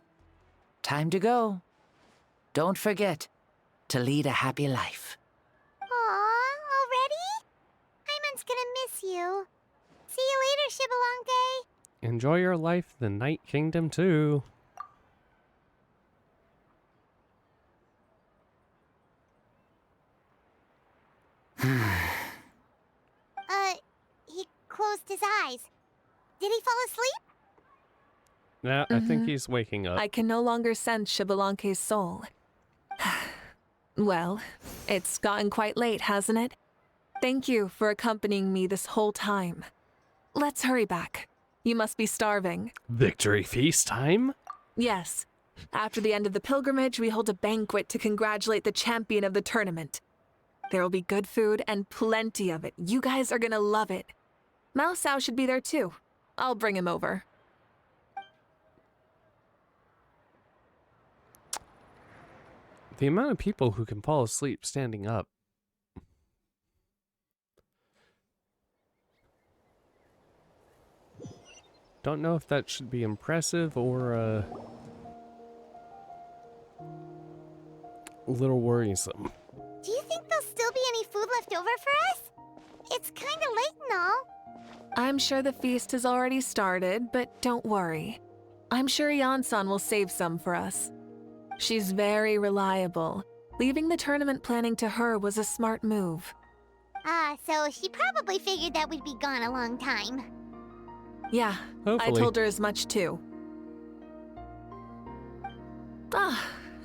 time to go. Don't forget to lead a happy life. Aw, already? Paimon's gonna miss you. See you later, Shibalonke. Enjoy your life, the Night Kingdom too. He closed his eyes. Did he fall asleep? Yeah, I think he's waking up. I can no longer sense Shibalonke's soul. Well, it's gotten quite late, hasn't it? Thank you for accompanying me this whole time. Let's hurry back. You must be starving. Victory feast time? Yes. After the end of the pilgrimage, we hold a banquet to congratulate the champion of the tournament. There will be good food and plenty of it. You guys are gonna love it. Mao Sao should be there too. I'll bring him over. The amount of people who can fall asleep standing up. Don't know if that should be impressive or a little worrisome. Do you think there'll still be any food left over for us? It's kinda late and all. I'm sure the feast has already started, but don't worry. I'm sure Yan-san will save some for us. She's very reliable. Leaving the tournament planning to her was a smart move. So she probably figured that we'd be gone a long time. Yeah, Hopefully. I told her as much too.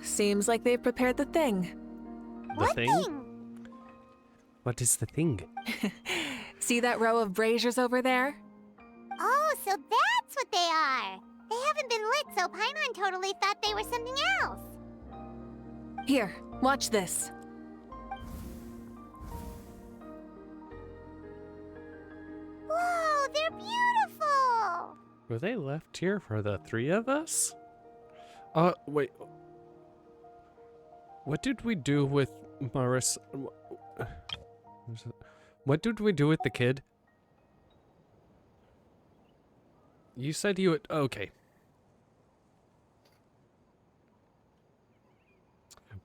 Seems like they've prepared the thing. What thing? What is the thing? See that row of braziers over there? Oh, so that's what they are. They haven't been lit, so Paimon totally thought they were something else. Here, watch this. Whoa, they're beautiful! Were they left here for the three of us? Wait. What did we do with Maris? What did we do with the kid? You said you would. Okay.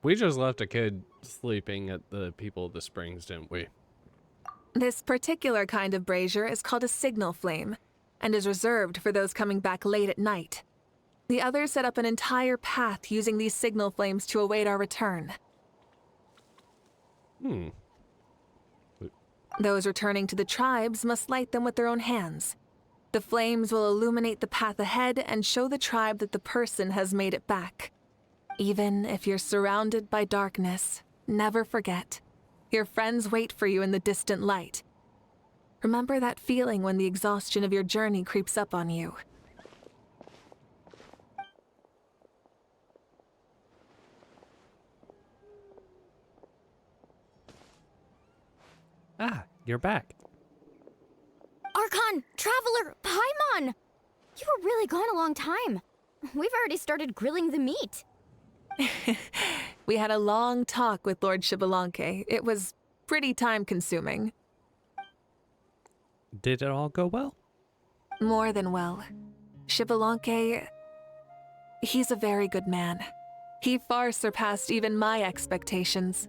We just left a kid sleeping at the People of the Springs, didn't we? This particular kind of brazier is called a signal flame, and is reserved for those coming back late at night. The others set up an entire path using these signal flames to await our return. Those returning to the tribes must light them with their own hands. The flames will illuminate the path ahead and show the tribe that the person has made it back. Even if you're surrounded by darkness, never forget. Your friends wait for you in the distant light. Remember that feeling when the exhaustion of your journey creeps up on you. Ah, you're back. Archon! Traveler! Paimon! You were really gone a long time. We've already started grilling the meat. We had a long talk with Lord Shibalonke. It was pretty time-consuming. Did it all go well? More than well. Xbalanque, he's a very good man. He far surpassed even my expectations.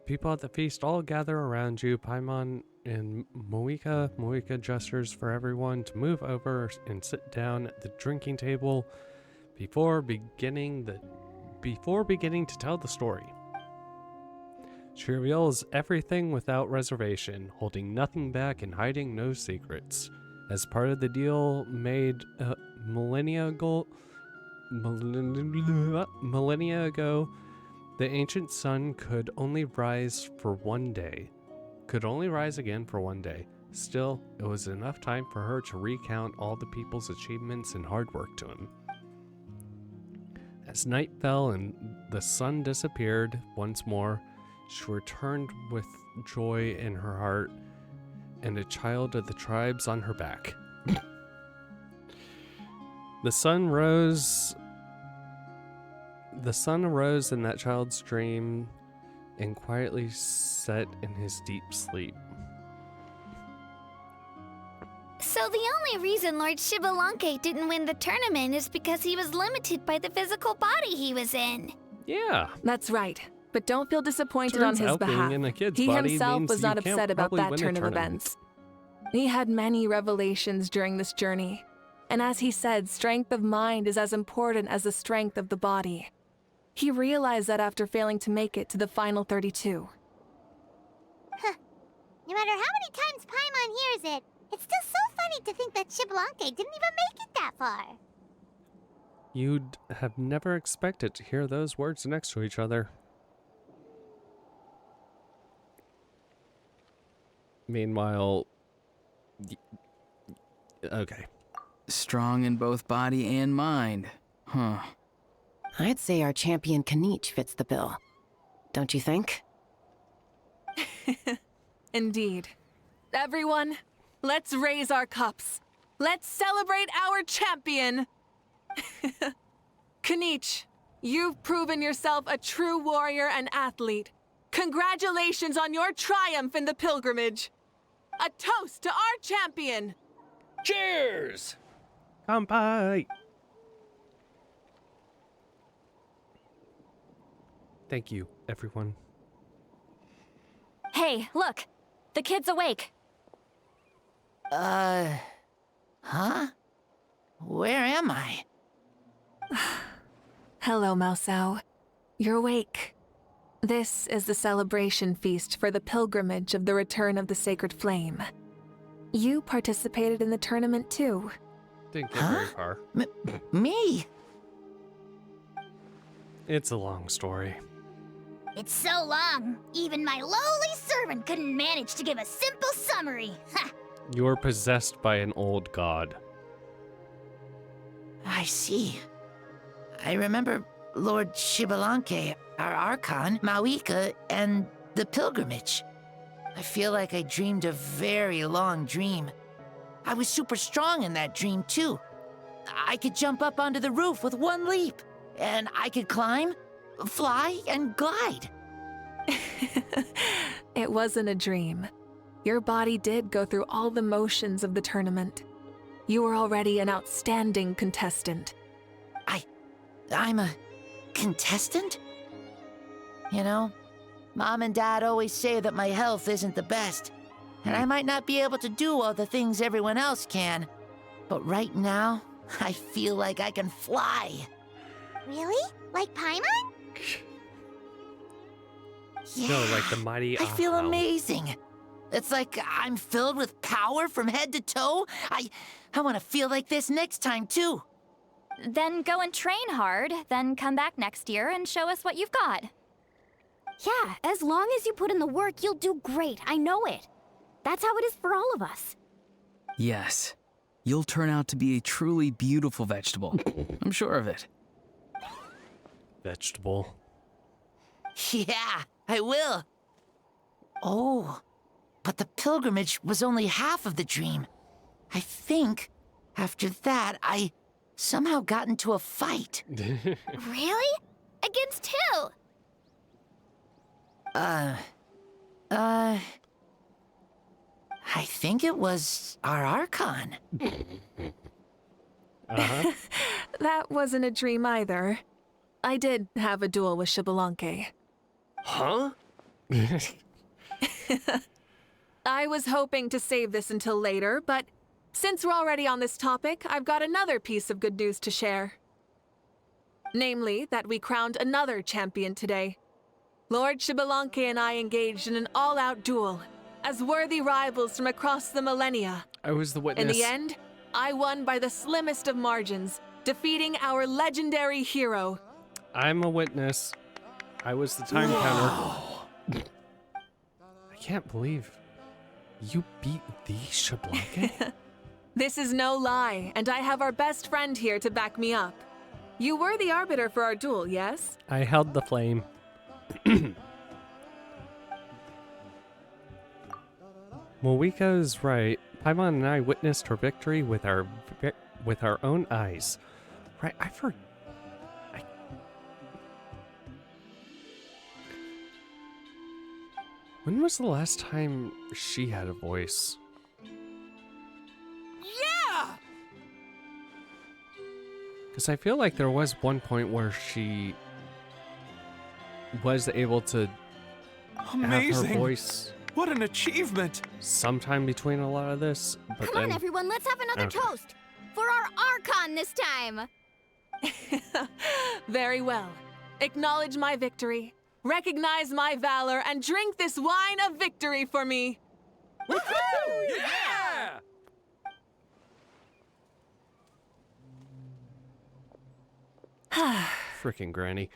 People at the feast all gather around you. Paimon and Mavuika. Mavuika gestures for everyone to move over and sit down at the drinking table before beginning to tell the story. She reveals everything without reservation, holding nothing back and hiding no secrets. As part of the deal made millennia ago, the ancient sun could only rise again for one day. Still, it was enough time for her to recount all the people's achievements and hard work to him. As night fell and the sun disappeared once more, she returned with joy in her heart and a child of the tribes on her back. The sun arose in that child's dream and quietly set in his deep sleep. So the only reason Lord Xbalanque didn't win the tournament is because he was limited by the physical body he was in. Yeah. That's right. But don't feel disappointed Turns on his out being behalf. in a kid's He body himself means was you not can't upset about probably that win a turn of tournament. events. He had many revelations during this journey. And as he said, strength of mind is as important as the strength of the body. He realized that after failing to make it to the final 32. Huh. No matter how many times Paimon hears it, it's still so funny to think that Xbalanque didn't even make it that far. You'd have never expected to hear those words next to each other. Meanwhile, okay. Strong in both body and mind. Huh. I'd say our champion Kanich fits the bill. Don't you think? Indeed. Everyone, let's raise our cups. Let's celebrate our champion! Kanich, you've proven yourself a true warrior and athlete. Congratulations on your triumph in the pilgrimage. A toast to our champion! Cheers! Kampai! Thank you, everyone. Hey, look! The kid's awake! Huh? Where am I? Hello, Mausau. You're awake. This is the celebration feast for the pilgrimage of the return of the sacred flame. You participated in the tournament too. Didn't get very far. Me? It's a long story. It's so long, even my lowly servant couldn't manage to give a simple summary. Ha! You're possessed by an old god. I see. I remember Lord Xbalanque, our Archon, Mavuika, and the pilgrimage. I feel like I dreamed a very long dream. I was super strong in that dream, too. I could jump up onto the roof with one leap, and I could climb, fly, and glide. It wasn't a dream. Your body did go through all the motions of the tournament. You were already an outstanding contestant. I'm a contestant? You know, Mom and Dad always say that my health isn't the best, and I might not be able to do all the things everyone else can. But right now, I feel like I can fly. Really? Like Paimon? Yeah, No, like the mighty I feel owl. amazing. It's like I'm filled with power from head to toe. I want to feel like this next time, too. Then go and train hard, then come back next year and show us what you've got. Yeah, as long as you put in the work, you'll do great. I know it. That's how it is for all of us. Yes. You'll turn out to be a truly beautiful vegetable. I'm sure of it. Vegetable. Yeah, I will. Oh, but the pilgrimage was only half of the dream. I think after that, I somehow got into a fight. Really? Against who? I think it was our Archon. Uh-huh. That wasn't a dream either. I did have a duel with Xbalanque. Huh? I was hoping to save this until later, but since we're already on this topic, I've got another piece of good news to share. Namely, that we crowned another champion today. Lord Xbalanque and I engaged in an all-out duel, as worthy rivals from across the millennia. I was the witness. In the end, I won by the slimmest of margins, defeating our legendary hero. I'm a witness. I was the time counter. I can't believe you beat the Xbalanque. This is no lie, and I have our best friend here to back me up. You were the arbiter for our duel, yes? I held the flame. Mavuika is right. Paimon and I witnessed her victory with our own eyes. Right, When was the last time she had a voice? Yeah! Because I feel like there was one point where she was able to Amazing. have her voice What an achievement! sometime between a lot of this. But Come on, then, everyone, let's have another Okay. toast. For our Archon this time. Very well. Acknowledge my victory, recognize my valor, and drink this wine of victory for me. Woohoo! Yeah! freaking Granny.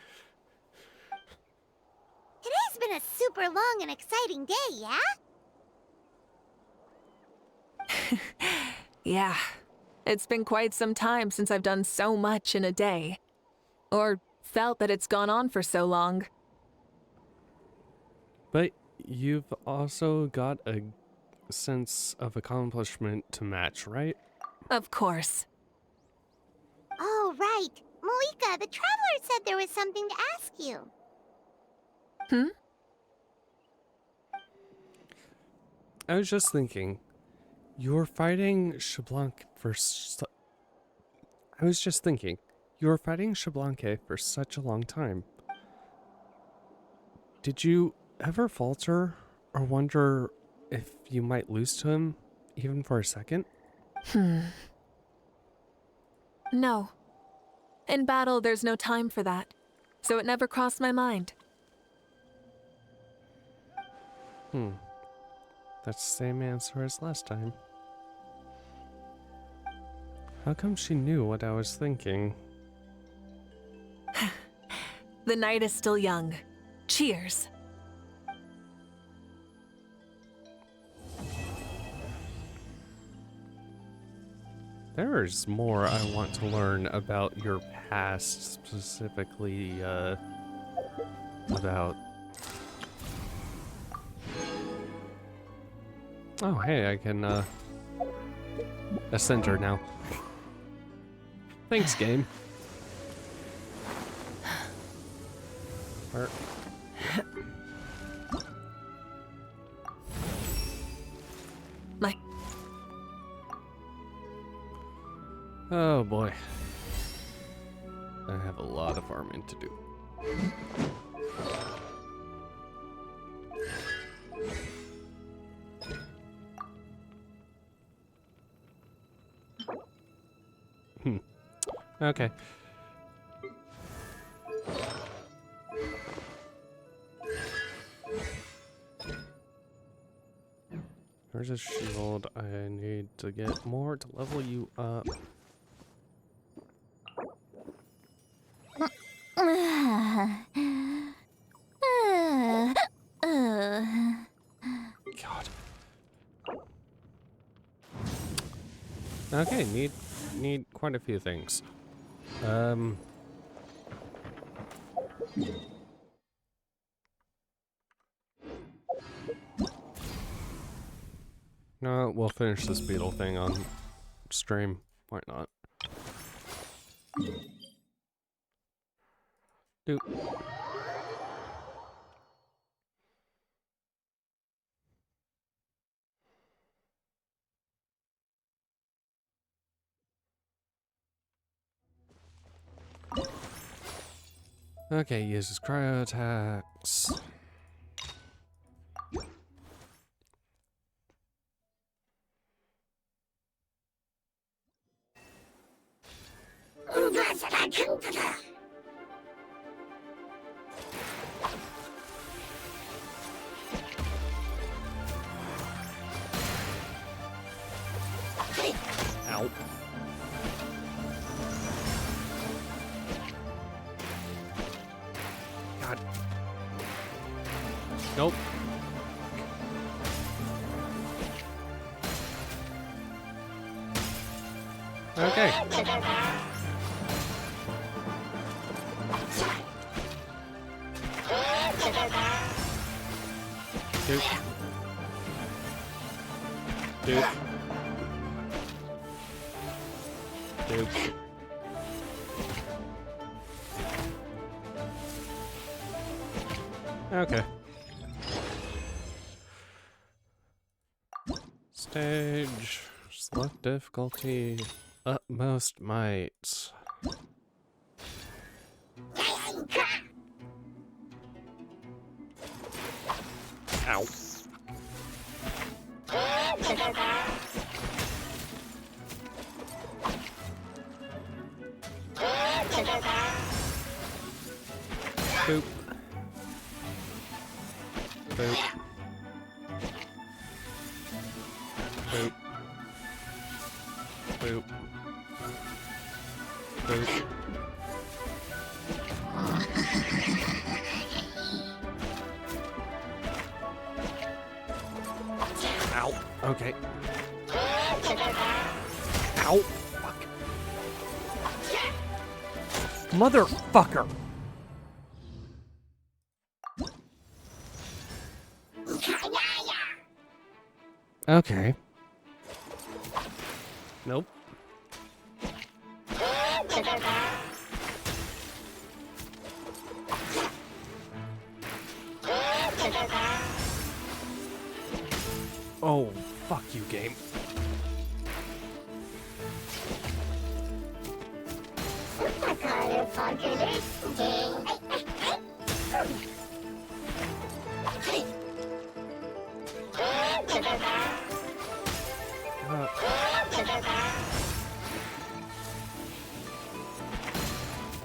Today's been a super long and exciting day, yeah? Yeah, it's been quite some time since I've done so much in a day. Or felt that it's gone on for so long. But you've also got a sense of accomplishment to match, right? Of course. Oh, right. Mavuika, the Traveler said there was something to ask you. I was just thinking, you were fighting Xbalanque for such a long time. Did you ever falter or wonder if you might lose to him, even for a second? No. In battle, there's no time for that. So it never crossed my mind. That's the same answer as last time. How come she knew what I was thinking? The night is still young. Cheers. There's more I want to learn about your past, specifically, about... Oh, hey, I can, ascend her now. Thanks, game. Where... My... Oh, boy. I have a lot of farming to do. Okay. There's a shield. I need to get more to level you up. God. Okay, need quite a few things. No, we'll finish this beetle thing on stream. Why not? Doop. Okay, uses cryo attacks. Ow. God. Nope. Okay. Dude. Dude. Dude. Okay. Stage. Select difficulty. Utmost might. Ow. Boop. Boop. Boop. Boop. Boop. Ow. Okay. Ow. Fuck. Motherfucker. Okay. Nope. Oh, fuck you, game.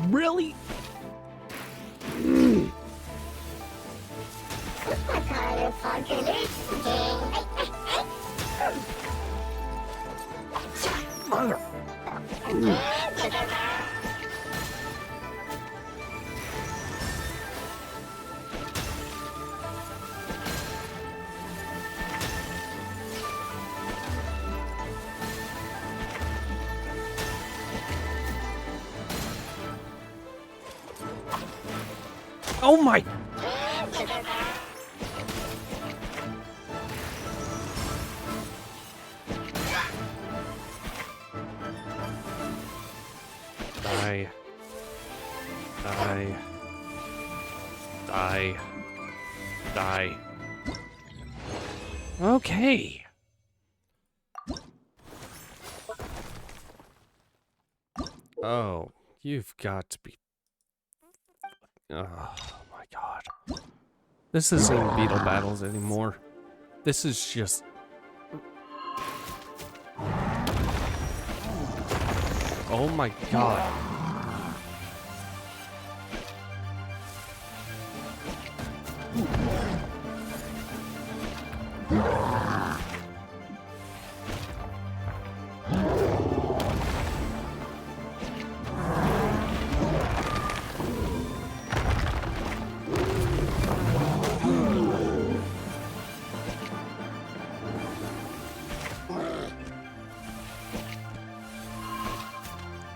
Really? Mother. Oh my! Die. Die. Die. Die. Okay. Oh, you've got to be... Oh my god. This isn't even Beetle Battles anymore. This is just... Oh my god.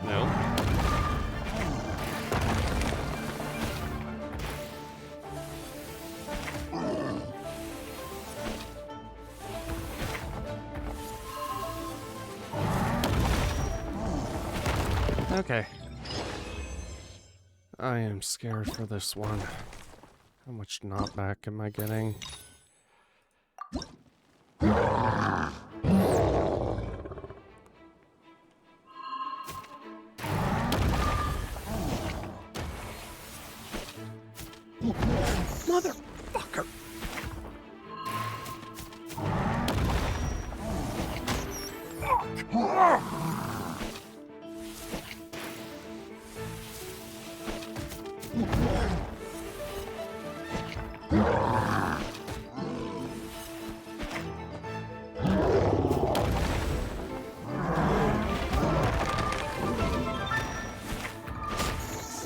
No. Okay. I am scared for this one. How much knockback am I getting? Motherfucker!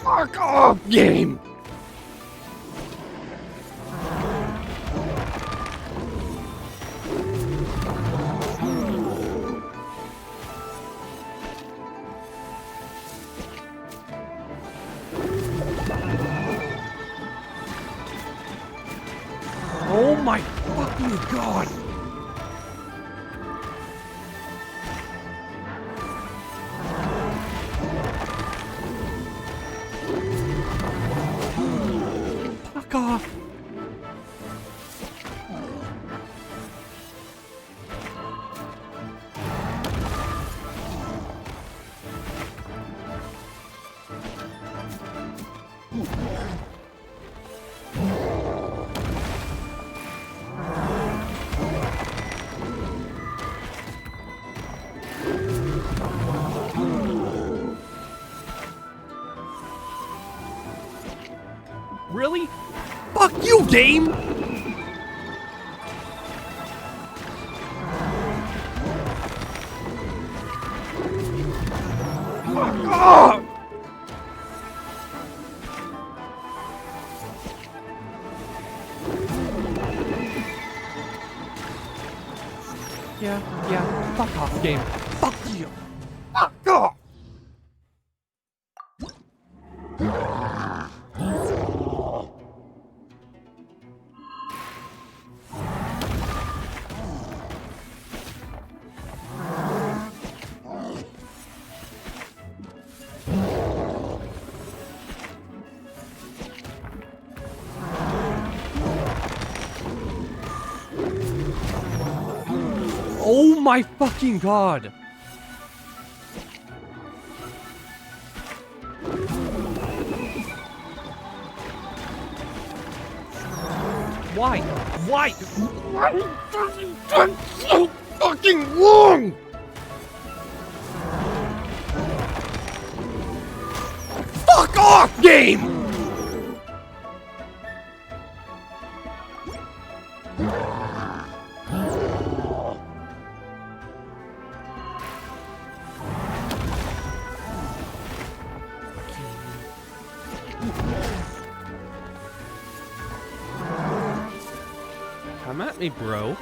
Fuck off, game! Oh my fucking god! Fuck off! Really? Fuck you, game! Fuck off! Yeah, fuck off, game. Fuck you! Fuck off! Oh my fucking god! Why? Why? Why does it take so fucking long? Fuck off, game! Come at me, bro.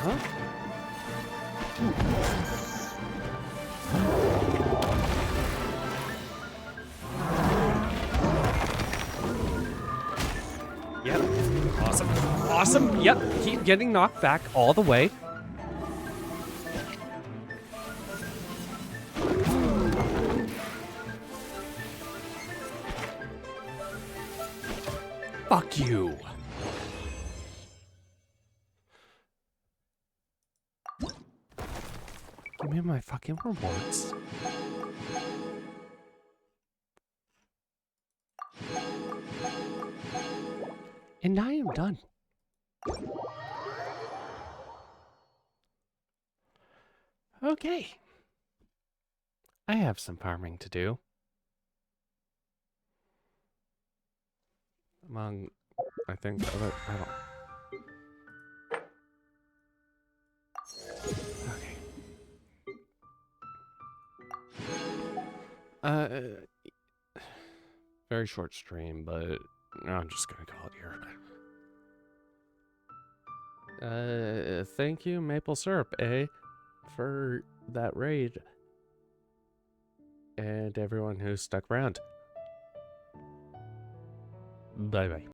Huh? Yep. Awesome. Awesome. Yep. Keep getting knocked back all the way. Fuck you. Give me my fucking rewards. And I am done. Okay. I have some farming to do. Among, I think, other, I don't. Okay. Very short stream, but I'm just gonna call it here. Thank you, Maple Syrup, for that raid. And everyone who stuck around. Bye-bye.